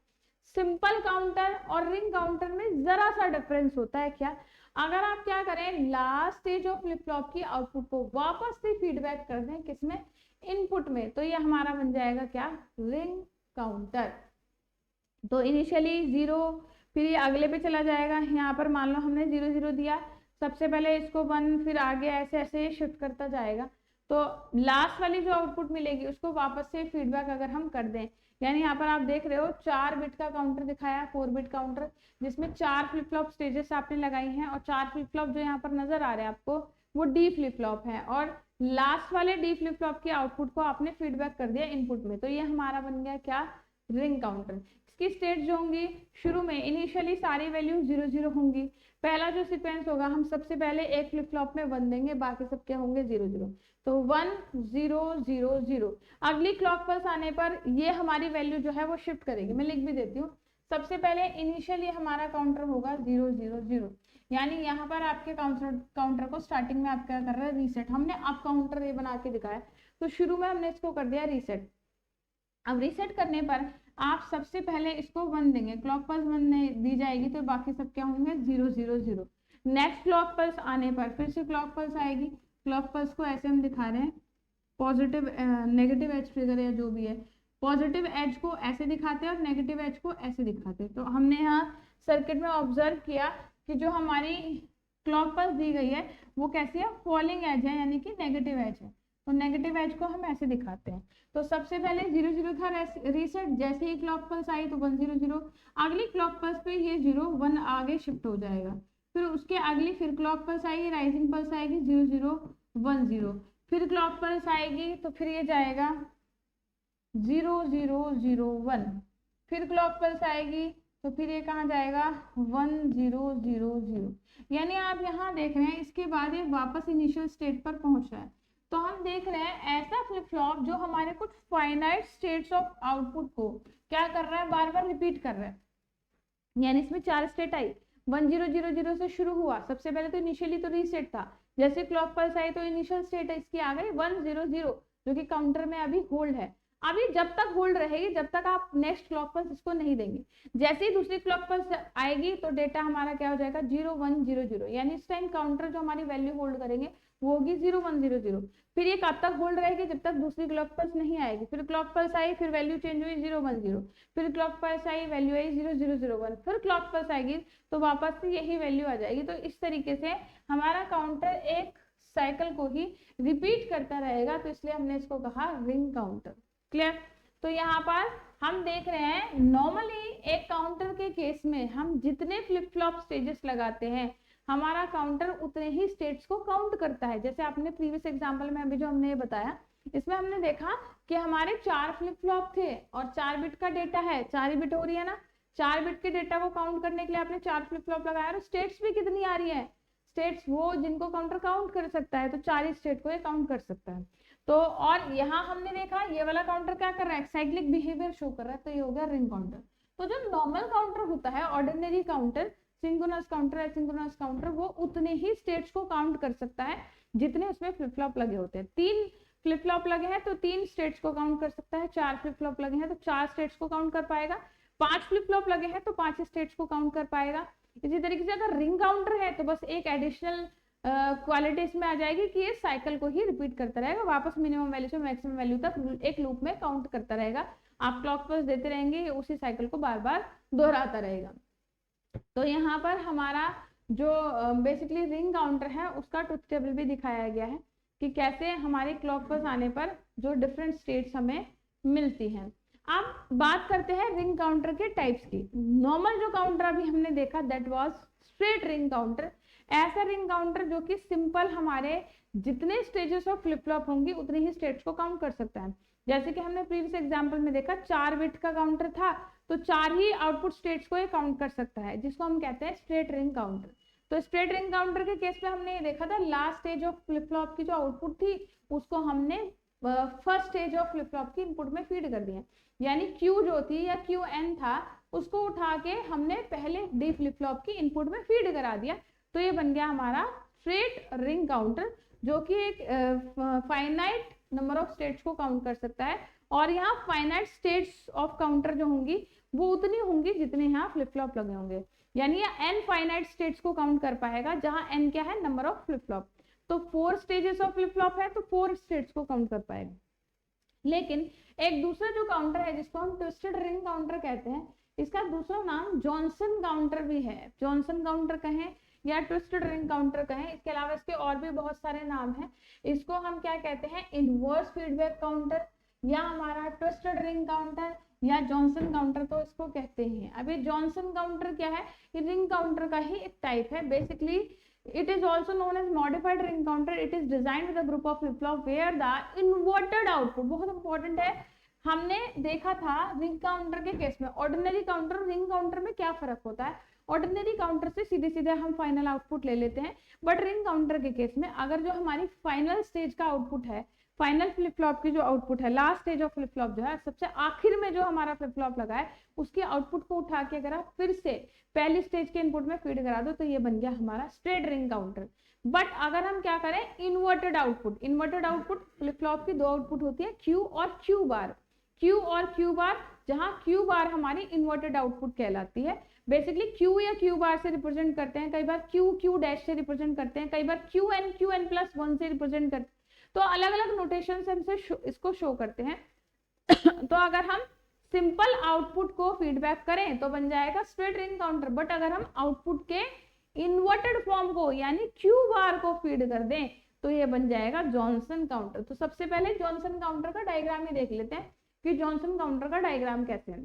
सिंपल काउंटर और रिंग काउंटर में जरा सा डिफरेंस होता है। क्या, अगर आप क्या करें, last stage of flip flop की आउटपुट को वापस से फीडबैक कर दें, किसमें, इनपुट में, तो ये हमारा बन जाएगा क्या, रिंग काउंटर। तो इनिशियली 0, फिर ये अगले पे चला जाएगा। यहाँ पर मान लो हमने 0 0 दिया, सबसे पहले इसको 1, फिर आगे ऐसे ऐसे शिफ्ट करता जाएगा। तो लास्ट वाली जो आउटपुट मिलेगी उसको वापस से फीडबैक अगर हम कर दें, यानी यहाँ पर आप देख रहे हो 4 बिट का काउंटर दिखाया, 4 बिट काउंटर जिसमें 4 फ्लिप फ्लॉप स्टेजेस आपने लगाई हैं, और 4 फ्लिप फ्लॉप जो यहाँ पर नजर आ रहे हैं आपको वो डी फ्लिप फ्लॉप है, और लास्ट वाले डी फ्लिप फ्लॉप की आउटपुट को आपने फीडबैक कर दिया इनपुट में। तो ये हमारा बन गया क्या, रिंग काउंटर। इसकी स्टेट जो होंगी, शुरू में इनिशियली सारी वैल्यू 0 0 होंगी। पहला जो सीक्वेंस होगा, हम सबसे पहले एक फ्लिप फ्लॉप में 1 देंगे, बाकी सब क्या होंगे 0 0। तो 1 0 0 0। अगली क्लॉक पल्स आने पर ये हमारी वैल्यू जो है वो शिफ्ट करेगी। मैं लिख भी देती हूँ। सबसे पहले इनिशियली हमारा काउंटर होगा 0 0 0, यानी यहाँ पर आपके काउंटर को स्टार्टिंग में आप क्या कर रहे हैं, रीसेट। हमने अब काउंटर ये बना के दिखाया, तो शुरू में हमने इसको कर दिया रीसेट। अब रीसेट करने पर आप सबसे पहले इसको 1 देंगे, क्लॉक पल्स 1 दी जाएगी, तो बाकी सब क्या होंगे 0 0 0। नेक्स्ट क्लॉक पल्स आने पर फिर से क्लॉक पल्स आएगी। क्लॉक पल्स को ऐसे हम दिखा रहे हैं, पॉजिटिव नेगेटिव एज ट्रिगर या जो भी है, पॉजिटिव एज को ऐसे दिखाते हैं और नेगेटिव एज को ऐसे दिखाते हैं। तो हमने यहाँ सर्किट में ऑब्जर्व किया कि जो हमारी क्लॉक पल्स दी गई है वो कैसी है, फॉलिंग एज है, यानी कि नेगेटिव एज है। तो नेगेटिव एज को हम ऐसे दिखाते हैं। तो सबसे पहले 0 0 था रीसेट, जैसे ही क्लॉक पल्स आई तो 1 0 0, अगली क्लॉक पल्स पे ये 0 1 आगे शिफ्ट हो जाएगा। फिर उसके अगली फिर क्लॉक पल्स आएगी, राइजिंग पल्स आएगी 0 0 1 0, फिर क्लॉक पल्स आएगी तो फिर ये जाएगा 0 0 0 1, फिर क्लॉक पल्स आएगी तो फिर ये कहाँ जाएगा 1 0 0 0। यानी आप यहाँ देख रहे हैं इसके बाद ये वापस इनिशियल स्टेट पर पहुंच रहा है। तो हम देख रहे हैं ऐसा फ्लिप फ्लॉप जो हमारे कुछ फाइनाइट स्टेट्स ऑफ आउटपुट को क्या कर रहा है, बार बार रिपीट कर रहा है। यानी इसमें 4 स्टेट आई, 1 0 0 0 से शुरू हुआ, सबसे पहले तो इनिशियली तो रीसेट था, जैसे क्लॉक पल्स आई तो इनिशियल स्टेट इसकी आ गई 1 0 0 जो कि काउंटर में अभी होल्ड है। अब ये जब तक होल्ड रहेगी जब तक आप नेक्स्ट क्लॉक पल्स इसको नहीं देंगे। जैसे ही दूसरी क्लॉक पल्स आएगी तो डेटा हमारा क्या हो जाएगा 0 1 0 0, यानी इस टाइम काउंटर जो हमारी वैल्यू होल्ड करेंगे वो होगी 0 1 0 0। फिर ये कब तक होल्ड रहेगी जब तक दूसरी क्लॉक पल्स नहीं आएगी। फिर क्लॉक पल्स आई, फिर वैल्यू चेंज हुई 0 1 0, फिर क्लॉक पल्स आई, वैल्यू आई 0 0 0 1, फिर क्लॉक पल्स आएगी तो वापस से यही वैल्यू आ जाएगी। तो इस तरीके से हमारा काउंटर एक साइकिल को ही रिपीट करता रहेगा, तो इसलिए हमने इसको कहा रिंग काउंटर। क्लियर? तो यहाँ पर हम देख रहे हैं नॉर्मली एक काउंटर के केस में हम जितने फ्लिप फ्लॉप स्टेजेस लगाते हैं हमारा काउंटर उतने ही स्टेट्स को काउंट करता है। जैसे आपने प्रीवियस एग्जांपल में अभी जो हमने ये बताया, इसमें हमने देखा कि हमारे 4 फ्लिप फ्लॉप थे और 4 बिट का डेटा है, 4 ही बिट हो रही है ना। 4 बिट के डेटा को काउंट करने के लिए आपने 4 फ्लिप फ्लॉप लगाया और स्टेट्स भी कितनी आ रही है, स्टेट्स वो जिनको काउंटर काउंट कर सकता है, तो 4 ही स्टेट को ये काउंट कर सकता है। तो और यहाँ हमने देखा ये वाला काउंटर क्या कर रहा है, साइक्लिक बिहेवियर शो कर रहा है, तो ये हो गया रिंग काउंटर। तो जो नॉर्मल काउंटर होता है, ordinary counter, synchronous counter, asynchronous counter, वो उतने ही स्टेट्स को काउंट कर सकता है जितने उसमें फ्लिप फ्लॉप लगे होते हैं। 3 फ्लिप फ्लॉप लगे हैं तो 3 स्टेट्स को काउंट कर सकता है, 4 फ्लिप फ्लॉप लगे हैं तो 4 स्टेट्स को काउंट कर पाएगा, 5 फ्लिप फ्लॉप लगे हैं तो 5 स्टेट्स को काउंट कर पाएगा। इसी तरीके से अगर रिंग काउंटर है तो बस एक एडिशनल क्वालिटी इसमें आ जाएगी कि ये साइकिल को ही रिपीट करता रहेगा, वापस मिनिमम वैल्यू से मैक्सिमम वैल्यू तक एक लूप में काउंट करता रहेगा। आप क्लॉक पल्स देते रहेंगे, उसी साइकिल को बार बार दोहराता रहेगा। तो यहाँ पर हमारा जो बेसिकली रिंग काउंटर है उसका ट्रुथ टेबल भी दिखाया गया है कि कैसे हमारे क्लॉक पल्स आने पर जो डिफरेंट स्टेट्स हमें मिलती हैं। अब बात करते हैं रिंग काउंटर के टाइप्स की। नॉर्मल जो काउंटर अभी हमने देखा that was straight ring counter. ऐसा रिंग काउंटर जो कि सिंपल हमारे जितने स्टेजेस ऑफ फ्लिप फ्लॉप होंगी उतनी ही स्टेट्स को काउंट कर सकता है। जैसे कि हमने प्रीवियस एग्जांपल में देखा 4 बिट का काउंटर था तो 4 ही आउटपुट स्टेट्स को ये काउंट कर सकता है, जिसको हम कहते हैं स्ट्रेट रिंग काउंटर। तो स्ट्रेट रिंग काउंटर के केस में हमने ये देखा था last stage of flip flop की जो आउटपुट थी उसको हमने first stage of flip flop की इनपुट में फीड कर दिया, यानी क्यू जो थी या क्यू एन था उसको उठा के हमने पहले डी फ्लिप फ्लॉप की इनपुट में फीड करा दिया। तो ये बन गया हमारा स्ट्रेट रिंग काउंटर जो कि एक फाइनाइट नंबर ऑफ स्टेट्स को काउंट कर सकता है। और यहाँ फाइनाइट स्टेट्स ऑफ काउंटर जो होंगी वो उतनी होंगी जितने यहाँ फ्लिप फ्लॉप लगे होंगे, यानी ये एन फाइनाइट स्टेट्स को काउंट कर पाएगा, जहां एन क्या है, नंबर ऑफ फ्लिप फ्लॉप। तो 4 स्टेजेस ऑफ फ्लिप फ्लॉप है तो 4 स्टेट्स को काउंट कर पाएगा। लेकिन एक दूसरा जो काउंटर है जिसको हम ट्विस्टेड रिंग काउंटर कहते हैं, इसका दूसरा नाम जॉनसन काउंटर भी है। जॉनसन काउंटर कहें या ट्विस्टेड रिंग काउंटर कहें, इसके अलावा इसके और भी बहुत सारे नाम हैं। इसको हम क्या कहते हैं, इनवर्स फीडबैक काउंटर या हमारा ट्विस्टेड रिंग काउंटर या जॉनसन काउंटर तो इसको कहते हैं। अभी जॉनसन काउंटर क्या है, ये रिंग काउंटर का ही एक टाइप है। Basically it is also known as modified ring counter. It is designed with a group of flip flop where the inverted output, बहुत इंपॉर्टेंट है, हमने देखा था रिंग काउंटर के केस में ऑर्डिनरी काउंटर और रिंग काउंटर में क्या फर्क होता है। ऑर्डिनरी काउंटर से सीधे सीधे हम फाइनल आउटपुट ले लेते हैं, बट रिंग काउंटर के केस में अगर जो हमारी फाइनल स्टेज का आउटपुट है, फाइनल फ्लिप फ्लॉप की जो आउटपुट है, last stage of flip flop जो है, सबसे आखिर में जो हमारा फ्लिप फ्लॉप लगा है उसके आउटपुट को उठा के अगर आप फिर से पहली स्टेज के इनपुट में फीड करा दो तो ये बन गया हमारा स्ट्रेट रिंग काउंटर। बट अगर हम क्या करें, inverted output, inverted output flip flop की 2 आउटपुट होती है, क्यू और क्यू बार, क्यू और क्यू बार, जहां क्यू बार हमारी इन्वर्टेड आउटपुट कहलाती है। बेसिकली क्यू या क्यू बार से रिप्रेजेंट करते हैं, कई बार क्यू क्यू डैश से रिप्रेजेंट करते हैं, कई बार क्यू एन प्लस 1 से रिप्रेजेंट करते हैं, तो अलग अलग नोटेशन से हमसे इसको शो करते हैं। तो अगर हम सिंपल आउटपुट को फीडबैक करें तो बन जाएगा स्ट्रेट रिंग काउंटर, बट अगर हम आउटपुट के इन्वर्टेड फॉर्म को यानी क्यू बार को फीड कर दें तो ये बन जाएगा जॉनसन काउंटर। तो सबसे पहले जॉनसन काउंटर का डायग्राम ही देख लेते हैं कि जॉनसन काउंटर का डायग्राम कैसे है।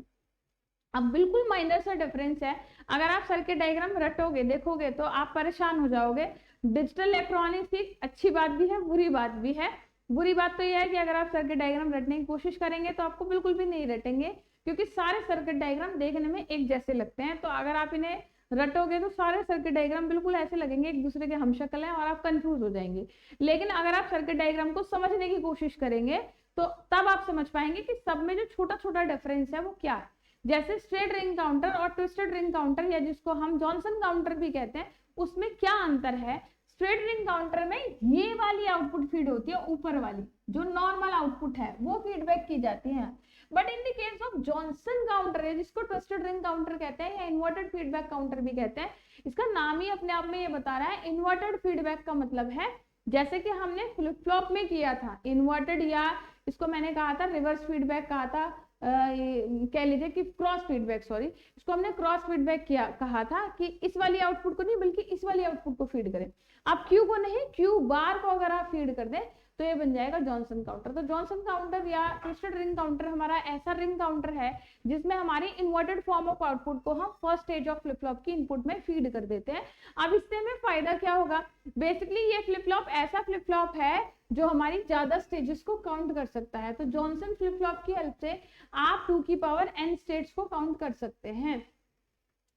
अब बिल्कुल माइनर सा डिफरेंस है, अगर आप सर्किट डायग्राम रटोगे देखोगे तो आप परेशान हो जाओगे। डिजिटल इलेक्ट्रॉनिक्स एक अच्छी बात भी है, बुरी बात भी है। बुरी बात तो यह है कि अगर आप सर्किट डायग्राम रटने की कोशिश करेंगे तो आपको बिल्कुल भी नहीं रटेंगे, क्योंकि सारे सर्किट डायग्राम देखने में एक जैसे लगते हैं। तो अगर आप इन्हें रटोगे तो सारे सर्किट डायग्राम बिल्कुल ऐसे लगेंगे एक दूसरे के हमशक्ल हैं और आप कंफ्यूज हो जाएंगे। लेकिन अगर आप सर्किट डायग्राम को समझने की कोशिश करेंगे तो तब आप समझ पाएंगे कि सब में जो छोटा छोटा डिफरेंस है वो क्या है। जैसे स्ट्रेट रिंग काउंटर और ट्विस्टेड रिंग काउंटर या जिसको हम जॉनसन काउंटर भी कहते हैं, उसमें क्या अंतर है। स्ट्रेट रिंग काउंटर में ये वाली आउटपुट फीड होती है, ऊपर वाली जो नॉर्मल आउटपुट है वो फीडबैक की जाती है। But in the case of Johnson counter है, जिसको ट्विस्टेड रिंग काउंटर कहते हैं या इन्वर्टेड फीडबैक काउंटर भी कहते हैं, इसका नाम ही अपने आप में ये बता रहा है। इन्वर्टेड फीडबैक का मतलब है जैसे कि हमने फ्लिप फ्लॉप में किया था इन्वर्टेड, या इसको मैंने कहा था रिवर्स फीडबैक कहा था, कह लीजिए कि क्रॉस फीडबैक, सॉरी, इसको हमने क्रॉस फीडबैक किया कहा था कि इस वाली आउटपुट को नहीं बल्कि इस वाली आउटपुट को फीड करें। आप क्यू को नहीं, क्यू बार को अगर आप फीड कर दें तो ये बन जाएगा जॉनसन काउंटर। तो जॉनसन काउंटर या ट्विस्टेड रिंग काउंटर हमारा ऐसा रिंग काउंटर है जिसमें हमारी इन्वर्टेड फॉर्म ऑफ आउटपुट को हम first stage of flip flop की इनपुट में फीड कर देते हैं। अब इससे हमें फायदा क्या होगा, बेसिकली ये फ्लिप फ्लॉप ऐसा फ्लिप फ्लॉप है जो हमारी ज्यादा स्टेजेस को काउंट कर सकता है। तो जॉनसन फ्लिप फ्लॉप की हेल्प से आप 2 की पावर n स्टेट्स को काउंट कर सकते हैं।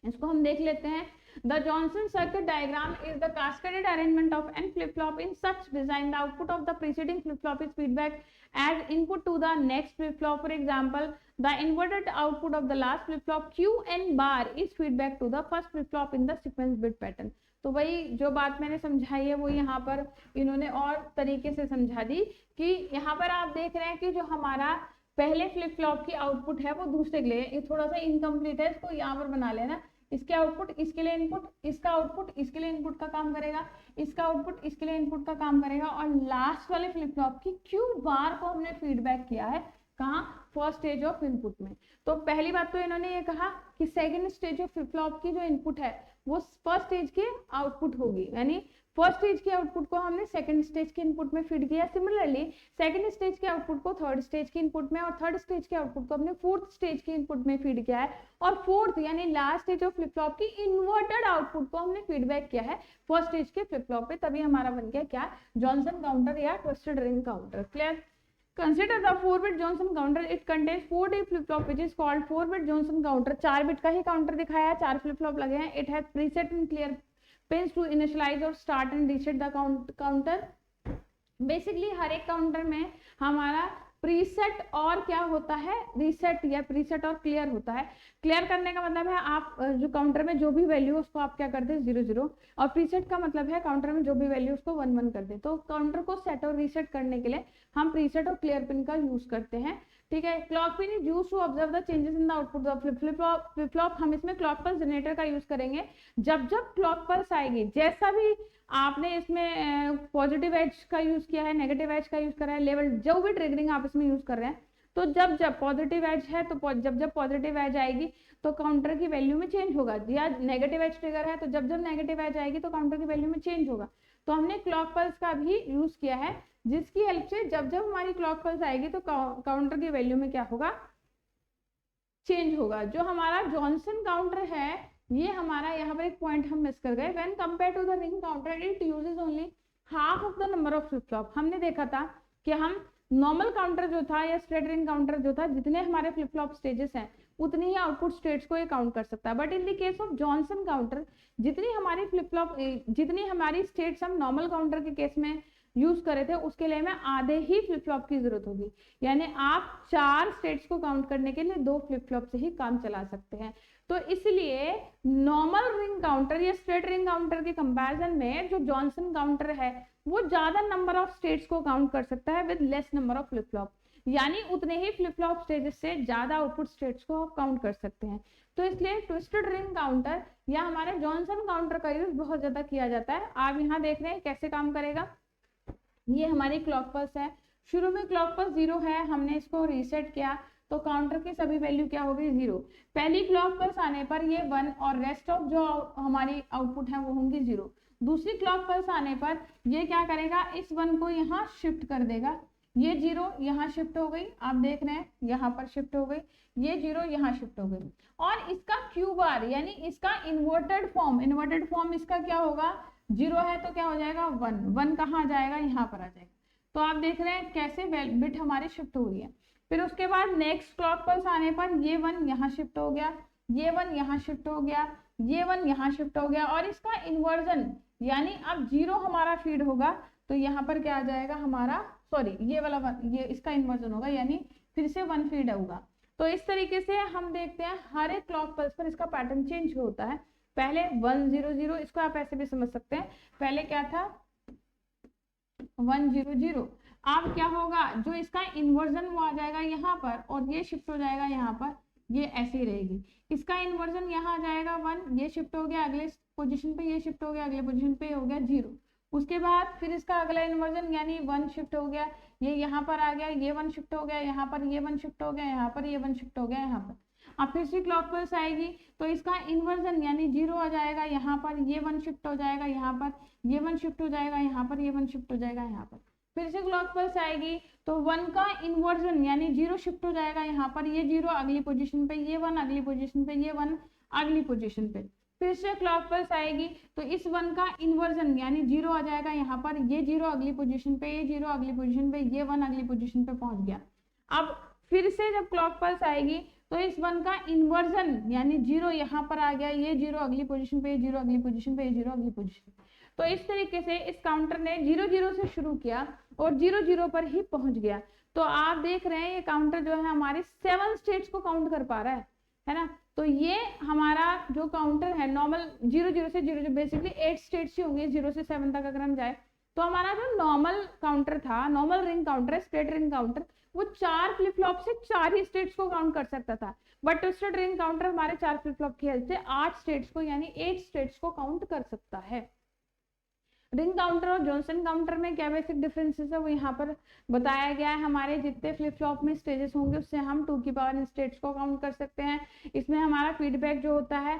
इसको हम देख लेते हैं। The Johnson circuit diagram is the cascaded arrangement of n flip-flop in such design the output of the preceding flip-flop is feedback as input to the next flip-flop. For example, the inverted output of the last flip-flop Qn bar is feedback to the first flip-flop in the sequence bit pattern. तो वही जो बात मैंने समझाई है वो यहाँ पर इन्होंने और तरीके से समझा दी कि यहाँ पर आप देख रहे हैं कि जो हमारा पहले फ्लिप फ्लॉप की आउटपुट है वो दूसरे के लिए, ये थोड़ा सा इनकम्प्लीट है, इसको यहाँ पर बना लेना। इसके आउटपुट इसके लिए इनपुट, इसका आउटपुट इसके लिए इनपुट का काम करेगा, इसका आउटपुट इसके लिए इनपुट का काम करेगा, और लास्ट वाले फ्लिप फ्लॉप की क्यू बार को हमने फीडबैक किया है कहाँ, फर्स्ट स्टेज ऑफ इनपुट में। तो पहली बात तो इन्होंने ये कहा कि second stage of flip flop की जो इनपुट है वो फर्स्ट स्टेज की आउटपुट होगी, यानी फर्स्ट स्टेज के आउटपुट को हमने सेकंड स्टेज के इनपुट में फीड किया। सिमिलरली सेकंड स्टेज के आउटपुट को थर्ड स्टेज के इनपुट में, और थर्ड स्टेज के आउटपुट को हमने फोर्थ स्टेज के इनपुट में फीड किया है, और फोर्थ यानी last stage of flip flop की इन्वर्टेड आउटपुट को हमने फीडबैक किया है फर्स्ट स्टेज के फ्लिप फ्लॉप पे। तभी हमारा बन गया क्या, जॉनसन काउंटर या twisted ring counter. Clear? Consider the 4-bit Johnson counter. It contains 4D flip-flop which is called 4-bit Johnson counter. 4 bit का ही काउंटर दिखाया है, 4 फ्लिप फ्लॉप लगे हैं। It has preset and clear pins to initialize और start and reset the counter. Basically हर एक काउंटर में हमारा प्रीसेट और क्या होता है, रीसेट या प्रीसेट और क्लियर होता है। क्लियर करने का मतलब है आप जो काउंटर में जो भी वैल्यू उसको आप क्या कर दें 0 0, और प्रीसेट का मतलब है काउंटर में जो भी वैल्यू उसको 1 1 कर दें। तो काउंटर को सेट और रीसेट करने के लिए हम प्रीसेट और क्लियर पिन का यूज करते हैं। ठीक है, clock pin is used to observe the changes in the output of flip flop. हम इसमें क्लॉक पल्स जनरेटर का यूज करेंगे। जब जब क्लॉक पल्स आएगी, जैसा भी आपने इसमें पॉजिटिव एज का यूज किया है, नेगेटिव एज का यूज करा है, लेवल जो भी ट्रिगरिंग आप इसमें यूज कर रहे हैं, तो जब जब पॉजिटिव एज है तो जब जब पॉजिटिव एज आएगी तो काउंटर की वैल्यू में चेंज होगा, या नेगेटिव एज ट्रिगर है तो जब जब नेगेटिव एज आएगी तो काउंटर की वैल्यू में चेंज होगा। तो हमने क्लॉक पल्स का भी यूज किया है, जिसकी हेल्प से जब जब हमारी क्लॉक पल्स आएगी तो काउंटर की वैल्यू में क्या होगा, चेंज होगा। जो हमारा जॉनसन काउंटर है ये हमारा यहाँ पर एक पॉइंट हम मिस कर गए। When compare to the ring counter it uses only half of the number of flip flop. हमने देखा था कि हम नॉर्मल काउंटर जो था या स्ट्रेट रिंग काउंटर जो था, जितने हमारे फ्लिप फ्लॉप स्टेजेस हैं उतनी ही आउटपुट स्टेट्स को ये काउंट कर सकता है। But in the case of Johnson counter जितनी हमारी फ्लिप फ्लॉप जितनी हमारी स्टेट्स हम नॉर्मल काउंटर के केस में यूज करे थे उसके लिए हमें आधे ही फ्लिप फ्लॉप की जरूरत होगी, यानी आप 4 स्टेट्स को काउंट करने के लिए 2 फ्लिप फ्लॉप से ही काम चला सकते हैं। तो इसलिए नॉर्मल रिंग काउंटर या स्ट्रेट रिंग काउंटर के कंपैरिजन में जो जॉनसन काउंटर है वो ज्यादा नंबर ऑफ स्टेट्स को काउंट कर सकता है with less number of flip flop, यानी उतने ही फ्लिप फ्लॉप स्टेजेस से ज्यादा आउटपुट स्टेट्स को आप काउंट कर सकते हैं। तो इसलिए ट्विस्टेड रिंग काउंटर या हमारे जॉनसन काउंटर का यूज बहुत ज्यादा किया जाता है। आप यहाँ देख रहे हैं कैसे काम करेगा। ये हमारी क्लॉक पल्स है, शुरू में क्लॉक पल्स 0 है, हमने इसको रीसेट किया तो काउंटर की सभी वैल्यू क्या होगी 0। पहली क्लॉक पल्स आने पर ये 1 और रेस्ट ऑफ जो हमारी आउटपुट है वो होंगी 0। दूसरी क्लॉक पल्स आने पर ये क्या करेगा, इस 1 को यहाँ शिफ्ट कर देगा, ये 0 यहाँ शिफ्ट हो गई, आप देख रहे हैं यहाँ पर शिफ्ट हो गई, ये 0 यहाँ शिफ्ट हो गई, और इसका क्यू बार यानी इसका इन्वर्टेड फॉर्म इसका क्या होगा, 0 है तो क्या हो जाएगा 1, 1 कहाँ जाएगा, यहाँ पर आ जाएगा। तो आप देख रहे हैं कैसे बिट हमारी शिफ्ट हो रही है। फिर उसके बाद नेक्स्ट क्लॉक पल्स आने पर ये 1 यहाँ शिफ्ट हो गया, ये 1 यहाँ शिफ्ट हो गया, ये 1 यहाँ शिफ्ट हो गया, और इसका इन्वर्जन यानी अब 0 हमारा फीड होगा तो यहाँ पर क्या आ जाएगा हमारा, सॉरी ये वाला 1, ये इसका इन्वर्जन होगा यानी फिर से 1 फीड होगा। तो इस तरीके से हम देखते हैं हर एक क्लॉक पल्स पर इसका पैटर्न चेंज होता है। पहले 100, इसको आप ऐसे भी समझ सकते हैं, पहले क्या था 100। अब क्या होगा, जो इसका इन्वर्जन वो आ जाएगा यहाँ पर और ये शिफ्ट हो जाएगा यहाँ पर, ये ऐसी रहेगी। इसका इन्वर्जन यहाँ आ जाएगा 1, ये शिफ्ट हो गया अगले पोजीशन पे, ये शिफ्ट हो गया अगले पोजीशन पे, हो गया 0। उसके बाद फिर इसका अगला इन्वर्जन यानी 1 शिफ्ट हो गया, ये यहाँ पर आ गया, ये 1 शिफ्ट हो गया यहाँ पर, ये 1 शिफ्ट हो गया यहाँ पर, ये 1 शिफ्ट हो गया यहाँ पर। अब फिर से क्लॉकवाइज आएगी तो इसका इन्वर्जन यानी 0 आ जाएगा यहाँ पर, ये 1 शिफ्ट हो जाएगा यहाँ पर, ये 1 शिफ्ट हो जाएगा यहाँ पर, ये 1 शिफ्ट हो जाएगा यहाँ पर। फिर से क्लॉकवाइज आएगी तो 1 का इन्वर्जन यानी 0 शिफ्ट हो जाएगा यहाँ पर, ये 0 अगली पोजीशन पे, ये 1 अगली पोजीशन पे, ये 1 अगली पोजीशन पे। फिर से क्लॉकवाइज आएगी तो इस 1 का इन्वर्जन यानी 0 आ जाएगा यहाँ पर, ये 0 अगली पोजीशन पे, ये 0 अगली पोजीशन पे, ये 1 अगली पोजीशन पे पहुंच गया। अब फिर से जब क्लॉकवाइज आएगी तो इस 1 का इन्वर्जन यानी 0 यहाँ पर आ गया, ये 0 अगली पोजीशन पे, ये 0 अगली पोजीशन पे, ये 0 अगली पोजीशन पे। तो इस तरीके से इस काउंटर ने 0-0 से शुरू किया और 0-0 पर ही पहुंच गया। तो आप देख रहे हैं ये काउंटर जो है हमारे 7 स्टेट्स को काउंट कर पा रहा है ना। तो ये हमारा जो काउंटर है नॉर्मल 0-0 से 0-0 बेसिकली 8 स्टेट्स ही होंगे 0 से 7 तक अगर हम जाए। तो हमारा जो नॉर्मल काउंटर था, नॉर्मल रिंग काउंटर है, स्ट्रेट रिंग काउंटर, वो 4 फ्लिप फ्लॉप से 4 ही स्टेट्स को काउंट कर सकता था। बट ट्विस्टेड रिंग काउंटर हमारे 4 फ्लिप फ्लॉप की हेल्प से 8 स्टेट्स को यानी 8 स्टेट्स को काउंट कर सकता है। रिंग काउंटर और जॉनसन काउंटर में क्या बेसिक डिफरेंसेस है वो यहाँ पर बताया गया है। हमारे जितने फ्लिप फ्लॉप में स्टेजेस होंगे उससे हम 2 की पावर इन स्टेट्स को काउंट कर सकते हैं। इसमें हमारा फीडबैक जो होता है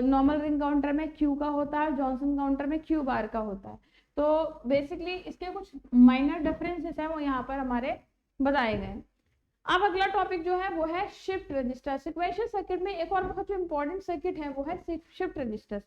नॉर्मल रिंग काउंटर में क्यू का होता है, जॉनसन काउंटर में क्यू बार का होता है। तो बेसिकली इसके कुछ माइनर डिफरेंसेस है वो यहाँ पर हमारे बताए गए। अब अगला टॉपिक जो है वो है शिफ्ट रजिस्टर। सिक्वेंशियल सर्किट में एक और बहुत जो इंपॉर्टेंट सर्किट है वो है शिफ्ट रजिस्टर।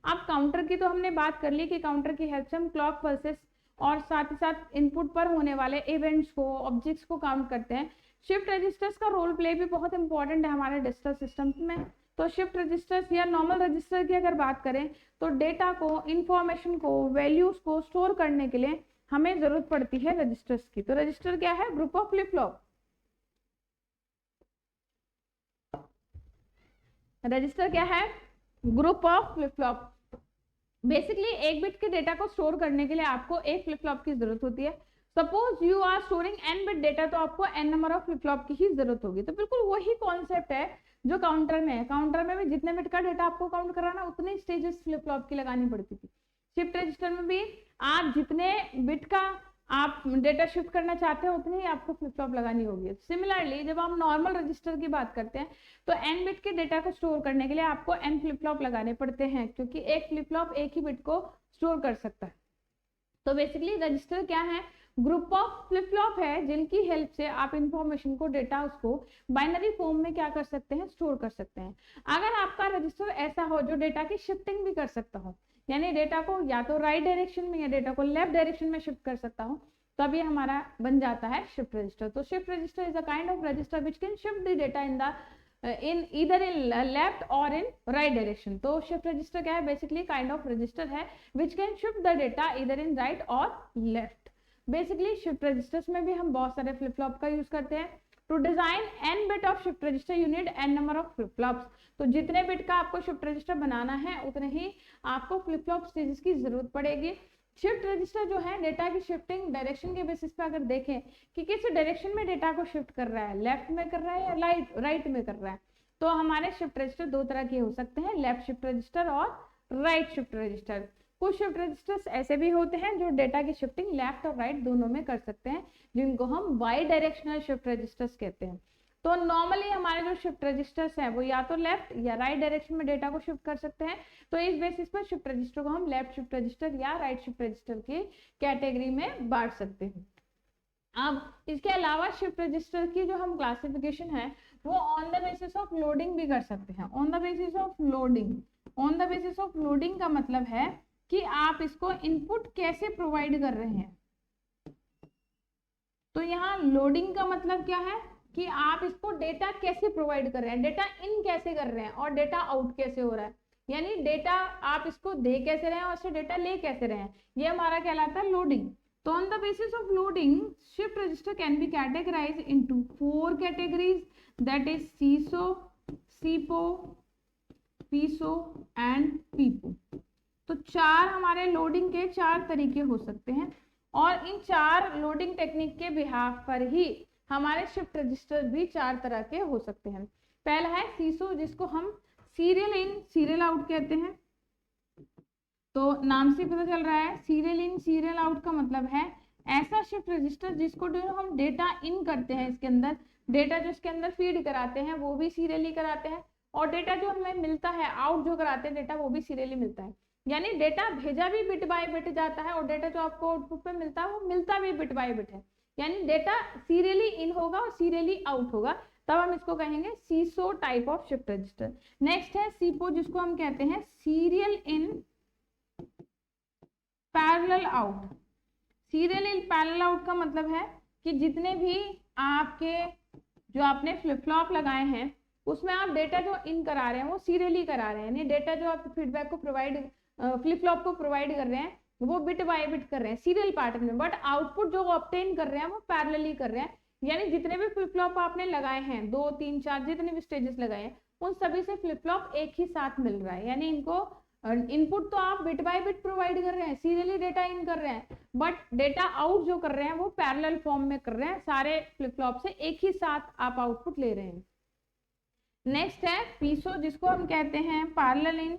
अब काउंटर की तो हमने बात कर ली कि काउंटर की हेल्प से हम क्लॉक पल्सेस और साथ ही साथ इनपुट पर होने वाले इवेंट्स को, ऑब्जेक्ट्स को काउंट करते हैं। शिफ्ट रजिस्टर्स का रोल प्ले भी बहुत इंपॉर्टेंट है हमारे डिजिटल सिस्टम में। तो शिफ्ट रजिस्टर्स या नॉर्मल रजिस्टर की अगर बात करें तो डेटा को, इंफॉर्मेशन को, वैल्यूज को स्टोर करने के लिए हमें जरूरत पड़ती है रजिस्टर्स की। तो रजिस्टर क्या है? Group of flip flop. Register क्या है? Group of flip flop. Basically एक बिट के डेटा को स्टोर करने के लिए आपको एक फ्लिप फ्लॉप की जरूरत होती है। Suppose you are storing n bit data, तो आपको n number of flip flop की ही जरूरत होगी। तो बिल्कुल वही कॉन्सेप्ट है जो काउंटर में है। काउंटर में भी जितने बिट का डेटा आपको काउंट कराना उतने स्टेजेस फ्लिप फ्लॉप की लगानी पड़ती थी। शिफ्ट रजिस्टर में भी आप जितने बिट का आप डेटा शिफ्ट करना चाहते हैं उतनी ही आपको फ्लिप फ्लॉप लगानी होगी। सिमिलरली जब हम नॉर्मल रजिस्टर की बात करते हैं तो n बिट के डेटा को स्टोर करने के लिए आपको n फ्लिप फ्लॉप लगाने पड़ते हैं, क्योंकि एक फ्लिप फ्लॉप एक ही बिट को स्टोर कर सकता है। तो बेसिकली रजिस्टर क्या है? ग्रुप ऑफ फ्लिप फ्लॉप है जिनकी हेल्प से आप इंफॉर्मेशन को, डेटा उसको बाइनरी फॉर्म में क्या कर सकते हैं? स्टोर कर सकते हैं। अगर आपका रजिस्टर ऐसा हो जो डेटा की शिफ्टिंग भी कर सकता हो, यानी डेटा को या तो राइट डायरेक्शन में या डेटा को लेफ्ट डायरेक्शन में शिफ्ट कर सकता हो, तब ये हमारा बन जाता है शिफ्ट रजिस्टर। तो shift register is a kind of register which can shift the data in either in left और इन राइट डायरेक्शन। तो शिफ्ट रजिस्टर क्या है? बेसिकली काइंड ऑफ रजिस्टर है which can shift the data either in right और लेफ्ट। बेसिकली शिफ्ट रजिस्टर्स में भी हम बहुत सारे फ्लिप फ्लॉप का यूज करते हैं। To design n bit of shift register you need n number of flip flops. तो जितने बिट का आपको शिफ्ट रजिस्टर बनाना है उतने ही आपको फ्लिप फ्लॉप स्टेजेस की जरूरत पड़ेगी। शिफ्ट रजिस्टर जो है डेटा की शिफ्टिंग डायरेक्शन के बेसिस पे अगर देखें कि किस डायरेक्शन में डेटा को शिफ्ट कर रहा है, लेफ्ट में कर रहा है या राइट में कर रहा है, तो हमारे शिफ्ट रजिस्टर 2 तरह के हो सकते हैं, लेफ्ट शिफ्ट रजिस्टर और राइट शिफ्ट रजिस्टर। कुछ शिफ्ट रजिस्टर्स ऐसे भी होते हैं जो डेटा की शिफ्टिंग लेफ्ट और राइट दोनों में कर सकते हैं, जिनको हम बाई डायरेक्शनल शिफ्ट रजिस्टर्स कहते हैं। तो नॉर्मली हमारे जो शिफ्ट रजिस्टर्स हैं वो या तो लेफ्ट या राइट डायरेक्शन में डेटा को शिफ्ट कर सकते हैं। तो इस बेसिस पर शिफ्ट रजिस्टर को हम लेफ्ट शिफ्ट रजिस्टर या राइट शिफ्ट रजिस्टर की कैटेगरी में बांट सकते हैं। अब इसके अलावा शिफ्ट रजिस्टर की जो हम क्लासिफिकेशन है वो on the basis of loading भी कर सकते हैं। On the basis of loading, on the basis of loading का मतलब है कि आप इसको इनपुट कैसे प्रोवाइड कर रहे हैं। तो यहाँ लोडिंग का मतलब क्या है कि आप इसको डेटा कैसे प्रोवाइड कर रहे हैं, डेटा इन कैसे कर रहे हैं और डेटा आउट कैसे हो रहा है, यानी डेटा आप इसको दे कैसे रहे हैं और उससे डेटा ले कैसे रहे हैं, ये हमारा कहलाता है लोडिंग। तो on the basis of loading shift register can be categorize into 4 categories, that is SISO, SIPO, PISO and पीपो। तो चार हमारे लोडिंग के चार तरीके हो सकते हैं और इन चार लोडिंग टेक्निक के बिहाफ पर ही हमारे शिफ्ट रजिस्टर भी चार तरह के हो सकते हैं। पहला है सीसो, जिसको हम सीरियल इन सीरियल आउट कहते हैं। तो नाम से पता चल रहा है सीरियल इन सीरियल आउट का मतलब है ऐसा शिफ्ट रजिस्टर जिसको जो हम डेटा इन करते हैं, इसके अंदर डेटा जो इसके अंदर फीड कराते हैं वो भी सीरियली कराते हैं और डेटा जो हमें मिलता है आउट जो कराते हैं डेटा वो भी सीरियली मिलता है। यानी डेटा भेजा भी बिट बाय बिट जाता है और डेटा जो आपको आउटपुट पे मिलता है वो मिलता भी बिट बाय बिट है। यानी डेटा सीरियली इन होगा और सीरियली आउट होगा, तब हम इसको कहेंगे SISO type of shift register. Next है सीपो, जिसको हम कहते हैं serial in parallel out. Serial in parallel out का मतलब है कि जितने भी आपके जो आपने फ्लिप फ्लॉप लगाए हैं उसमें आप डेटा जो इन करा रहे हैं वो सीरियली करा रहे हैं, यानी डेटा जो आप फीडबैक को प्रोवाइड फ्लिप फ्लॉप को प्रोवाइड कर रहे हैं वो बिट बाय बिट कर रहे हैं सीरियल पैटर्न में, बट आउटपुट जो ऑब्टेन कर रहे हैं वो पैरेलली कर रहे हैं। यानी जितने भी फ्लिप फ्लॉप आपने लगाए हैं 2 3 4 जितने भी स्टेजेस लगाए हैं उन सभी से फ्लिप फ्लॉप एक ही साथ मिल रहा है। यानी इनको इनपुट तो आप बिट बाय बिट प्रोवाइड कर रहे हैं, सीरियली डेटा इन कर रहे हैं, बट डेटा आउट जो कर रहे हैं वो पैरेलल फॉर्म में कर रहे हैं, सारे फ्लिप फ्लॉप से एक ही साथ आप आउटपुट ले रहे हैं। नेक्स्ट है पीसो, जिसको हम कहते हैं parallel in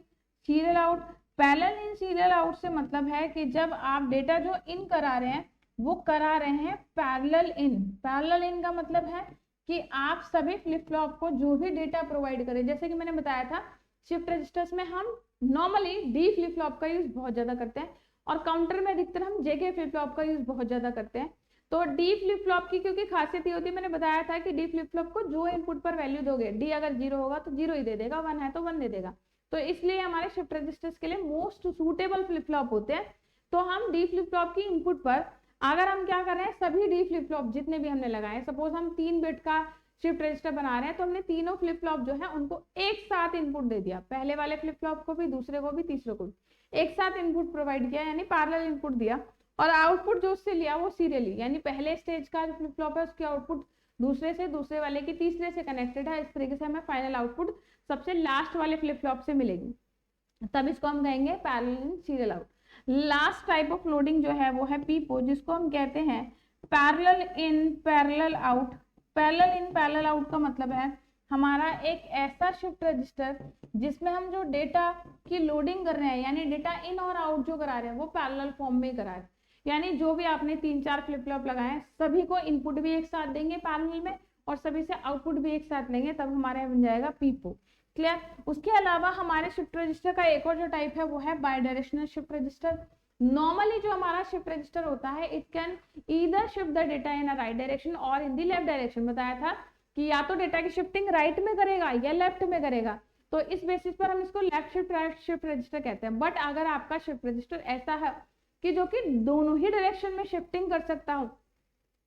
serial out. Parallel in serial out से मतलब है कि जब आप डेटा जो इन करा रहे हैं वो करा रहे हैं पैरेलल इन। पैरेलल इन का मतलब है कि आप सभी फ्लिप फ्लॉप को जो भी डेटा प्रोवाइड करें, जैसे कि मैंने बताया था शिफ्ट रजिस्टर्स में हम नॉर्मली डी फ्लिप फ्लॉप का यूज बहुत ज्यादा करते हैं और काउंटर में अधिकतर हम जेके फ्लिप फ्लॉप का यूज बहुत ज्यादा करते हैं। तो डी फ्लिप फ्लॉप की क्योंकि खासियत ये होती है, मैंने बताया था कि डी फ्लिप फ्लॉप को जो इनपुट पर वैल्यू दोगे, डी अगर 0 होगा तो 0 ही दे देगा, 1 है तो 1 दे देगा, तो इसलिए हमारे शिफ्ट रजिस्टर्स के लिए मोस्ट सूटेबल फ्लिप फ्लॉप होते हैं। तो हम डी फ्लिप फ्लॉप की इनपुट पर अगर हम क्या कर रहे हैं सभी डी फ्लिप फ्लॉप जितने भी हमने लगाए, सपोज हम 3 बिट का शिफ्ट रजिस्टर बना रहे हैं तो हमने तीनों फ्लिप फ्लॉप जो है उनको एक साथ इनपुट दे दिया, पहले वाले फ्लिप फ्लॉप को भी, दूसरे को भी, तीसरे को भी एक साथ इनपुट प्रोवाइड किया, यानी पैरेलल इनपुट दिया और आउटपुट जो उससे लिया वो सीरियली, यानी पहले स्टेज का जो फ्लिप फ्लॉप है उसकी आउटपुट दूसरे से, दूसरे वाले की तीसरे से कनेक्टेड है। इस तरीके से हमें फाइनल आउटपुट सबसे लास्ट वाले फ्लिप फ्लॉप से मिलेगी, तब इसको हम कहेंगे parallel in serial out. Last type of loading जो है वो है पीपो, जिसको हम कहते हैं parallel in parallel out. Parallel in parallel out का मतलब है हमारा एक ऐसा शिफ्ट रजिस्टर जिसमें हम जो डेटा की लोडिंग कर रहे हैं, यानी डेटा इन और आउट जो करा रहे हैं वो पैरेलल फॉर्म में करा रहे हैं। यानी जो भी आपने 3-4 फ्लिप फ्लॉप लगाए सभी को इनपुट भी एक साथ देंगे पैरेलल में और सभी से आउटपुट भी एक साथ लेंगे, तब हमारे बन जाएगा पीपो। क्लियर। उसके अलावा हमारे शिफ्ट रजिस्टर का एक और जो टाइप है वो है bidirectional shift register. Normally जो हमारा शिफ्ट रजिस्टर होता है it can either shift the data in a right direction और इन द लेफ्ट डायरेक्शन। बताया था कि या तो डेटा की शिफ्टिंग राइट में करेगा या लेफ्ट में करेगा, तो इस बेसिस पर हम इसको left shift right shift register कहते हैं। बट अगर आपका शिफ्ट रजिस्टर ऐसा है कि जो कि दोनों ही डायरेक्शन में शिफ्टिंग कर सकता हो,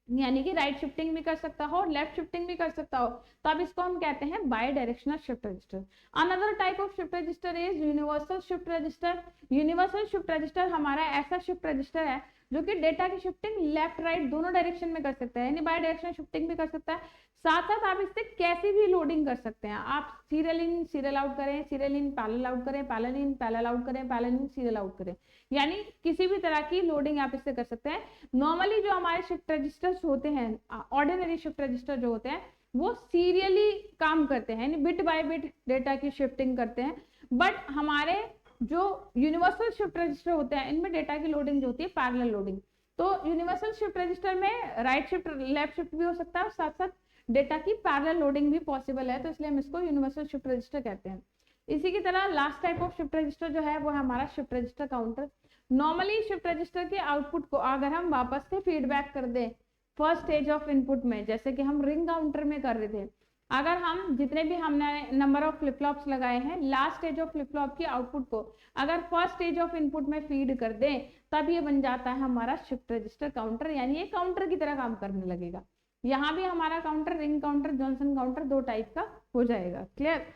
यानी कि राइट शिफ्टिंग भी कर सकता हो और लेफ्ट शिफ्टिंग भी कर सकता हो, तो अब इसको हम कहते हैं bidirectional shift register. Another type of shift register is universal shift register. Universal shift register हमारा ऐसा शिफ्ट रजिस्टर है जो कि डेटा की शिफ्टिंग लेफ्ट राइट दोनों डायरेक्शन में कर सकता है, यानी बाय डायरेक्शनल शिफ्टिंग भी कर सकता है, साथ साथ आप इससे कैसी भी लोडिंग कर सकते हैं। आप सीरियल इन सीरियल आउट करें, सीरियल इन पैरेलल आउट करें, पैरेलल इन पैरेलल आउट करें, पैरेलल इन सीरियल आउट करें, यानी किसी भी तरह की लोडिंग आप इससे कर सकते हैं। नॉर्मली जो हमारे शिफ्ट रजिस्टर्स होते हैं, ऑर्डिनरी शिफ्ट रजिस्टर जो होते हैं वो सीरियली काम करते हैं, यानी बिट बाय बिट डेटा की शिफ्टिंग करते हैं। बट हमारे जो यूनिवर्सल शिफ्ट रजिस्टर होते हैं इनमें डेटा की लोडिंग जो होती है पैरेलल लोडिंग। तो यूनिवर्सल शिफ्ट रजिस्टर में राइट शिफ्ट लेफ्ट शिफ्ट भी हो सकता है और साथ साथ डेटा की पैरेलल लोडिंग भी पॉसिबल है, तो इसलिए हम इसको यूनिवर्सल शिफ्ट रजिस्टर कहते हैं। इसी की तरह last type of shift register जो है वो है हमारा shift register counter. Normally shift register के आउटपुट को अगर हम वापस से फीडबैक कर दें फर्स्ट स्टेज ऑफ इनपुट में, जैसे कि हम रिंग काउंटर में कर रहे थे, अगर हम जितने भी हमने नंबर ऑफ फ्लिप फ्लॉप्स लगाए हैं last stage of flip flop की आउटपुट को अगर फर्स्ट स्टेज ऑफ इनपुट में फीड कर दें, तब ये बन जाता है हमारा शिफ्ट रजिस्टर काउंटर, यानी ये काउंटर की तरह काम करने लगेगा। यहाँ भी हमारा counter ring counter Johnson counter 2 type का हो जाएगा। क्लियर।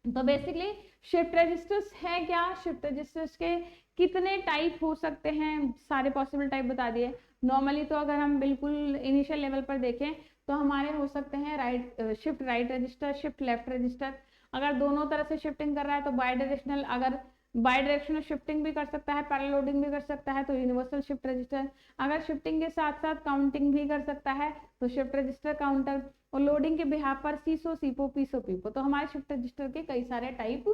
तो बेसिकली शिफ्ट रजिस्टर्स है क्या, शिफ्ट रजिस्टर्स के कितने टाइप हो सकते हैं, सारे पॉसिबल टाइप बता दिए। नॉर्मली तो अगर हम बिल्कुल इनिशियल लेवल पर देखें तो हमारे हो सकते हैं shift right register, shift left register. अगर दोनों तरह से शिफ्टिंग कर रहा है तो बाई डायरेक्शनल, अगर बाई डायरेक्शनल शिफ्टिंग भी कर सकता है, पैरेलल लोडिंग भी कर सकता है तो यूनिवर्सल शिफ्ट रजिस्टर। अगर शिफ्टिंग के साथ साथ काउंटिंग भी कर सकता है तो शिफ्ट रजिस्टर काउंटर। और लोडिंग के बिहाफ पर सीसो, सीपो, पीसो, पीपो। तो हमारे शिफ्ट रजिस्टर के कई सारे टाइप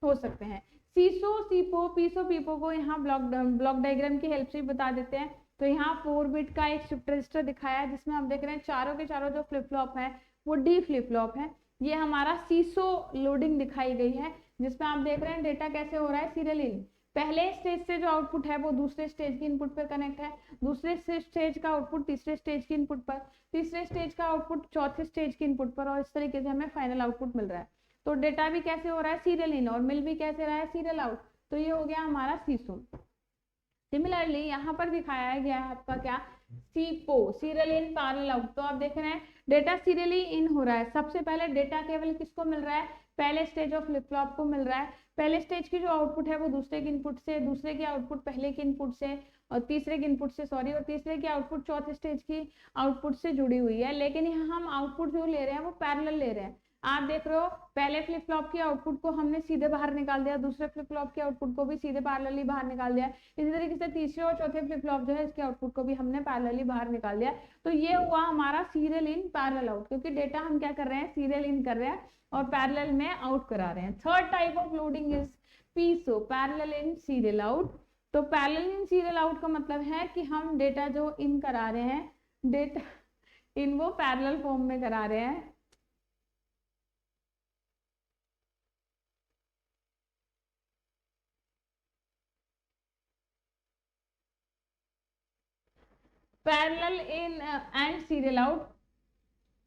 हो सकते हैं। सीसो, सीपो, पीसो, पीपो को यहाँ ब्लॉक डायग्राम की हेल्प से बता देते हैं। तो यहाँ 4 बिट का एक शिफ्ट रजिस्टर दिखाया है जिसमें हम देख रहे हैं चारों के चारों जो फ्लिप फ्लॉप है वो डी फ्लिप फ्लॉप है। ये हमारा सीसो लोडिंग दिखाई गई है जिसमें आप देख रहे हैं डेटा कैसे हो रहा है, सीरियल इन। पहले स्टेज से जो आउटपुट है वो दूसरे स्टेज की इनपुट पर कनेक्ट है, दूसरे स्टेज का आउटपुट तीसरे स्टेज की इनपुट पर, तीसरे स्टेज का आउटपुट चौथे स्टेज की इनपुट पर, और इस तरीके से हमें फाइनल आउटपुट मिल रहा है। तो डेटा भी कैसे हो रहा है, सीरियल इन, और मिल भी कैसे रहा है, सीरियल आउट। तो ये हो गया हमारा सीसो। सिमिलरली यहाँ पर दिखाया गया है आपका क्या, सीपो, सीरियल इन पैरेलल आउट। तो आप देख रहे हैं डेटा सीरियली इन हो रहा है। सबसे पहले डेटा केवल किसको मिल रहा है, पहले स्टेज ऑफ फ्लिप फ्लॉप को मिल रहा है। पहले स्टेज की जो आउटपुट है वो दूसरे के इनपुट से, दूसरे की आउटपुट पहले के इनपुट से, और तीसरे के इनपुट से सॉरी, और तीसरे की आउटपुट चौथे स्टेज की आउटपुट से जुड़ी हुई है। लेकिन यहाँ हम आउटपुट जो ले रहे हैं वो पैरेलल ले रहे हैं। आप देख रहे हो पहले फ्लिप फ्लॉप की आउटपुट को हमने सीधे बाहर निकाल दिया, दूसरे फ्लिप फ्लॉप की आउटपुट को भी सीधे पैरेलली बाहर निकाल दिया। इसी तरीके से तीसरे और चौथे फ्लिप फ्लॉप जो है इसके आउटपुट को भी हमने पैरेलली बाहर निकाल दिया। तो ये हुआ हमारा सीरियल इन पैरेलल आउट, क्योंकि डेटा हम क्या कर रहे हैं, सीरियल इन कर रहे हैं और पैरेलल में आउट करा रहे हैं। Third type of loading is PISO, parallel in serial out. तो पैरेलल इन सीरियल आउट का मतलब है कि हम डेटा जो इन करा रहे हैं, डेटा इन वो पैरेलल फॉर्म में करा रहे हैं। Parallel in and serial out.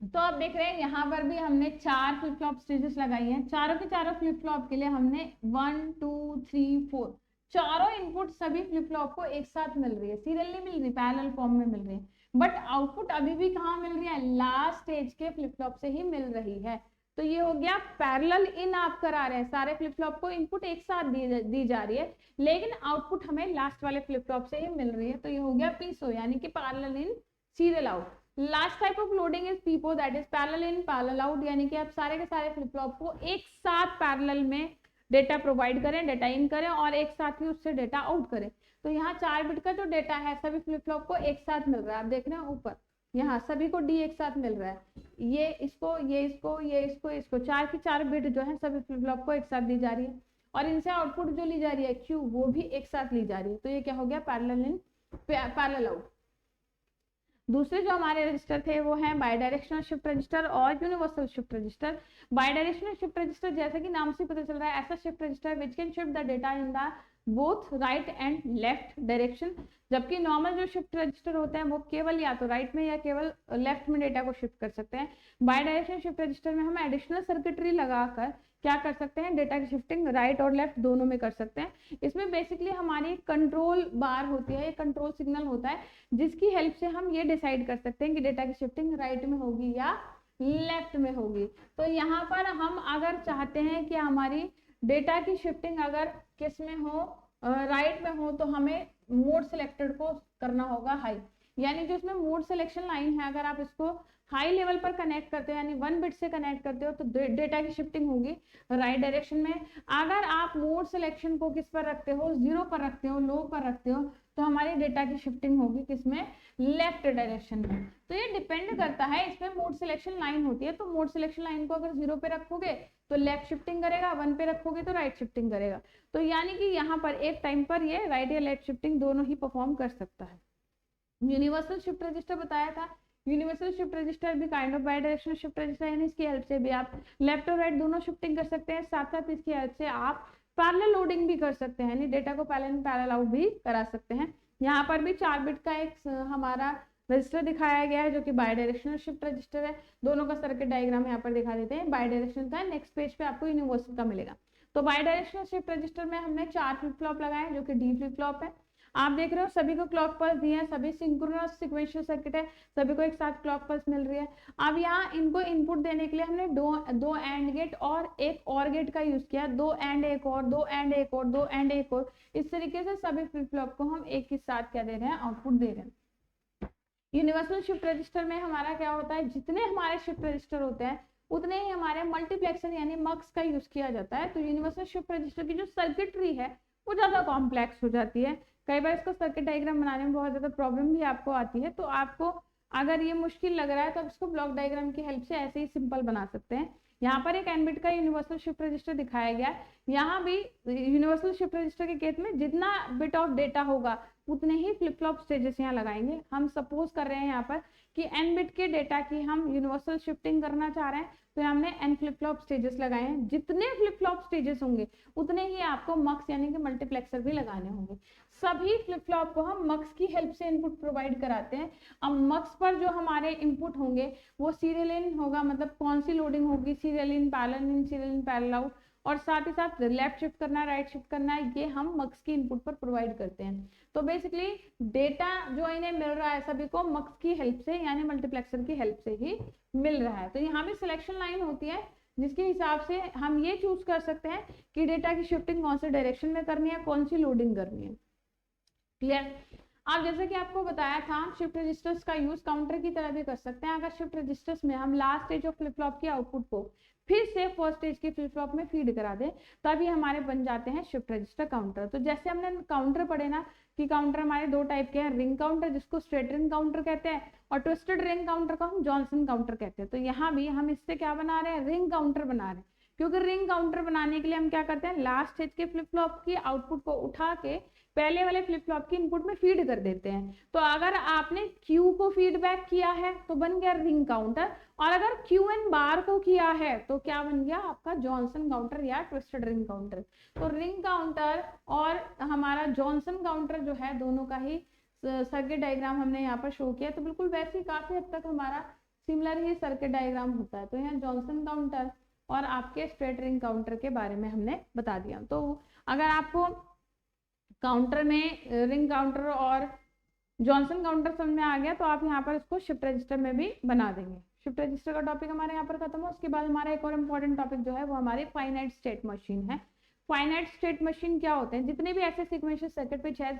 तो आप देख रहे हैं यहाँ पर भी हमने 4 फ्लिप फ्लॉप स्टेजेस लगाई हैं। चारों के चारों फ्लिप फ्लॉप के लिए हमने 1 2 3 4 चारों इनपुट सभी फ्लिप फ्लॉप को एक साथ मिल रही है, सीरियल नहीं मिल रही, पैरेलल फॉर्म में मिल रही है। बट आउटपुट अभी भी कहाँ मिल रही है, लास्ट स्टेज के फ्लिप फ्लॉप से ही मिल रही है। तो ये हो गया पैरेलल इन आप करा रहे हैं, सारे फ्लिप फ्लॉप को इनपुट एक साथ दी जा रही है, लेकिन आउटपुट हमें लास्ट वाले फ्लिप फ्लॉप से ही मिल रही है। तो ये हो गया पीसो, यानी कि parallel in serial out. Last type of loading is PIPO, that is parallel in parallel out, यानी कि आप सारे के सारे फ्लिप फ्लॉप को एक साथ पैरेलल में डेटा प्रोवाइड करें, डेटा इन करें और एक साथ ही उससे डेटा आउट करें। तो यहाँ 4 बिट का जो डेटा है सभी फ्लिप फ्लॉप को एक साथ मिल रहा है। आप देख रहे हैं ऊपर यहाँ सभी को डी एक साथ मिल रहा है, ये इसको, ये इसको, ये इसको, इसको, 4 की 4 बिट जो है सभी फ्लिप फ्लॉप को एक साथ दी जा रही है, और इनसे आउटपुट जो ली जा रही है क्यू वो भी एक साथ ली जा रही है। तो ये क्या हो गया, पैरेलल इन पैरेलल आउट। दूसरे जो हमारे रजिस्टर थे वो हैं बाई डायरेक्शनल शिफ्ट रजिस्टर और universal shift register. By directional shift register जैसे कि नाम से पता चल रहा है, ऐसा shift register which can shift the data in the both right and left direction. जबकि नॉर्मल जो शिफ्ट रजिस्टर होते हैं वो केवल या तो राइट में या केवल लेफ्ट में डेटा को शिफ्ट कर सकते हैं। बाई डायरेक्शनल शिफ्ट रजिस्टर में हम एडिशनल सर्किटरी लगाकर क्या कर सकते हैं, डेटा की शिफ्टिंग राइट और लेफ्ट दोनों में कर सकते हैं। इसमें बेसिकली हमारी कंट्रोल बार होती है, कंट्रोल सिग्नल होता है जिसकी हेल्प से हम ये डिसाइड कर सकते हैं कि डेटा की शिफ्टिंग राइट में होगी या लेफ्ट में होगी। तो यहाँ पर हम अगर चाहते हैं कि हमारी डेटा की शिफ्टिंग अगर किस में हो, राइट में हो, तो हमें मोड सिलेक्टेड को करना होगा हाई, यानी जो इसमें मोड सिलेक्शन लाइन है अगर आप इसको हाई लेवल पर कनेक्ट करते हो यानी 1 बिट से कनेक्ट करते हो तो डेटा की शिफ्टिंग होगी राइट डायरेक्शन में। अगर आप मोड सिलेक्शन को किस पर रखते हो, 0 पर रखते हो, लो पर रखते हो, तो हमारी डेटा की शिफ्टिंग होगी किसमें, लेफ्ट डायरेक्शन में। तो ये डिपेंड करता है, इसमें मोड सिलेक्शन लाइन होती है, तो मोड सिलेक्शन लाइन को अगर 0 पे रखोगे तो लेफ्ट शिफ्टिंग करेगा, 1 पे रखोगे तो राइट शिफ्टिंग करेगा। तो यानी कि यहाँ पर एक टाइम पर ये राइट या लेफ्ट शिफ्टिंग दोनों ही परफॉर्म कर सकता है। यूनिवर्सल शिफ्ट रजिस्टर बताया था, यूनिवर्सल शिफ्ट रजिस्टर भी kind of by directional shift register, यानी इसकी हेल्प से भी आप लेफ्ट और राइट दोनों शिफ्टिंग कर सकते हैं। साथ साथ इसकी हेल्प से आप पैरेलल लोडिंग भी कर सकते हैं, यानी डेटा को पैरेलल आउट भी करा सकते हैं। यहाँ पर भी 4 बिट का एक हमारा रजिस्टर दिखाया गया है जो कि बाई डायरेक्शनल शिफ्ट रजिस्टर है। दोनों का सर्किट डायग्राम यहाँ पर दिखा देते हैं, बाई डायरेक्शनल का, नेक्स्ट पेज पे आपको यूनिवर्सल का मिलेगा। तो बाई डायरेक्शनल शिफ्ट रजिस्टर में हमने 4 फ्लिप फ्लॉप लगाए जो कि डी फ्लिप फ्लॉप है। आप देख रहे हो सभी को क्लॉक पल्स दिए हैं, सभी सिंक्रोनस सीक्वेंशियल सर्किट है, सभी को एक साथ क्लॉक पल्स मिल रही है। अब यहाँ इनको इनपुट देने के लिए हमने दो एंड गेट और एक और गेट का यूज किया, 2 एंड एक और, 2 एंड एक और, 2 एंड एक और, इस तरीके से सभी फ्लिप फ्लॉप को हम एक ही साथ क्या दे रहे हैं, आउटपुट दे रहे हैं। यूनिवर्सल शिफ्ट रजिस्टर में हमारा क्या होता है, जितने हमारे शिफ्ट रजिस्टर होते हैं उतने ही हमारे मल्टीप्लेक्सर यानी मक्स का यूज किया जाता है। तो यूनिवर्सल शिफ्ट रजिस्टर की जो सर्किटरी है वो ज्यादा कॉम्प्लेक्स हो जाती है, कई बार इसको सर्किट डायग्राम बनाने में बहुत ज्यादा प्रॉब्लम भी आपको आती है। तो आपको अगर ये मुश्किल लग रहा है तो आप इसको ब्लॉक डायग्राम की हेल्प से ऐसे ही सिंपल बना सकते हैं। यहाँ पर एक n बिट का यूनिवर्सल शिफ्ट रजिस्टर दिखाया गया है। यहाँ भी यूनिवर्सल शिफ्ट रजिस्टर के केस में जितना बिट ऑफ डेटा होगा उतने ही फ्लिप फ्लॉप स्टेजेस यहाँ लगाएंगे। हम सपोज कर रहे हैं यहाँ पर कि n बिट के डेटा की हम यूनिवर्सल शिफ्टिंग करना चाह रहे हैं, तो हमने n फ्लिप फ्लॉप स्टेजेस लगाए हैं। जितने फ्लिप फ्लॉप स्टेजेस होंगे उतने ही आपको मक्स यानी कि मल्टीप्लेक्सर भी लगाने होंगे। सभी फ्लिप फ्लॉप को हम मक्स की हेल्प से इनपुट प्रोवाइड कराते हैं। अब मक्स पर जो हमारे इनपुट होंगे वो सीरियल इन होगा, मतलब कौन सी लोडिंग होगी, serial in, parallel in, serial in, parallel out, और साथ ही साथ लेफ्ट शिफ्ट करना है, राइट शिफ्ट करना है, ये हम मक्स की इनपुट पर प्रोवाइड करते हैं। तो बेसिकली डेटा जो इन्हें मिल रहा है सभी को मक्स की हेल्प से यानी मल्टीप्लेक्सर की हेल्प से ही मिल रहा है। तो यहाँ भी सिलेक्शन लाइन होती है जिसके हिसाब से हम ये चूज कर सकते हैं कि डेटा की शिफ्टिंग कौन से डायरेक्शन में करनी है, कौन सी लोडिंग करनी है। क्लियर? अब जैसे कि आपको बताया था शिफ्ट रजिस्टर्स का यूज काउंटर की तरह भी कर सकते हैं। अगर शिफ्ट रजिस्टर्स में हम last stage of flip flop की आउटपुट को फिर से फर्स्ट स्टेज की फ्लिप फ्लॉप में फीड करा दें तभी हमारे बन जाते हैं शिफ्ट रजिस्टर काउंटर। तो जैसे हमने काउंटर पढ़े ना कि काउंटर हमारे दो टाइप के हैं, रिंग काउंटर जिसको स्ट्रेट रिंग काउंटर कहते हैं और ट्विस्टेड रिंग काउंटर को हम जॉनसन काउंटर कहते हैं। तो यहाँ भी हम इससे क्या बना रहे हैं, रिंग काउंटर बना रहे हैं। क्योंकि रिंग काउंटर बनाने के लिए हम क्या करते हैं, लास्ट स्टेज के फ्लिप फ्लॉप की आउटपुट को उठा के पहले वाले फ्लिप फ्लॉप की इनपुट में फीड कर देते हैं। तो अगर आपने Q को फीडबैक किया है तो बन गया रिंग काउंटर, और अगर Qn बार को किया है तो क्या बन गया आपका जॉनसन काउंटर या ट्विस्टेड रिंग काउंटर। तो रिंग काउंटर और हमारा जॉनसन काउंटर जो है दोनों का ही सर्किट डायग्राम हमने यहाँ पर शो किया। तो बिल्कुल वैसे ही काफी हद तक हमारा सिमिलर ही सर्किट डायग्राम होता है। तो यहाँ जॉनसन काउंटर और आपके स्ट्रेट रिंग काउंटर के बारे में हमने बता दिया। तो अगर आपको काउंटर में रिंग काउंटर और जॉनसन काउंटर समझ में आ गया तो आप यहाँ पर इसको शिफ्ट रजिस्टर में भी बना देंगे। शिफ्ट रजिस्टर का टॉपिक हमारे यहाँ पर खत्म हो। उसके बाद हमारा एक और इम्पोर्टेंट टॉपिक जो है वो हमारी फाइनाइट स्टेट मशीन है। फाइनाइट स्टेट मशीन क्या होते हैं, जितने भी ऐसे sequential circuit which has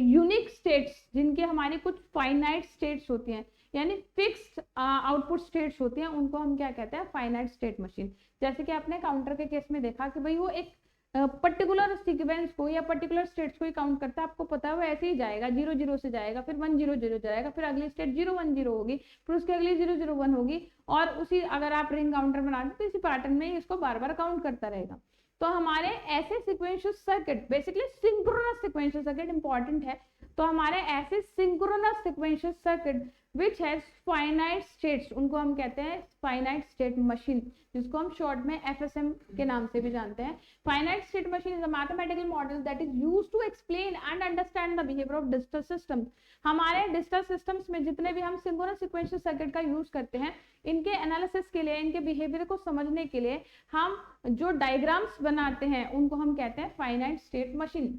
unique states, जिनके हमारी कुछ फाइनाइट स्टेट्स होती हैं यानी फिक्स्ड आउटपुट स्टेट्स होती हैं, उनको हम क्या कहते हैं, फाइनाइट स्टेट मशीन। जैसे कि आपने काउंटर के केस में देखा कि भाई वो एक पर्टिकुलर सीक्वेंस को या पर्टिकुलर स्टेट्स को ही काउंट करता है। आपको पता है वो ऐसे ही जाएगा, 0 0 से जाएगा, फिर 1 0 0 जाएगा, फिर अगली स्टेट 0 1 0 होगी, फिर उसके अगली 0 0 1 होगी, और उसी अगर आप रिंग काउंटर बना दो तो इसी पैटर्न में इसको बार बार काउंट करता रहेगा। तो हमारे ऐसे sequential circuit, basically synchronous sequential circuit important है। तो हमारे ऐसे synchronous sequential circuit which has finite states, उनको हम कहते हैं फाइनाइट स्टेट मशीन, जिसको हम शॉर्ट में FSM के नाम से भी जानते हैं। Finite state machine is a mathematical model that is used to explain and understand the behaviour of digital system. हमारे डिजिटल सिस्टम्स में जितने भी हम सिंक्रोनस सीक्वेंशियल सर्किट का यूज करते हैं, इनके एनालिसिस के लिए, इनके बिहेवियर को समझने के लिए हम जो डायग्राम्स बनाते हैं उनको हम कहते हैं finite state machine.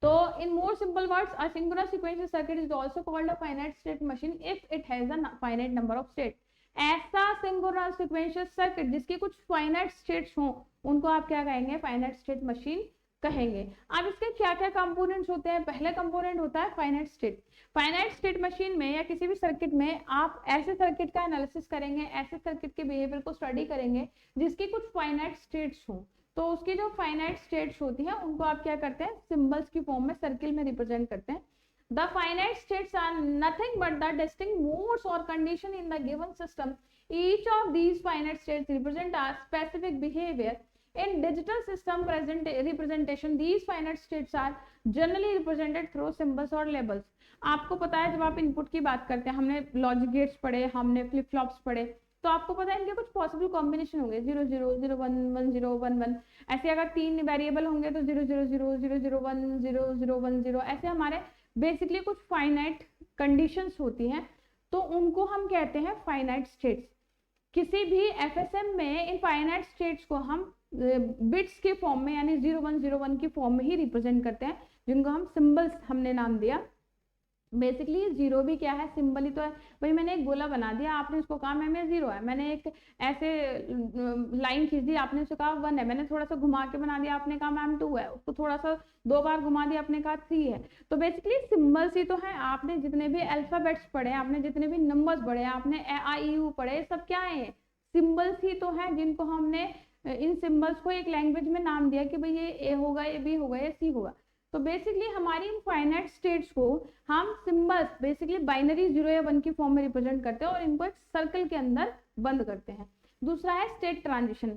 So in more simple words, a synchronous sequential circuit is also called a finite state machine if it has a finite number of states. ऐसा synchronous sequential circuit जिसकी कुछ finite states हों उनको आप क्या कहेंगे, finite state machine कहेंगे। अब इसके क्या क्या कंपोनेंट्स होते हैं। पहले कंपोनेंट होता है finite state. Finite state machine में या किसी भी सर्किट में आप ऐसे सर्किट का एनालिसिस करेंगे, ऐसे सर्किट के बिहेवियर को स्टडी करेंगे जिसकी कुछ फाइनाइट स्टेट्स हों। तो उसकी जो फाइनाइट स्टेट्स होती हैं उनको आप क्या करते हैं, सिंबल्स की फॉर्म में सर्किल में रिप्रेजेंट करते हैं। The finite states are nothing but the distinct modes और condition in the given system. Each of these finite states represent a specific behaviour in digital system representation. These finite states are generally represented through symbols or labels. आपको पता है जब आप इनपुट की बात करते हैं, हमने लॉजिक गेट्स पढ़े, हमने फ्लिप फ्लॉप्स पढ़े, तो आपको पता है इनके कुछ पॉसिबल कॉम्बिनेशन होंगे, 0 0 0 1 1 0 1 1। ऐसे अगर 3 वेरिएबल होंगे तो 0 0 0 0 0 1 0 0 1 0। ऐसे हमारे बेसिकली कुछ फाइनाइट कंडीशंस होती हैं, तो उनको हम कहते हैं फाइनाइट स्टेट्स। किसी भी FSM में इन फाइनाइट स्टेट्स को हम बिट्स के फॉर्म में यानी 0 1 0 1 की फॉर्म में ही रिप्रेजेंट करते हैं, जिनको हम सिंबल्स हमने नाम दिया। बेसिकली जीरो भी क्या है, सिंबल ही तो है। भाई मैंने एक गोला बना दिया, आपने उसको कहा मैम ये 0 है। मैंने एक ऐसे लाइन खींच दी, आपने उसको कहा 1 है। मैंने थोड़ा सा घुमा के बना दिया, आपने कहा मैम 2 है। उसको थोड़ा सा 2 बार घुमा दिया, आपने कहा 3 है। तो बेसिकली सिंबल्स ही तो है। आपने जितने भी अल्फाबेट्स पढ़े, आपने जितने भी नंबर्स पढ़े, आपने AIU पढ़े, सब क्या है, सिंबल्स ही तो हैं जिनको हमने इन सिंबल्स को एक लैंग्वेज में नाम दिया कि भाई ये ए होगा, ये बी होगा, ये सी होगा। तो बेसिकली हमारी इन फाइनाइट स्टेट्स को हम सिंबल्स बेसिकली बाइनरी 0 या 1 की फॉर्म में रिप्रेजेंट करते हैं और इनको एक सर्कल के अंदर बंद करते हैं। दूसरा है स्टेट ट्रांजिशन।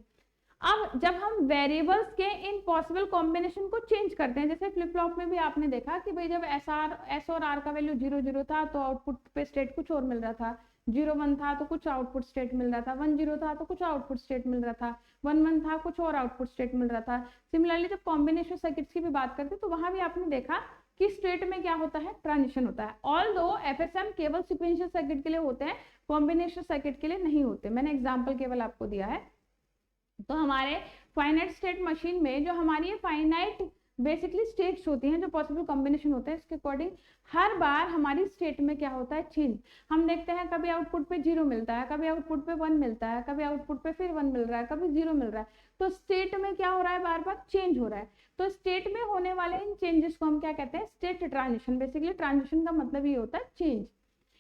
अब जब हम वेरिएबल्स के इन पॉसिबल कॉम्बिनेशन को चेंज करते हैं, जैसे फ्लिप फ्लॉप में भी आपने देखा कि भाई जब एस और आर का वैल्यू 0 0 था तो आउटपुट पे स्टेट कुछ और मिल रहा था, 0 1 था तो कुछ आउटपुट स्टेट मिल रहा था, 1 0 था तो कुछ आउटपुट स्टेट मिल रहा था, 1 1 था कुछ और आउटपुट स्टेट मिल रहा था। सिमिलरली जब कॉम्बिनेशन सर्किट्स की भी बात करते हैं तो वहां भी आपने देखा कि स्टेट में क्या होता है, ट्रांजिशन होता है। ऑल्दो एफएसएम केवल सीक्वेंशियल सर्किट के लिए होते हैं, कॉम्बिनेशन सर्किट के लिए नहीं होते। मैंने एग्जांपल केवल आपको दिया है। तो हमारे फाइनाइट स्टेट मशीन में जो हमारी फाइनाइट बेसिकली स्टेट्स होती हैं, जो पॉसिबल कॉम्बिनेशन होते हैं, इसके अकॉर्डिंग हर बार हमारी स्टेट में क्या होता है, चेंज। हम देखते हैं कभी आउटपुट पे 0 मिलता है, कभी आउटपुट पे 1 मिलता है, कभी आउटपुट पे फिर 1 मिल रहा है, कभी 0 मिल रहा है। तो स्टेट में क्या हो रहा है, बार बार चेंज हो रहा है। तो स्टेट में होने वाले इन चेंजेस को हम क्या कहते हैं, स्टेट ट्रांजिशन। बेसिकली ट्रांजिशन का मतलब ये होता है change.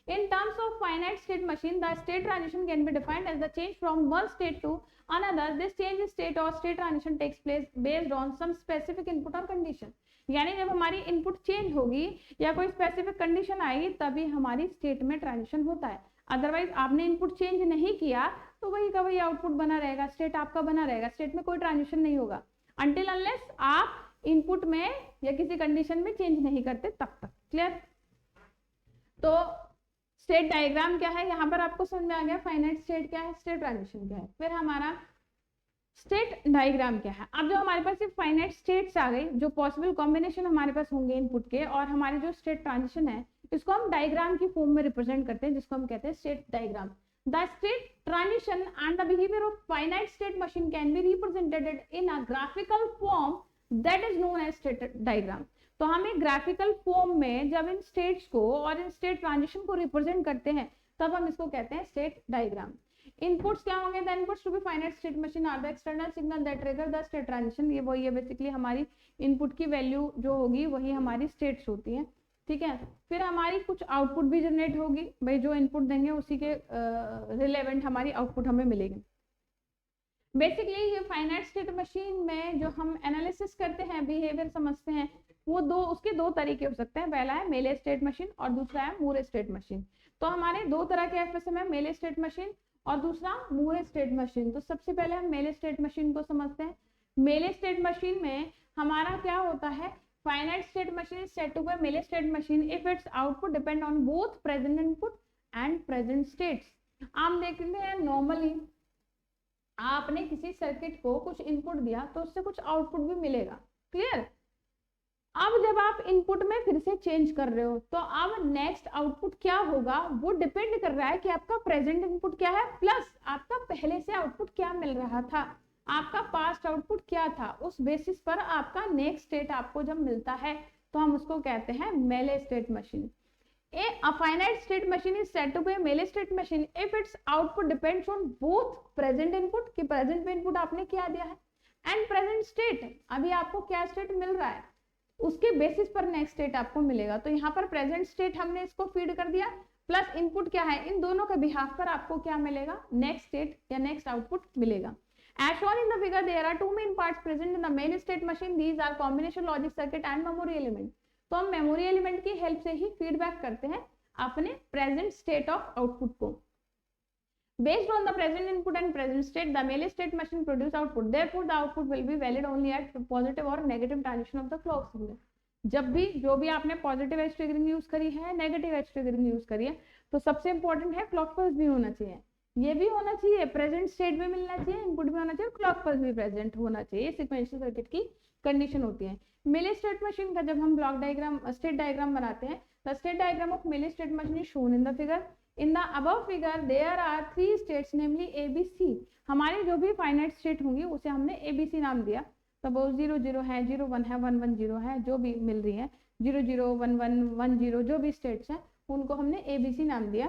In terms of finite state machine, the state transition can be defined as the change from one state to another. This change in state or state transition takes place based on some specific input or condition. यानी जब हमारी इनपुट चेंज होगी या कोई स्पेसिफिक कंडीशन आएगी तभी हमारी स्टेट में ट्रांजिशन होता है। अदरवाइज आपने इनपुट चेंज नहीं किया तो वही का वही आउटपुट बना रहेगा, स्टेट आपका बना रहेगा, स्टेट में कोई ट्रांजिशन नहीं होगा अनटिल अनलेस आप इनपुट में या किसी कंडीशन में चेंज नहीं करते तब तक। क्लियर? तो स्टेट डायग्राम क्या है, यहाँ पर आपको समझ में आ गया फाइनाइट स्टेट क्या है, स्टेट ट्रांजिशन क्या है। फिर हमारा स्टेट डायग्राम क्या है। अब जो हमारे पास सिर्फ फाइनाइट स्टेट्स आ गई, जो पॉसिबल कॉम्बिनेशन हमारे पास होंगे इनपुट के, और हमारे जो स्टेट ट्रांजिशन है इसको हम डायग्राम की फॉर्म में रिप्रेजेंट करते हैं, जिसको हम कहते हैं state diagram. The state transition and the behaviour of finite state machine can be represented in a graphical form that is known as state diagram. तो हम एक ग्राफिकल फॉर्म में जब इन स्टेट्स को और इन स्टेट ट्रांजिशन को रिप्रेजेंट करते हैं तब हम इसको कहते हैं स्टेट डायग्राम। इनपुट्स क्या होंगे, the inputs to be finite state machine are the external signal that trigger the state transition. ये वही है बेसिकली, हमारी इनपुट की वैल्यू जो होगी वही हमारी स्टेट्स होती है। ठीक है, फिर हमारी कुछ आउटपुट भी जनरेट होगी, भाई जो इनपुट देंगे उसी के रिलेवेंट हमारी आउटपुट हमें मिलेगी। बेसिकली ये फाइनाइट स्टेट मशीन में जो हम एनालिसिस करते हैं, बिहेवियर समझते हैं, वो उसके दो तरीके हो सकते हैं। पहला है मेले स्टेट मशीन और दूसरा है मूरे स्टेट मशीन। तो हमारे दो तरह के एफएसएम है, मेले स्टेट मशीन और दूसरा मूरे स्टेट मशीन। तो सबसे पहले हम मेले स्टेट मशीन को समझते हैं। मेले स्टेट मशीन में हमारा क्या होता है, finite state machine is said to be Mealy state machine if its output depend on both present input and present states. आप देखते हैं नॉर्मली आपने किसी सर्किट को कुछ इनपुट दिया तो उससे कुछ आउटपुट भी मिलेगा। क्लियर? अब जब आप इनपुट में फिर से चेंज कर रहे हो तो अब नेक्स्ट आउटपुट क्या होगा वो डिपेंड कर रहा है कि आपका प्रेजेंट इनपुट क्या है प्लस आपका पहले से आउटपुट क्या मिल रहा था, आपका पास्ट आउटपुट क्या था। उस बेसिस पर आपका नेक्स्ट स्टेट आपको जब मिलता है तो हम उसको कहते हैं मेले state machine. A finite state machine is said to be a melee state machine if its output depends on both present input कि present में input आपने क्या दिया है and present state, अभी आपको क्या state मिल रहा है उसके बेसिस पर नेक्स्ट स्टेट आपको मिलेगा। तो यहाँ पर प्रेजेंट स्टेट हमने इसको फीड कर दिया प्लस इनपुट क्या है, इन दोनों के बिहाफ पर आपको क्या मिलेगा, नेक्स्ट स्टेट या नेक्स्ट आउटपुट मिलेगा। As shown in the figure, there are two main parts present in the melee state machine. These are combination logic circuit and memory element. तो हम मेमोरी एलिमेंट की हेल्प से ही फीडबैक करते हैं अपने प्रेजेंट स्टेट ऑफ आउटपुट को। Based on the present input and present state, the melee state machine produce output. Therefore, the output will be valid only at positive or negative transition of the clock signal. जब भी जो भी आपने पॉजिटिव एज ट्रिगरिंग यूज करी है, नेगेटिव एज ट्रिगरिंग यूज करी है, तो सबसे इंपॉर्टेंट है क्लॉक पल्स भी होना चाहिए, ये भी होना चाहिए, प्रेजेंट स्टेट भी मिलना चाहिए, इनपुट भी होना चाहिए, क्लॉक पल्स भी प्रेजेंट होना चाहिए। सीक्वेंशियल सर्किट की कंडीशन होती है। मेले स्टेट मशीन का जब हम ब्लॉक डायग्राम स्टेट डायग्राम बनाते हैं, the state diagram of Mealy state machine is shown in the figure. In the above figure there are 3 states namely A B C. हमारी जो भी फाइनाइट स्टेट होंगी उसे हमने ए बी सी नाम दिया। सपोज 0 0 है, 0 1 है, 1 1 0 है, जो भी मिल रही है 0 0 1 1 1 0 जो भी स्टेट्स हैं उनको हमने ए बी सी नाम दिया।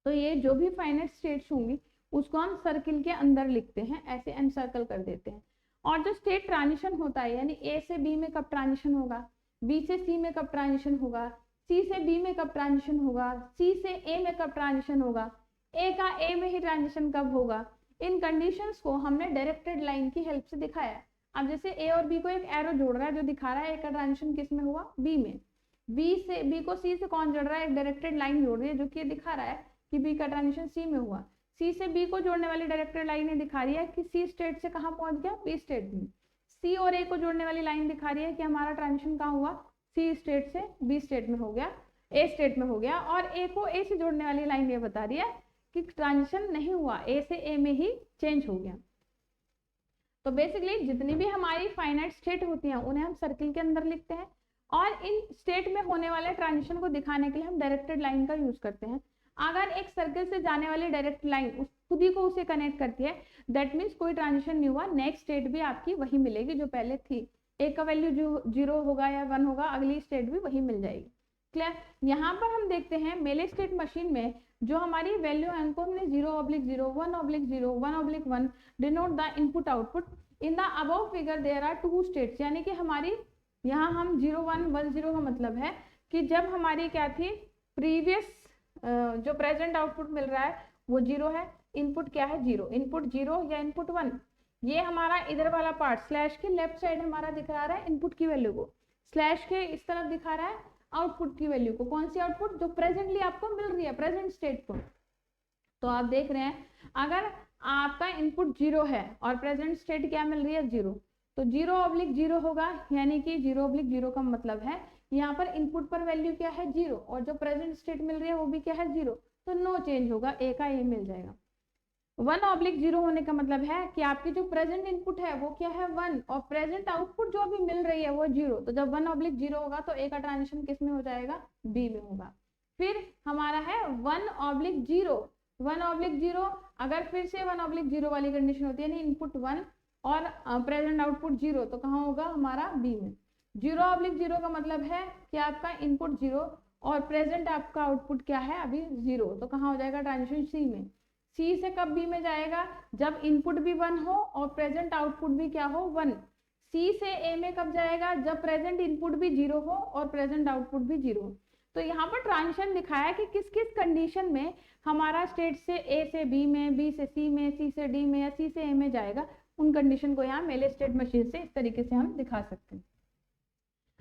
तो ये जो भी फाइनाइट स्टेट्स होंगी उसको हम सर्किल के अंदर लिखते हैं, ऐसे एनसर्कल कर देते हैं। और जो स्टेट ट्रांजिशन होता है यानी ए से बी में कब ट्रांजिशन होगा, बी से सी में कब ट्रांजिशन होगा, सी से बी में कब ट्रांजिशन होगा, सी से ए में कब ट्रांजिशन होगा, ए का ए में ही ट्रांजिशन कब होगा? इन कंडीशंस को हमने डायरेक्टेड लाइन की हेल्प से दिखाया। अब जैसे ए और बी को एक एरो जोड़ रहा है जो दिखा रहा है ए का ट्रांजिशन किस में हुआ? बी में। बी को सी से कौन जोड़ रहा है? एक डायरेक्टेड लाइन जोड़ रही है जो कि ये दिखा रहा है कि बी का ट्रांजिशन सी में हुआ। सी से बी को जोड़ने वाली डायरेक्टेड लाइन ये दिखा रही है कि सी स्टेट से कहाँ पहुंच गया? बी स्टेट में। सी और ए को जोड़ने वाली लाइन दिखा रही है कि हमारा ट्रांजिशन कहाँ हुआ? सी स्टेट से बी स्टेट में हो गया, ए स्टेट में हो गया। और ए को ए से जोड़ने वाली लाइन ये बता रही है कि ट्रांजिशन नहीं हुआ, ए से ए में ही चेंज हो गया। तो बेसिकली जितनी भी हमारी फाइनाइट स्टेट होती हैं उन्हें हम सर्किल के अंदर लिखते हैं, और इन स्टेट में होने वाले ट्रांजिशन को दिखाने के लिए हम डायरेक्टेड लाइन का यूज करते हैं। अगर एक सर्किल से जाने वाली डायरेक्ट लाइन खुद ही को उसे कनेक्ट करती है, दैट मीन्स कोई ट्रांजिशन नहीं हुआ, नेक्स्ट स्टेट भी आपकी वही मिलेगी जो पहले थी। ए का वैल्यू जो 0 होगा या 1 होगा, अगली स्टेट भी वही मिल जाएगी। क्लियर? यहाँ पर हम देखते हैं मेले स्टेट मशीन में जो हमारी वैल्यू है उनको हमने 0/0, 1/0, 1/1 denote the input output. In the above figure there are 2 states, यानी कि हमारी यहाँ हम 0 1 1 0 का मतलब है कि जब हमारी क्या थी, प्रीवियस जो प्रेजेंट आउटपुट मिल रहा है वो 0 है, इनपुट क्या है? 0, इनपुट 0 या इनपुट 1। ये हमारा इधर वाला पार्ट स्लैश के लेफ्ट साइड हमारा दिखा रहा है इनपुट की वैल्यू को, स्लैश के इस तरफ दिखा रहा है आउटपुट की वैल्यू को। कौन सी आउटपुट? जो प्रेजेंटली आपको मिल रही है, प्रेजेंट स्टेट को। तो आप देख रहे हैं अगर आपका इनपुट 0 है और प्रेजेंट स्टेट क्या मिल रही है? 0, तो 0/0 होगा, यानी कि 0/0 का मतलब है यहाँ पर इनपुट पर वैल्यू क्या है? 0, और जो प्रेजेंट स्टेट मिल रही है वो भी क्या है? 0, तो नो चेंज होगा, ए का ए मिल जाएगा। 1/0 होने का मतलब है कि आपकी जो प्रेजेंट इनपुट है वो क्या है? 1, और प्रेजेंट आउटपुट जो अभी मिल रही है वो 0, तो जब 1/0 होगा तो ए का ट्रांजिशन किस में हो जाएगा? बी में होगा। फिर हमारा है 1/0, 1/0 अगर फिर से 1/0 वाली कंडीशन होती है, यानी इनपुट 1 और प्रेजेंट आउटपुट 0, तो कहाँ होगा? हमारा बी में। 0/0 का मतलब है कि आपका इनपुट 0 और प्रेजेंट आपका आउटपुट क्या है? अभी 0, तो कहाँ हो जाएगा ट्रांजिशन? सी में। सी से कब बी में जाएगा? जब इनपुट भी 1 हो और प्रेजेंट आउटपुट भी क्या हो? 1। सी से ए में कब जाएगा? जब प्रेजेंट इनपुट भी 0 हो और प्रेजेंट आउटपुट भी 0 हो। तो यहाँ पर ट्रांजिशन दिखाया कि किस किस कंडीशन में हमारा स्टेट से ए से बी में, बी से सी में, सी से डी में या सी से ए में जाएगा। उन कंडीशन को यहाँ मेले स्टेट मशीन से इस तरीके से हम दिखा सकते हैं।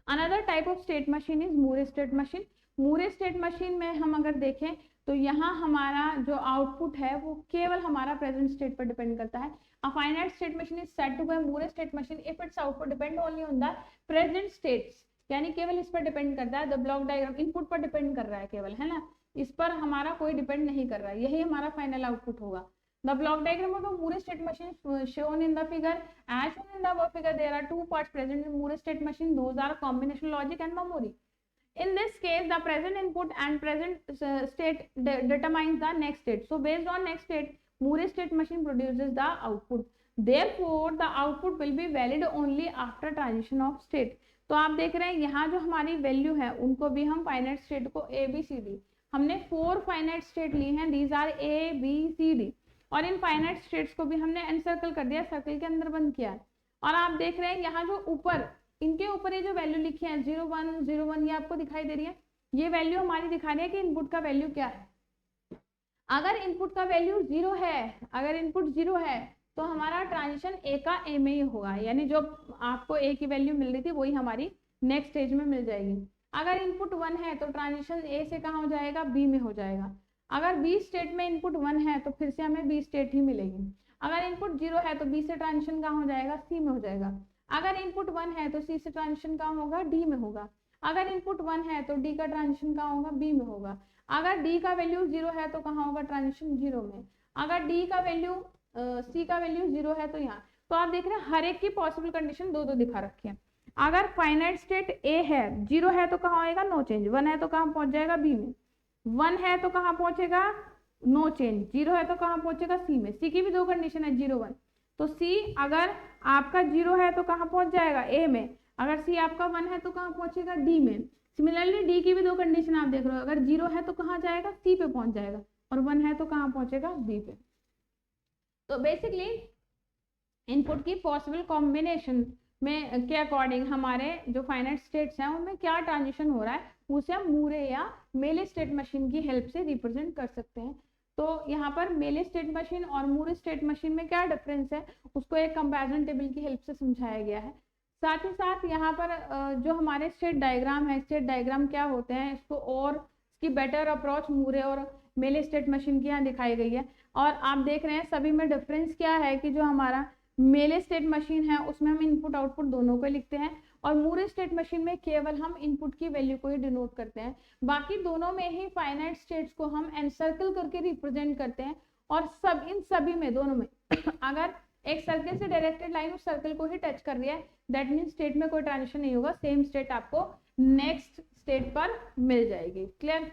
Another type of state machine is Moore state machine. Moore state machine में हम अगर देखें तो यहाँ हमारा जो आउटपुट है वो केवल हमारा प्रेजेंट स्टेट पर डिपेंड करता है। A finite state machine is said to be a Moore state machine if its output depend only on the present states, यानी केवल इस पर डिपेंड करता है। द ब्लॉक डायग्राम इनपुट पर डिपेंड कर रहा है केवल, है ना, इस पर हमारा कोई डिपेंड नहीं कर रहा है, यही हमारा फाइनल आउटपुट होगा। The block diagram of the Moore state machine is shown in the figure. As shown in the above figure, there are 2 parts present in Moore state machine. Those are combination logic and memory. In this case, the present input and present state determines the next state. So, based on next state, Moore state machine produces the output. Therefore, the output will be valid only after transition of state. तो आप देख रहे हैं यहाँ जो हमारी वैल्यू है उनको भी हम फाइनाइट स्टेट को ए बी सी डी, हमने 4 फाइनाइट स्टेट ली हैं, these are A B C D, और इन फाइनाइट स्टेट्स को भी हमने एनसर्कल कर दिया, सर्कल के अंदर बंद किया। और आप देख रहे हैं यहाँ जो ऊपर इनके ऊपर ये जो वैल्यू लिखी है 0 1 0 1 ये आपको दिखाई दे रही है, ये वैल्यू हमारी दिखा रही है कि इनपुट का वैल्यू क्या है। अगर इनपुट का वैल्यू 0 है, अगर इनपुट 0 है तो हमारा ट्रांजिशन ए का ए में ही होगा, यानी जो आपको ए की वैल्यू मिल रही थी वही हमारी नेक्स्ट स्टेज में मिल जाएगी। अगर इनपुट 1 है तो ट्रांजिशन ए से कहाँ हो जाएगा? बी में हो जाएगा। अगर बी स्टेट में इनपुट 1 है तो फिर से हमें बी स्टेट ही मिलेगी। अगर इनपुट 0 है तो बी से ट्रांजिशन कहाँ हो जाएगा? सी में हो जाएगा। अगर इनपुट 1 है तो सी से ट्रांजिशन कहाँ होगा? डी में होगा। अगर इनपुट 1 है तो डी का ट्रांजिशन कहाँ होगा? बी में होगा। अगर डी का वैल्यू 0 है तो कहाँ होगा? ट्रांजिशन 0 में। अगर डी का वैल्यू सी का वैल्यू 0 है तो यहाँ। तो आप देख रहे हैं हर एक की पॉसिबल कंडीशन दो दिखा रखी है। अगर फाइनाइट स्टेट ए है, 0 है तो कहाँ आएगा? No change. 1 है तो कहाँ पहुंच जाएगा? बी में। 1 है तो कहाँ पहुंचेगा? No change. 0 है तो कहाँ पहुंचेगा? सी में। सी की भी 2 कंडीशन है, 0 1। तो सी अगर आपका 0 है तो कहाँ पहुंच जाएगा? ए में। अगर सी आपका 1 है तो कहाँ पहुंचेगा? डी में। सिमिलरली डी की भी 2 कंडीशन आप देख रहे हो, अगर 0 है तो कहाँ जाएगा? सी पे पहुंच जाएगा, और 1 है तो कहाँ पहुंचेगा? बी पे। तो बेसिकली इनपुट की पॉसिबल कॉम्बिनेशन में के अकॉर्डिंग हमारे जो फाइनाइट स्टेट्स हैं उनमें क्या ट्रांजिशन हो रहा है उसे हम मूरे या मेले स्टेट मशीन की हेल्प से रिप्रेजेंट कर सकते हैं। तो यहाँ पर मेले स्टेट मशीन और मूर स्टेट मशीन में क्या डिफरेंस है उसको एक कंपैरिजन टेबल की हेल्प से समझाया गया है। साथ ही साथ यहाँ पर जो हमारे स्टेट डायग्राम है, स्टेट डायग्राम क्या होते हैं इसको और इसकी बेटर अप्रोच मूरे और मेले स्टेट मशीन की यहाँ दिखाई गई है। और आप देख रहे हैं सभी में डिफरेंस क्या है कि जो हमारा मेले स्टेट मशीन है उसमें हम इनपुट आउटपुट दोनों को लिखते हैं और मूरे स्टेट मशीन में केवल हम इनपुट की वैल्यू को ही डिनोट करते हैं। बाकी दोनों में ही फाइनाइट स्टेट्स को हम एनसर्कल करके रिप्रेजेंट करते हैं और सब इन सभी में दोनों में अगर एक सर्कल से डायरेक्टेड लाइन उस सर्कल को ही टच कर रही है दैट मीन स्टेट में कोई ट्रांजिशन नहीं होगा, सेम स्टेट आपको नेक्स्ट स्टेट पर मिल जाएगी। क्लियर?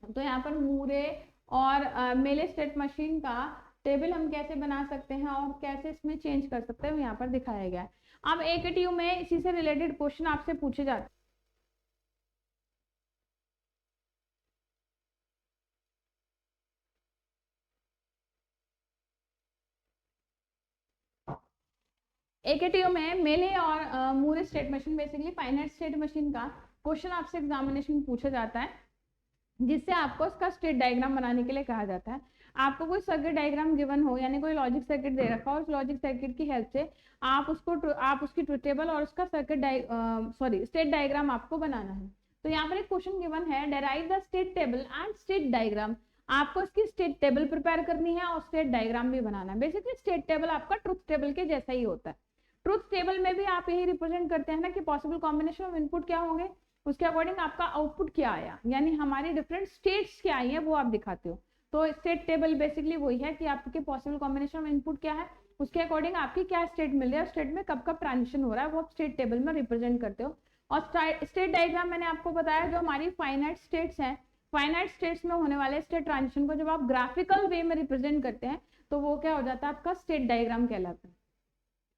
तो यहाँ पर मूरे और मेले स्टेट मशीन का टेबल हम कैसे बना सकते हैं और कैसे इसमें चेंज कर सकते हैं यहाँ पर दिखाया गया है। अब AKTU में इसी से रिलेटेड क्वेश्चन आपसे पूछे जाते हैं। AKTU में मेले और Moore state machine basically finite state machine का क्वेश्चन आपसे एग्जामिनेशन में पूछा जाता है जिससे आपको इसका स्टेट डायग्राम बनाने के लिए कहा जाता है। आपको कोई सर्किट डायग्राम गिवन हो यानी कोई लॉजिक सर्किट दे रखा हो, उस लॉजिक सर्किट की हेल्प से आप उसकी ट्रुथ टेबल और उसका स्टेट डायग्राम आपको बनाना है। तो यहाँ पर एक क्वेश्चन गिवन है, derive the state table and state diagram. आपको इसकी स्टेट टेबल प्रिपेयर करनी है और स्टेट डायग्राम भी बनाना है। बेसिकली स्टेट टेबल आपका ट्रुथ टेबल के जैसा ही होता है। ट्रुथ टेबल में भी आप यही रिप्रेजेंट करते हैं ना कि पॉसिबल कॉम्बिनेशन ऑफ इनपुट क्या होंगे, उसके अकॉर्डिंग आपका आउटपुट क्या आया, यानी हमारी डिफरेंट स्टेट्स क्या आई है वो आप दिखाते हो। तो स्टेट टेबल बेसिकली वही है कि आपके पॉसिबल कॉम्बिनेशन ऑफ इनपुट क्या है, उसके अकॉर्डिंग आपकी क्या स्टेट मिल रही है, स्टेट में कब कब ट्रांजिशन हो रहा है वो आप स्टेट टेबल में रिप्रेजेंट करते हो। और स्टेट डायग्राम मैंने आपको बताया जो हमारी फाइनाइट स्टेट्स हैं, फाइनाइट स्टेट्स में होने वाले स्टेट ट्रांजिशन को जब आप ग्राफिकल वे में रिप्रेजेंट करते हैं तो वो क्या हो जाता है, आपका स्टेट डायग्राम कहलाता है।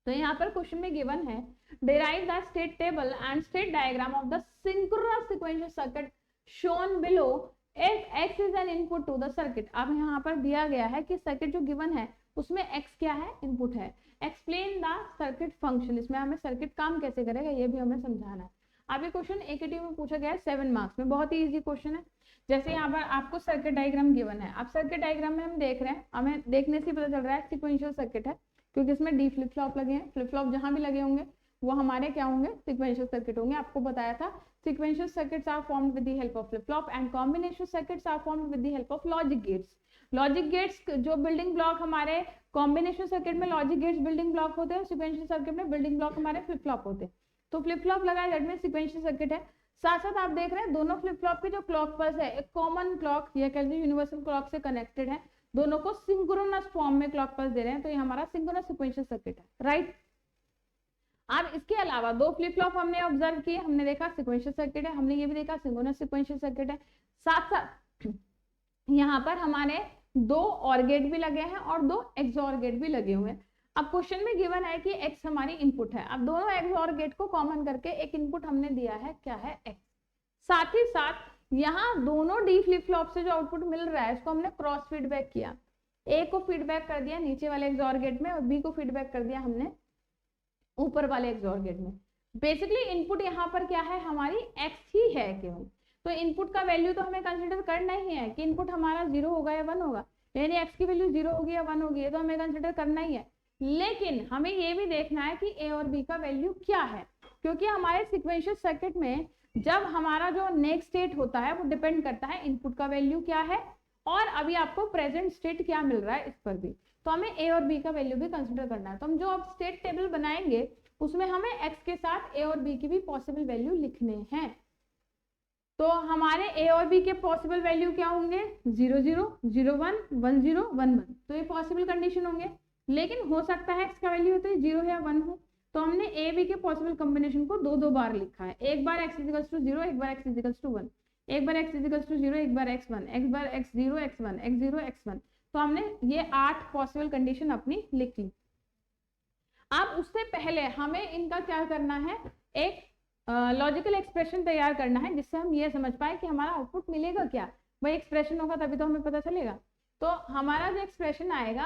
तो यहाँ पर क्वेश्चन में गिवन है, derive the state table and state diagram of the synchronous sequential circuit shown below if x is an input to the circuit। अब यहाँ पर दिया गया है कि सर्किट जो गिवन है उसमें x क्या है, इनपुट है। एक्सप्लेन द सर्किट फंक्शन, इसमें हमें सर्किट काम कैसे करेगा ये भी हमें समझाना है। अब ये क्वेश्चन AKTU में पूछा गया है 7 मार्क्स में, बहुत ही इजी क्वेश्चन है। जैसे यहाँ पर आपको सर्किट डायग्राम गिवन है, अब सर्किट डायग्राम में हम देख रहे हैं, हमें देखने से पता चल रहा है सिक्वेंशियल सर्किट है क्योंकि इसमें डी फ्लिप फ्लॉप लगे हैं। फ्लिप फ्लॉप जहां भी लगे होंगे वो हमारे क्या होंगे, सिक्वेंशियल सर्किट होंगे। आपको बताया था sequential circuits are formed with the help of flip flop and combination circuits are formed with the help of logic gates. Logic gates जो बिल्डिंग ब्लॉक हमारे कॉम्बिनेशन सर्किट में लॉजिक गेट्स बिल्डिंग ब्लॉक होते हैं, सिक्वेंशियल सर्किट में बिल्डिंग ब्लॉक हमारे फ्लिप फ्लॉप होते हैं। तो फ्लिप फ्लॉप लगा है दैट मींस सिक्वेंशियल सर्किट है। साथ साथ आप देख रहे हैं दोनों फ्लिप फ्लॉप के जो क्लॉक पल्स है एक कॉमन क्लॉक या कह लीजिए यूनिवर्सल क्लॉक से कनेक्टेड है, दोनों को सिंक्रोनस फॉर्म में क्लॉक पल्स दे रहे हैं, तो ये हमारा सिंक्रोनस सिक्वेंशियल सर्किट है, राइट। अब इसके अलावा दो फ्लिप फ्लॉप हमने ऑब्जर्व किए, हमने देखा सिक्वेंशियल सर्किट है, हमने ये भी देखा सिंक्रोनस सिक्वेंशियल सर्किट है। साथ साथ यहाँ पर हमारे 2 OR गेट भी लगे हैं और 2 XOR गेट भी लगे हुए हैं। अब क्वेश्चन में गिवन है कि x हमारी इनपुट है। अब दोनों XOR गेट को कॉमन करके एक इनपुट हमने दिया है, क्या है, x। साथ ही साथ यहाँ दोनों डी फ्लिप फ्लॉप से जो आउटपुट मिल रहा है उसको हमने क्रॉस फीडबैक किया, ए को फीडबैक कर दिया नीचे वाले XOR गेट में और बी को फीडबैक कर दिया हमने ऊपर वाले XOR गेट में। बेसिकली इनपुट यहाँ पर क्या है, हमारी x ही है केवल। तो इनपुट का वैल्यू तो हमें कंसिडर करना ही है कि इनपुट हमारा 0 होगा या 1 होगा, यानी x की वैल्यू 0 होगी या 1 होगी, ये तो हमें कंसिडर करना ही है। लेकिन हमें ये भी देखना है कि a और b का वैल्यू क्या है, क्योंकि हमारे सिक्वेंशियल सर्किट में जब हमारा जो नेक्स्ट स्टेट होता है वो डिपेंड करता है इनपुट का वैल्यू क्या है और अभी आपको प्रेजेंट स्टेट क्या मिल रहा है इस पर भी। तो हमें a और b का वैल्यू भी कंसिडर करना है। तो हम जो अब स्टेट टेबल बनाएंगे उसमें हमें x के साथ a और b की भी पॉसिबल वैल्यू लिखने हैं। तो हमारे a और b के पॉसिबल वैल्यू क्या होंगे, 0 0 0 1 1 0 1 1। तो ये पॉसिबल कंडीशन होंगे, लेकिन हो सकता है x का वैल्यू होता है 0 या 1 हो। तो हमने a b के पॉसिबल कॉम्बिनेशन को 2 बार लिखा है, एक बार x = 0, एक बार x = 1, एक बार x = 0, एक बार x 1, एक बार x 0 x 1, x 0 x 1। तो हमने ये 8 पॉसिबल कंडीशन अपनी लिख ली। अब उससे पहले हमें इनका क्या करना है, एक लॉजिकल एक्सप्रेशन तैयार करना है जिससे हम ये समझ पाए कि हमारा आउटपुट मिलेगा क्या। वही एक्सप्रेशन होगा तभी तो हमें पता चलेगा। तो हमारा जो एक्सप्रेशन आएगा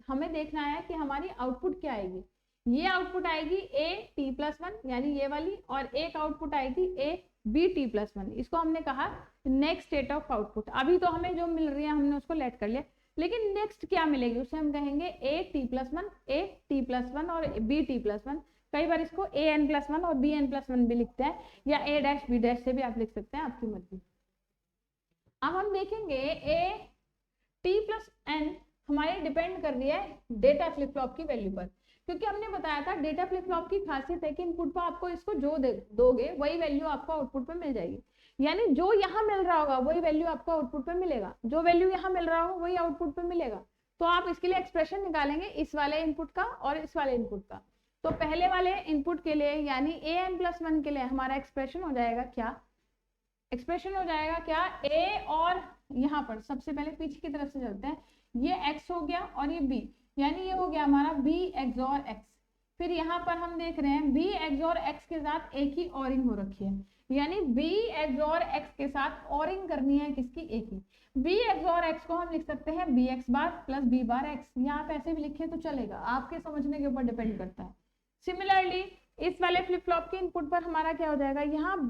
हमें देखना है कि हमारी आउटपुट क्या आएगी। ये आउटपुट आएगी a t t+1 यानी ये वाली, और एक आउटपुट आएगी a b t+1, इसको हमने कहा नेक्स्ट स्टेट ऑफ आउटपुट। अभी तो हमें जो मिल रही है हमने उसको लेट कर लिया, लेकिन नेक्स्ट क्या मिलेगी उसे हम कहेंगे a t+1 और b t+1। कई बार इसको an+1 और bn+1 भी लिखते हैं, या a'(b' से भी आप लिख सकते हैं, आपकी मर्जी। अब हम देखेंगे a t+n हमारे डिपेंड कर रही है डेटा फ्लिप फ्लॉप की वैल्यू पर, क्योंकि हमने बताया था डेटा फ्लिप फ्लॉप की खासियत है कि इनपुट पर आपको इसको जो दोगे वही वैल्यू आपको आउटपुट पे मिल जाएगी, यानी जो यहाँ मिल रहा होगा वही वैल्यू आपको आउटपुट पे मिलेगा, जो वैल्यू यहाँ मिल रहा होगा वही आउटपुट पे मिलेगा। तो आप इसके लिए एक्सप्रेशन निकालेंगे इस वाले इनपुट का और इस वाले इनपुट का। तो पहले वाले इनपुट के लिए यानी an+1 के लिए हमारा एक्सप्रेशन हो जाएगा क्या, एक्सप्रेशन हो जाएगा क्या, a और यहाँ पर सबसे पहले पीछे की तरफ से चलते हैं, ये x हो गया और ये b, यानी ये हो गया हमारा b XOR x। फिर यहाँ पर हम देख रहे हैं b XOR x के साथ a की ऑरिंग हो रखी है, यानी b XOR x के साथ ऑरिंग करनी है किसकी, a की। b XOR x को हम लिख सकते हैं bx बार प्लस b बार x, यहाँ पे ऐसे भी लिखे तो चलेगा, आपके समझने के ऊपर डिपेंड करता है। सिमिलरली इस वाले फ्लिप फ्लॉप के इनपुट पर हमारा क्या हो जाएगा, यहाँ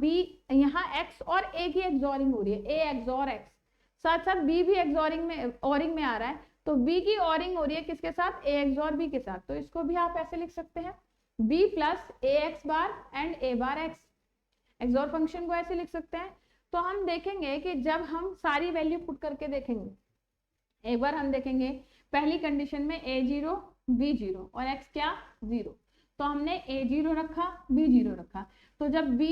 x और a की एक्सॉरिंग हो रही है, a XOR x, साथ साथ b भी ऑरिंग में आ रहा है, तो b की ऑरिंग हो रही है किसके साथ, a XOR b के साथ। तो इसको भी आप ऐसे लिख सकते हैं b plus ax bar and a bar x, XOR function को ऐसे लिख सकते हैं। तो हम देखेंगे कि जब हम सारी वैल्यू पुट करके देखेंगे, एक बार हम देखेंगे पहली कंडीशन में a0 b0 और x क्या 0, तो हमने a0 रखा b0 रखा, तो जब b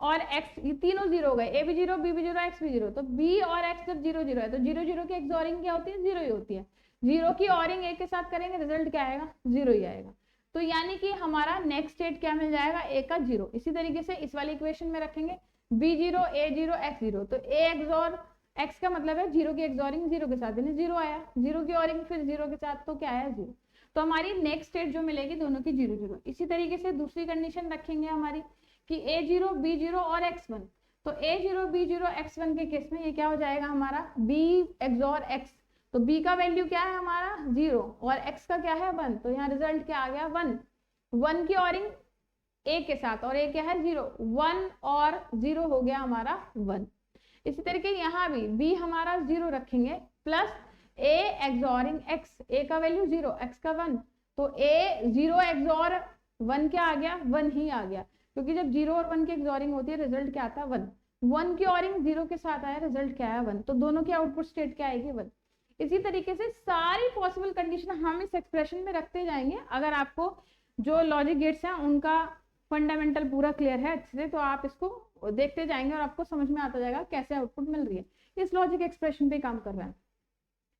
और x ये तीनों 0 हो गए, a भी 0 b भी 0 x भी 0, तो b और x जब 0 0 है तो 0 0 की एक्सॉरिंग क्या होती है, 0 ही होती है। 0 की ऑरिंग a के साथ करेंगे रिजल्ट क्या आएगा, 0 ही आएगा। तो यानी कि हमारा नेक्स्ट स्टेट क्या मिल जाएगा, a का 0। इसी तरीके से इस वाली इक्वेशन में रखेंगे b0 a0 x0, तो a XOR x का मतलब है 0 की एक्सॉरिंग 0 के साथ, यानी 0 आया, 0 की ऑरिंग फिर 0 के साथ, तो क्या आया 0। तो हमारी नेक्स्ट स्टेट जो मिलेगी दोनों की 0 0। इसी तरीके से दूसरी कंडीशन रखेंगे हमारी कि a0 b0 और x1, तो a0 b0 x1 के केस में ये क्या हो जाएगा हमारा b XOR x, तो b का वैल्यू क्या है हमारा 0 और x का क्या है 1, तो यहाँ रिजल्ट क्या आ गया 1। 1 की ऑरिंग a के साथ और a क्या है 0, 1 और 0 हो गया हमारा 1। इसी तरीके यहाँ भी b हमारा 0 रखेंगे plus a XORing x, a का वैल्यू 0 x का 1, तो a 0 XOR 1 क्या आ गया 1 ही आ गया, क्योंकि जब 0 और 1 की एक्सॉरिंग होती है रिजल्ट क्या आता है 1। 1 की ऑरिंग 0 के साथ आया, रिजल्ट क्या आया 1, तो दोनों की आउटपुट स्टेट क्या आएगी 1। इसी तरीके से सारी पॉसिबल कंडीशन हम इस एक्सप्रेशन में रखते जाएंगे। अगर आपको जो लॉजिक गेट्स हैं उनका फंडामेंटल पूरा क्लियर है अच्छे से, तो आप इसको देखते जाएंगे और आपको समझ में आता जाएगा कैसे आउटपुट मिल रही है, इस लॉजिक एक्सप्रेशन पे काम कर रहा है।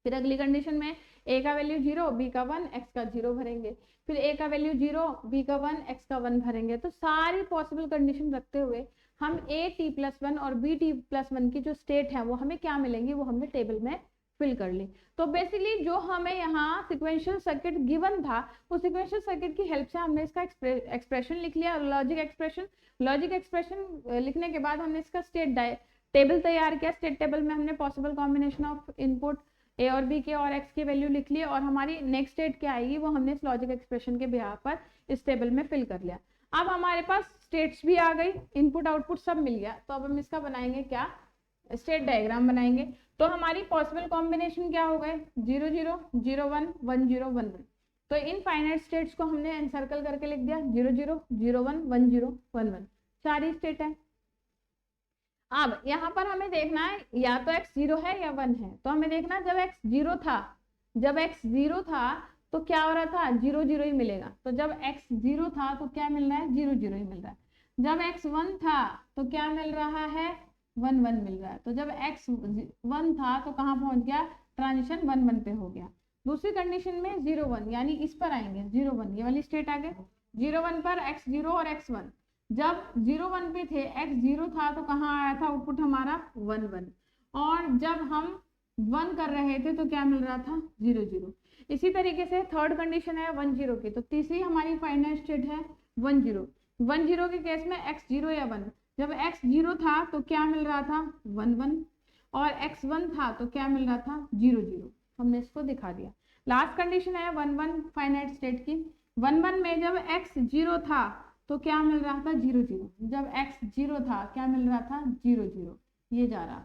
फिर अगली कंडीशन में a का वैल्यू 0 b का 1 x का 0 भरेंगे, फिर a का वैल्यू 0 b का 1 x का 1 भरेंगे। तो सारी पॉसिबल कंडीशन रखते हुए हम a t+1 और b t+1 की जो स्टेट है वो हमें क्या मिलेंगी, वो हमने टेबल में फिल कर ली। तो बेसिकली जो हमें यहाँ सिक्वेंशियल सर्किट गिवन था, वो सिक्वेंशियल सर्किट की हेल्प से हमने इसका एक्सप्रेशन लिख लिया, लॉजिक एक्सप्रेशन लिखने के बाद हमने इसका स्टेट टेबल तैयार किया। स्टेट टेबल में हमने possible combination of input a और b के और x की वैल्यू लिख ली, और हमारी नेक्स्ट स्टेट क्या आएगी वो हमने इस लॉजिक एक्सप्रेशन के बिहार पर इस टेबल में फिल कर लिया। अब हमारे पास स्टेट्स भी आ गई, इनपुट आउटपुट सब मिल गया, तो अब हम इसका बनाएंगे क्या, स्टेट डायग्राम बनाएंगे। तो हमारी पॉसिबल कॉम्बिनेशन क्या हो गए 0 0 0 1 1 0 1 1, तो इन फाइनाइट स्टेट्स को हमने एनसर्कल करके लिख दिया 0 0 0 1 1 0 1 1, सारी स्टेट है। अब यहाँ पर हमें देखना है या तो x 0 है या 1 है, तो हमें देखना जब x 0 था तो क्या हो रहा था 0 0 ही मिलेगा, तो जब x 0 था तो क्या मिल रहा है 0 0 ही मिल रहा है। जब x 1 था तो क्या मिल रहा है 1 1 मिल रहा है, तो जब x 1 था तो कहाँ पहुंच गया, ट्रांजिशन 1 1 पे हो गया। दूसरी कंडीशन में 0 1 यानी इस पर आएंगे 0 1, ये वाली स्टेट आ गई 0 1 पर x 0 और x 1, जब 0 1 पे थे x 0 था तो कहाँ आया था आउटपुट हमारा 1 1, और जब हम 1 कर रहे थे तो क्या मिल रहा था 0 0। इसी तरीके से थर्ड कंडीशन है 1 0 की, तो तीसरी हमारी फाइनल स्टेट है 1 0। 1 0 के केस में x 0 या 1, जब x 0 था तो क्या मिल रहा था 1 1, और x 1 था तो क्या मिल रहा था 0 0, हमने इसको दिखा दिया। लास्ट कंडीशन है 1 1 फाइनाइट स्टेट की। 1 1 में जब x 0 था तो क्या मिल रहा था 0 0, जब x 0 था क्या मिल रहा था 0 0, ये जा रहा,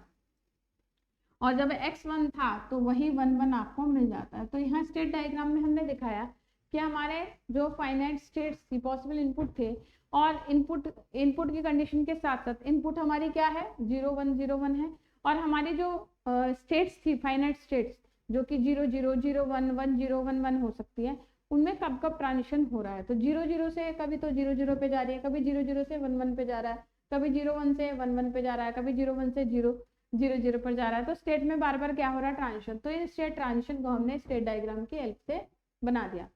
और जब x 1 था तो वही 1 1 आपको मिल जाता है। तो यहाँ स्टेट डायग्राम में हमने दिखाया कि हमारे जो फाइनाइट स्टेट्स थी, पॉसिबल इनपुट थे, और इनपुट की कंडीशन के साथ साथ इनपुट हमारी क्या है 0 1 0 1 है, और हमारी जो स्टेट्स थी फाइनाइट स्टेट्स जो कि 0 0 0 1 1 0 1 1 हो सकती है, उनमें कब कब ट्रांजिशन हो रहा है। तो 0 0 से कभी तो 0 0 पे जा रही है, कभी 0 0 से 1 1 पे जा रहा है, कभी 0 1 से 1 1 पे जा रहा है, कभी 0 1 से 0 0 0 पर जा रहा है। तो स्टेट में बार बार क्या हो रहा है ट्रांजिशन। तो इस स्टेट ट्रांजिशन को हमने स्टेट डायग्राम की हेल्प से बना दिया।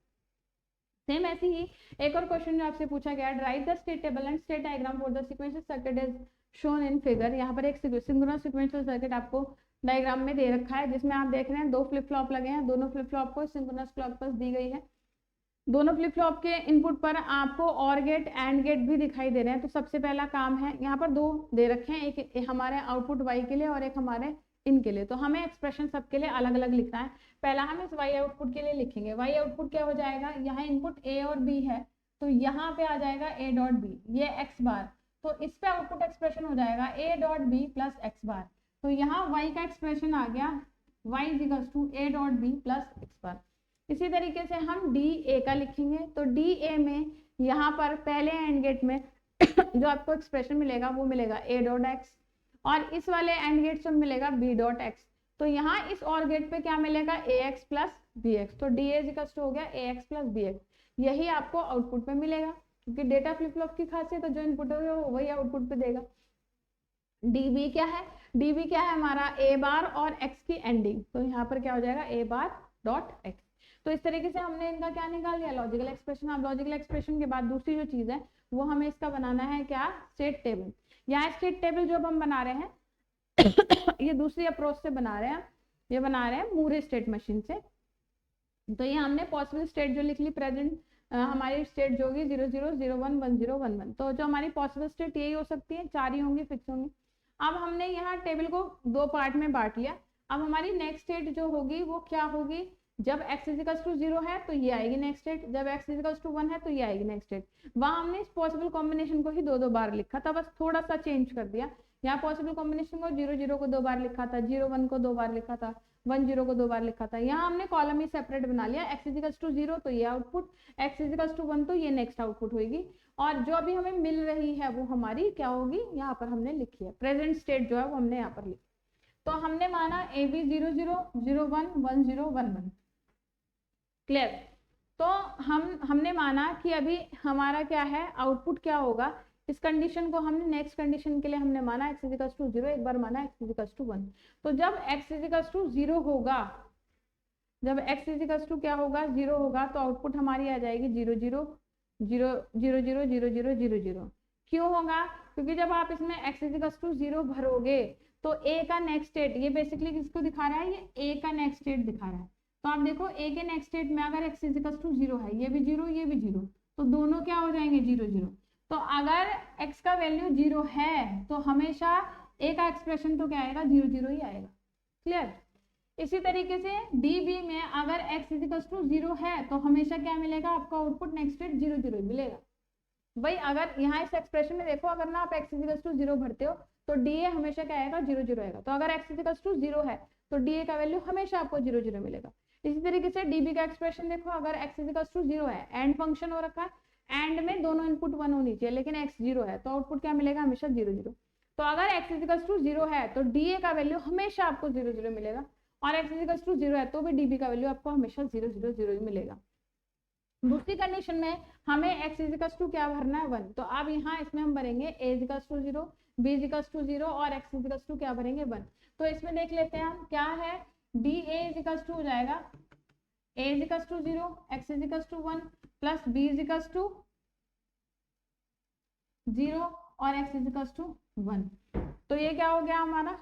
सेम ऐसे ही एक और क्वेश्चन जो आपसे पूछा गया, right the state table and state diagram for the sequential circuit is shown in figure. यहाँ पर एक सिंक्रोनस सीक्वेंशियल सर्किट आपको डायग्राम में दे रखा है, जिसमें आप देख रहे हैं 2 फ्लिप फ्लॉप लगे हैं, दोनों फ्लिप फ्लॉप को सिंक्रोनस क्लॉक पल्स दी गई है। दोनों फ्लिप फ्लॉप के इनपुट पर आपको और गेट एंड गेट भी दिखाई दे रहे हैं। तो सबसे पहला काम है, यहाँ पर 2 दे रखे हैं, एक हमारे आउटपुट y के लिए और एक हमारे इन के लिए। तो हमें एक्सप्रेशन सबके लिए अलग अलग लिखना है। पहला हम इस y आउटपुट के लिए लिखेंगे। y आउटपुट क्या हो जाएगा, यहाँ इनपुट a और b है, तो यहाँ पे आ जाएगा a डॉट b, ये x बार, तो इस पे आउटपुट एक्सप्रेशन हो जाएगा a dot b plus x bar. तो यहाँ y का एक्सप्रेशन आ गया y is equal to a dot b plus x bar. इसी तरीके से हम DA का लिखेंगे। तो DA में यहाँ पर पहले एंड गेट में जो आपको एक्सप्रेशन मिलेगा वो मिलेगा a डॉट x, और इस वाले एंड गेट से मिलेगा b डॉट x। तो यहाँ इस और गेट पे क्या मिलेगा ax प्लस bx। तो DA हो गया ax प्लस bx, यही आपको आउटपुट पे मिलेगा, क्योंकि डेटा फ्लिप फ्लॉप की खासियत है जो इनपुट है वो वही आउटपुट पे देगा। DB क्या है, DB क्या है हमारा a बार और x की एंडिंग, तो यहाँ पर क्या हो जाएगा a बार डॉट x। तो इस तरीके से हमने इनका क्या निकाल लिया, लॉजिकल एक्सप्रेशन। अब लॉजिकल एक्सप्रेशन के बाद दूसरी जो चीज है वो हमें इसका बनाना है क्या, स्टेट टेबल। यहाँ स्टेट टेबल जो हम बना रहे हैं ये दूसरी अप्रोच से बना रहे हैं, ये बना रहे हैं मूरे स्टेट मशीन से। तो ये हमने पॉसिबल स्टेट जो लिख ली, प्रेजेंट हमारी स्टेट जो होगी 0 0 0 1 1 0 1 1। तो जो हमारी पॉसिबल स्टेट यही हो सकती है, 4 ही होंगी, फिक्स होंगी। अब हमने यहाँ टेबल को 2 पार्ट में बांट लिया। अब हमारी नेक्स्ट स्टेट जो होगी वो क्या होगी, जब x इज इक्वल टू 0 है तो ये आएगी नेक्स्ट स्टेट, जब x इज इक्वल टू 1 है तो ये आएगी नेक्स्ट स्टेट। वहां हमने इस पॉसिबल कॉम्बिनेशन को ही 2 बार लिखा था, बस थोड़ा सा चेंज कर दिया। यहाँ पॉसिबल कॉम्बिनेशन को 0 0 को 2 बार लिखा था, 0 1 को 2 बार लिखा था, 1 0 को 2 बार लिखा था। यहाँ हमने कॉलम ही सेपरेट बना लिया, x इज इक्वल टू 0 तो ये output, x is equal to 1 तो ये नेक्स्ट आउटपुट होगी, और जो अभी हमें मिल रही है वो हमारी क्या होगी, यहाँ पर हमने लिखी है प्रेजेंट स्टेट जो है वो हमने यहाँ पर लिखी। तो हमने माना AB 0 0 0 1 1 0 1 1, क्लियर। तो हमने माना कि अभी हमारा क्या है आउटपुट क्या होगा, इस कंडीशन को हमने नेक्स्ट कंडीशन के लिए हमने माना x इज इक्वल टू 0, एक बार माना x इज इक्वल टू 1। तो जब x इज इक्वल टू 0 होगा, जब x इज इक्वल टू क्या होगा 0 होगा, तो आउटपुट हमारी आ जाएगी 0 0 0 0 0 0 0 0 0। क्यों होगा, क्योंकि जब आप इसमें x इज इक्वल टू 0 भरोगे तो a का नेक्स्ट स्टेट, ये बेसिकली किसको दिखा रहा है, ये a का नेक्स्ट स्टेट दिखा रहा है। तो आप देखो a के नेक्स्ट स्टेट में अगर x इज इक्वल टू 0 है, ये भी 0 ये भी 0, तो दोनों क्या हो जाएंगे 0 0। तो अगर x का वैल्यू 0 है तो हमेशा a का एक्सप्रेशन तो क्या आएगा 0 0 ही आएगा, क्लियर। इसी तरीके से DB में अगर x इज इक्वल टू 0 है तो हमेशा क्या मिलेगा आपको आउटपुट नेक्स्ट स्टेट 0 0 मिलेगा। भाई अगर यहाँ इस एक्सप्रेशन में देखो, अगर ना आप x इज इक्वल टू 0 भरते हो तो DA हमेशा क्या आएगा 0 0 आएगा। तो अगर x इज इक्वल टू 0 है तो DA का वैल्यू हमेशा आपको 0 0 मिलेगा। इसी तरीके से DB का एक्सप्रेशन देखो, अगर x इज इक्वल टू 0 है, एंड फंक्शन हो रखा है, एंड में दोनों इनपुट 1 होनी चाहिए, लेकिन x 0 है तो आउटपुट क्या मिलेगा हमेशा 0 0। तो अगर x इज इक्वल टू 0 है तो DA का वैल्यू हमेशा आपको 0 0 मिलेगा, और x इज इक्वल टू 0 है तो भी DB का वैल्यू आपको हमेशा 0 0 0 मिलेगा। दूसरी कंडीशन में हमें x इज इक्वल टू क्या भरना है 1, तो अब यहाँ इसमें हम भरेंगे a is equal to 0, b is equal to 0 और x इज इक्वल टू क्या भरेंगे 1। तो इसमें देख लेते हैं हम क्या है, DA इज इक्वल टू हो जाएगा a is equal to 0, x is equal to 1 plus b is equal to 0 और x इज इक्वल टू 1। तो ये क्या हो गया हमारा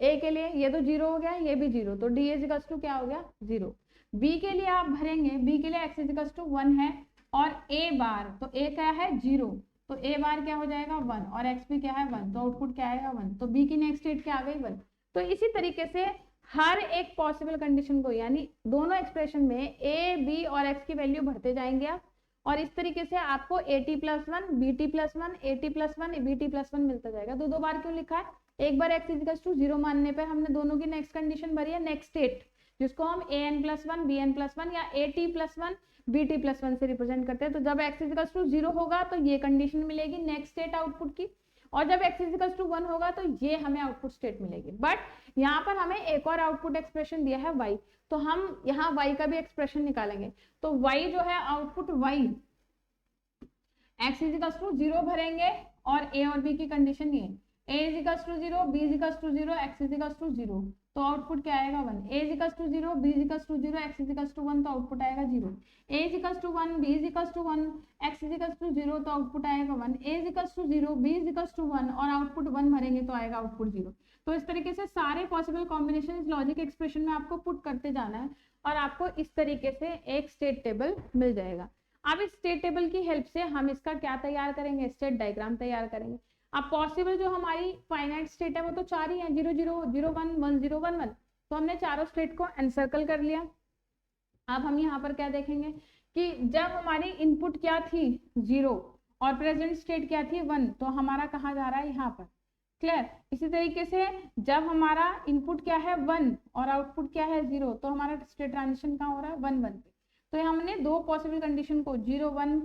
a के लिए, ये तो 0 हो गया, ये भी 0, तो d इज इक्वल टू क्या हो गया 0। b के लिए आप भरेंगे, b के लिए x इज इक्वल टू 1 है और a बार, तो a क्या है 0, तो a बार क्या हो जाएगा 1 और x भी क्या है 1, तो आउटपुट क्या आएगा 1। तो b की नेक्स्ट स्टेट क्या आ गई 1। तो इसी तरीके से हर एक पॉसिबल कंडीशन को, यानी दोनों एक्सप्रेशन में a b और x की वैल्यू भरते जाएंगे आप, और इस तरीके से आपको AT+1 BT+1 AT+1 BT+1 मिलता जाएगा। दो बार क्यों लिखा है? एक बार x इक्वल टू 0 मानने पे हमने दोनों की नेक्स्ट कंडीशन भरी है, नेक्स्ट स्टेट, जिसको हम AN+1 BN+1 या AT+1 BT+1 से रिप्रेजेंट करते हैं। तो जब x इक्वल टू 0 होगा तो ये कंडीशन मिलेगी नेक्स्ट स्टेट आउटपुट की, और जब x इक्वल टू 1 होगा तो ये हमें आउटपुट स्टेट मिलेगी। बट यहाँ पर हमें एक और आउटपुट एक्सप्रेशन दिया है y, तो हम यहाँ y का भी एक्सप्रेशन निकालेंगे। तो y जो है output y x equal to 0 भरेंगे और a और b की कंडीशन ये a equal to 0 b equal to 0 x equal to 0, तो आउटपुट क्या आएगा 1। a equal to 0 b equal to 0 x equal to 1, तो आउटपुट आएगा 0। a equal to 1 b equal to 1 x equal to 0, तो आउटपुट आएगा 1। a equal to 0 b equal to 1 और आउटपुट 1 भरेंगे तो आएगा आउटपुट 0। तो इस तरीके से सारे पॉसिबल कॉम्बिनेशन इस लॉजिक एक्सप्रेशन में आपको पुट करते जाना है और आपको इस तरीके से एक स्टेट टेबल मिल जाएगा। अब इस स्टेट टेबल की हेल्प से हम इसका क्या तैयार करेंगे, स्टेट डायग्राम तैयार करेंगे। अब पॉसिबल जो हमारी फाइनाइट स्टेट है वो तो 4 ही है, 0 0 0 1 1 0 1 1, तो हमने चारों स्टेट को एनसर्कल कर लिया। अब हम यहाँ पर क्या देखेंगे कि जब हमारी इनपुट क्या थी 0 और प्रेजेंट स्टेट क्या थी 1, तो हमारा कहाँ जा रहा है यहाँ पर, क्लियर। इसी तरीके से जब हमारा इनपुट क्या है 1 और आउटपुट क्या है 0, तो हमारा स्टेट ट्रांजिशन कहाँ हो रहा है 1 1 पे। तो हमने दो पॉसिबल कंडीशन को 0 1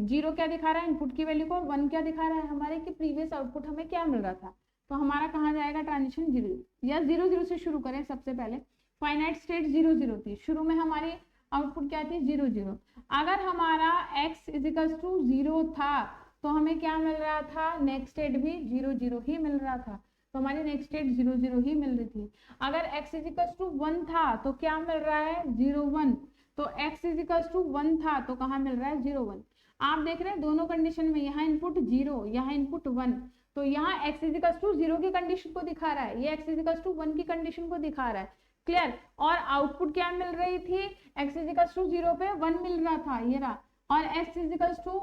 0 क्या दिखा रहा है इनपुट की वैल्यू को, 1 क्या दिखा रहा है हमारे कि प्रीवियस आउटपुट हमें क्या मिल रहा था, तो हमारा कहाँ जाएगा ट्रांजिशन 0 या 0 0 से शुरू करें। सबसे पहले फाइनाइट स्टेट 0 0 थी, शुरू में हमारी आउटपुट क्या थी 0 0। अगर हमारा x इक्वल टू 0 था तो हमें क्या मिल रहा था, नेक्स्ट स्टेट भी 0 0 ही मिल रहा था, तो हमारी नेक्स्ट स्टेट 0 0 ही मिल रही थी। अगर x इक्वल टू 1 था तो क्या मिल रहा है 0 1, तो x इक्वल टू 1 था तो कहाँ मिल रहा है 0 1। आप देख रहे हैं दोनों कंडीशन में यहाँ इनपुट 0 यहाँ इनपुट 1, तो यहाँ x इक्वल टू 0 की कंडीशन को दिखा रहा है, ये x इक्वल टू 1 की कंडीशन को दिखा रहा है, क्लियर। और आउटपुट क्या मिल रही थी, x इक्वल टू 0 पे 1 मिल रहा था ये रहा, और x इक्वल टू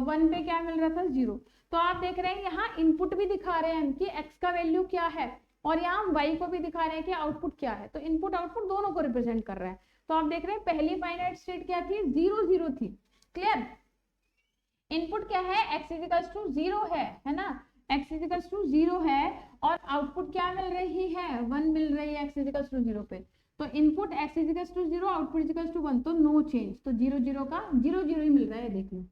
1 पे क्या मिल रहा था 0। तो आप देख रहे हैं यहाँ इनपुट भी दिखा रहे हैं कि x का वैल्यू क्या है, और यहाँ हम y को भी दिखा रहे हैं कि आउटपुट क्या है, तो इनपुट आउटपुट दोनों को रिप्रेजेंट कर रहा है। तो आप देख रहे हैं पहली फाइनाइट स्टेट क्या थी 0 0 थी, क्लियर। इनपुट क्या है x इक्वल टू 0 है ना, x इक्वल टू 0 है और आउटपुट क्या मिल रही है 1 मिल रही है x इक्वल टू 0 पे, तो input x equal to 0 output equal to 1, तो नो चेंज, तो 0 0 का 0 0 ही मिल रहा है, देख लो।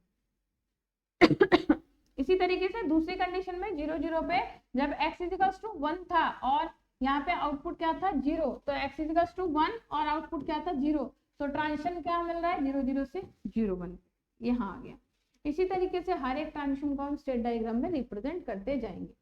इसी तरीके से दूसरी कंडीशन में 0 0 पे जब x इक्वल टू 1 था और यहाँ पे आउटपुट क्या था 0, तो x इक्वल टू 1 और आउटपुट क्या था 0, तो ट्रांजिशन क्या मिल रहा है 0 0 से 0 1, यहाँ आ गया। इसी तरीके से हर एक ट्रांजिशन को हम स्टेट डायग्राम में रिप्रेजेंट करते जाएंगे।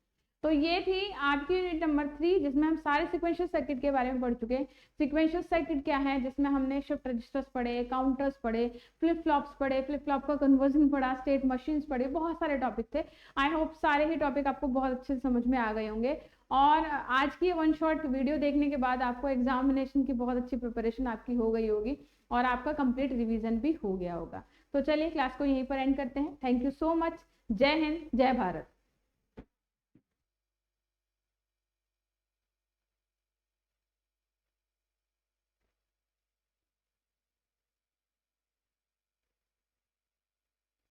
तो ये थी आपकी यूनिट नंबर 3 जिसमें हम सारे सीक्वेंशियल सर्किट के बारे में पढ़ चुके हैं। सीक्वेंशियल सर्किट क्या है, जिसमें हमने शिफ्ट रजिस्टर्स पढ़े, काउंटर्स पढ़े, फ्लिप फ्लॉप्स पढ़े, फ्लिप फ्लॉप का कन्वर्जन पढ़ा, स्टेट मशीन्स पढ़े, बहुत सारे टॉपिक थे। आई होप सारे ही टॉपिक आपको बहुत अच्छे से समझ में आ गए होंगे, और आज की वन शॉट वीडियो देखने के बाद आपको एग्जामिनेशन की बहुत अच्छी प्रिपरेशन आपकी हो गई होगी और आपका कंप्लीट रिवीजन भी हो गया होगा। तो चलिए क्लास को यहीं पर एंड करते हैं। Thank you so much. जय हिंद, जय भारत।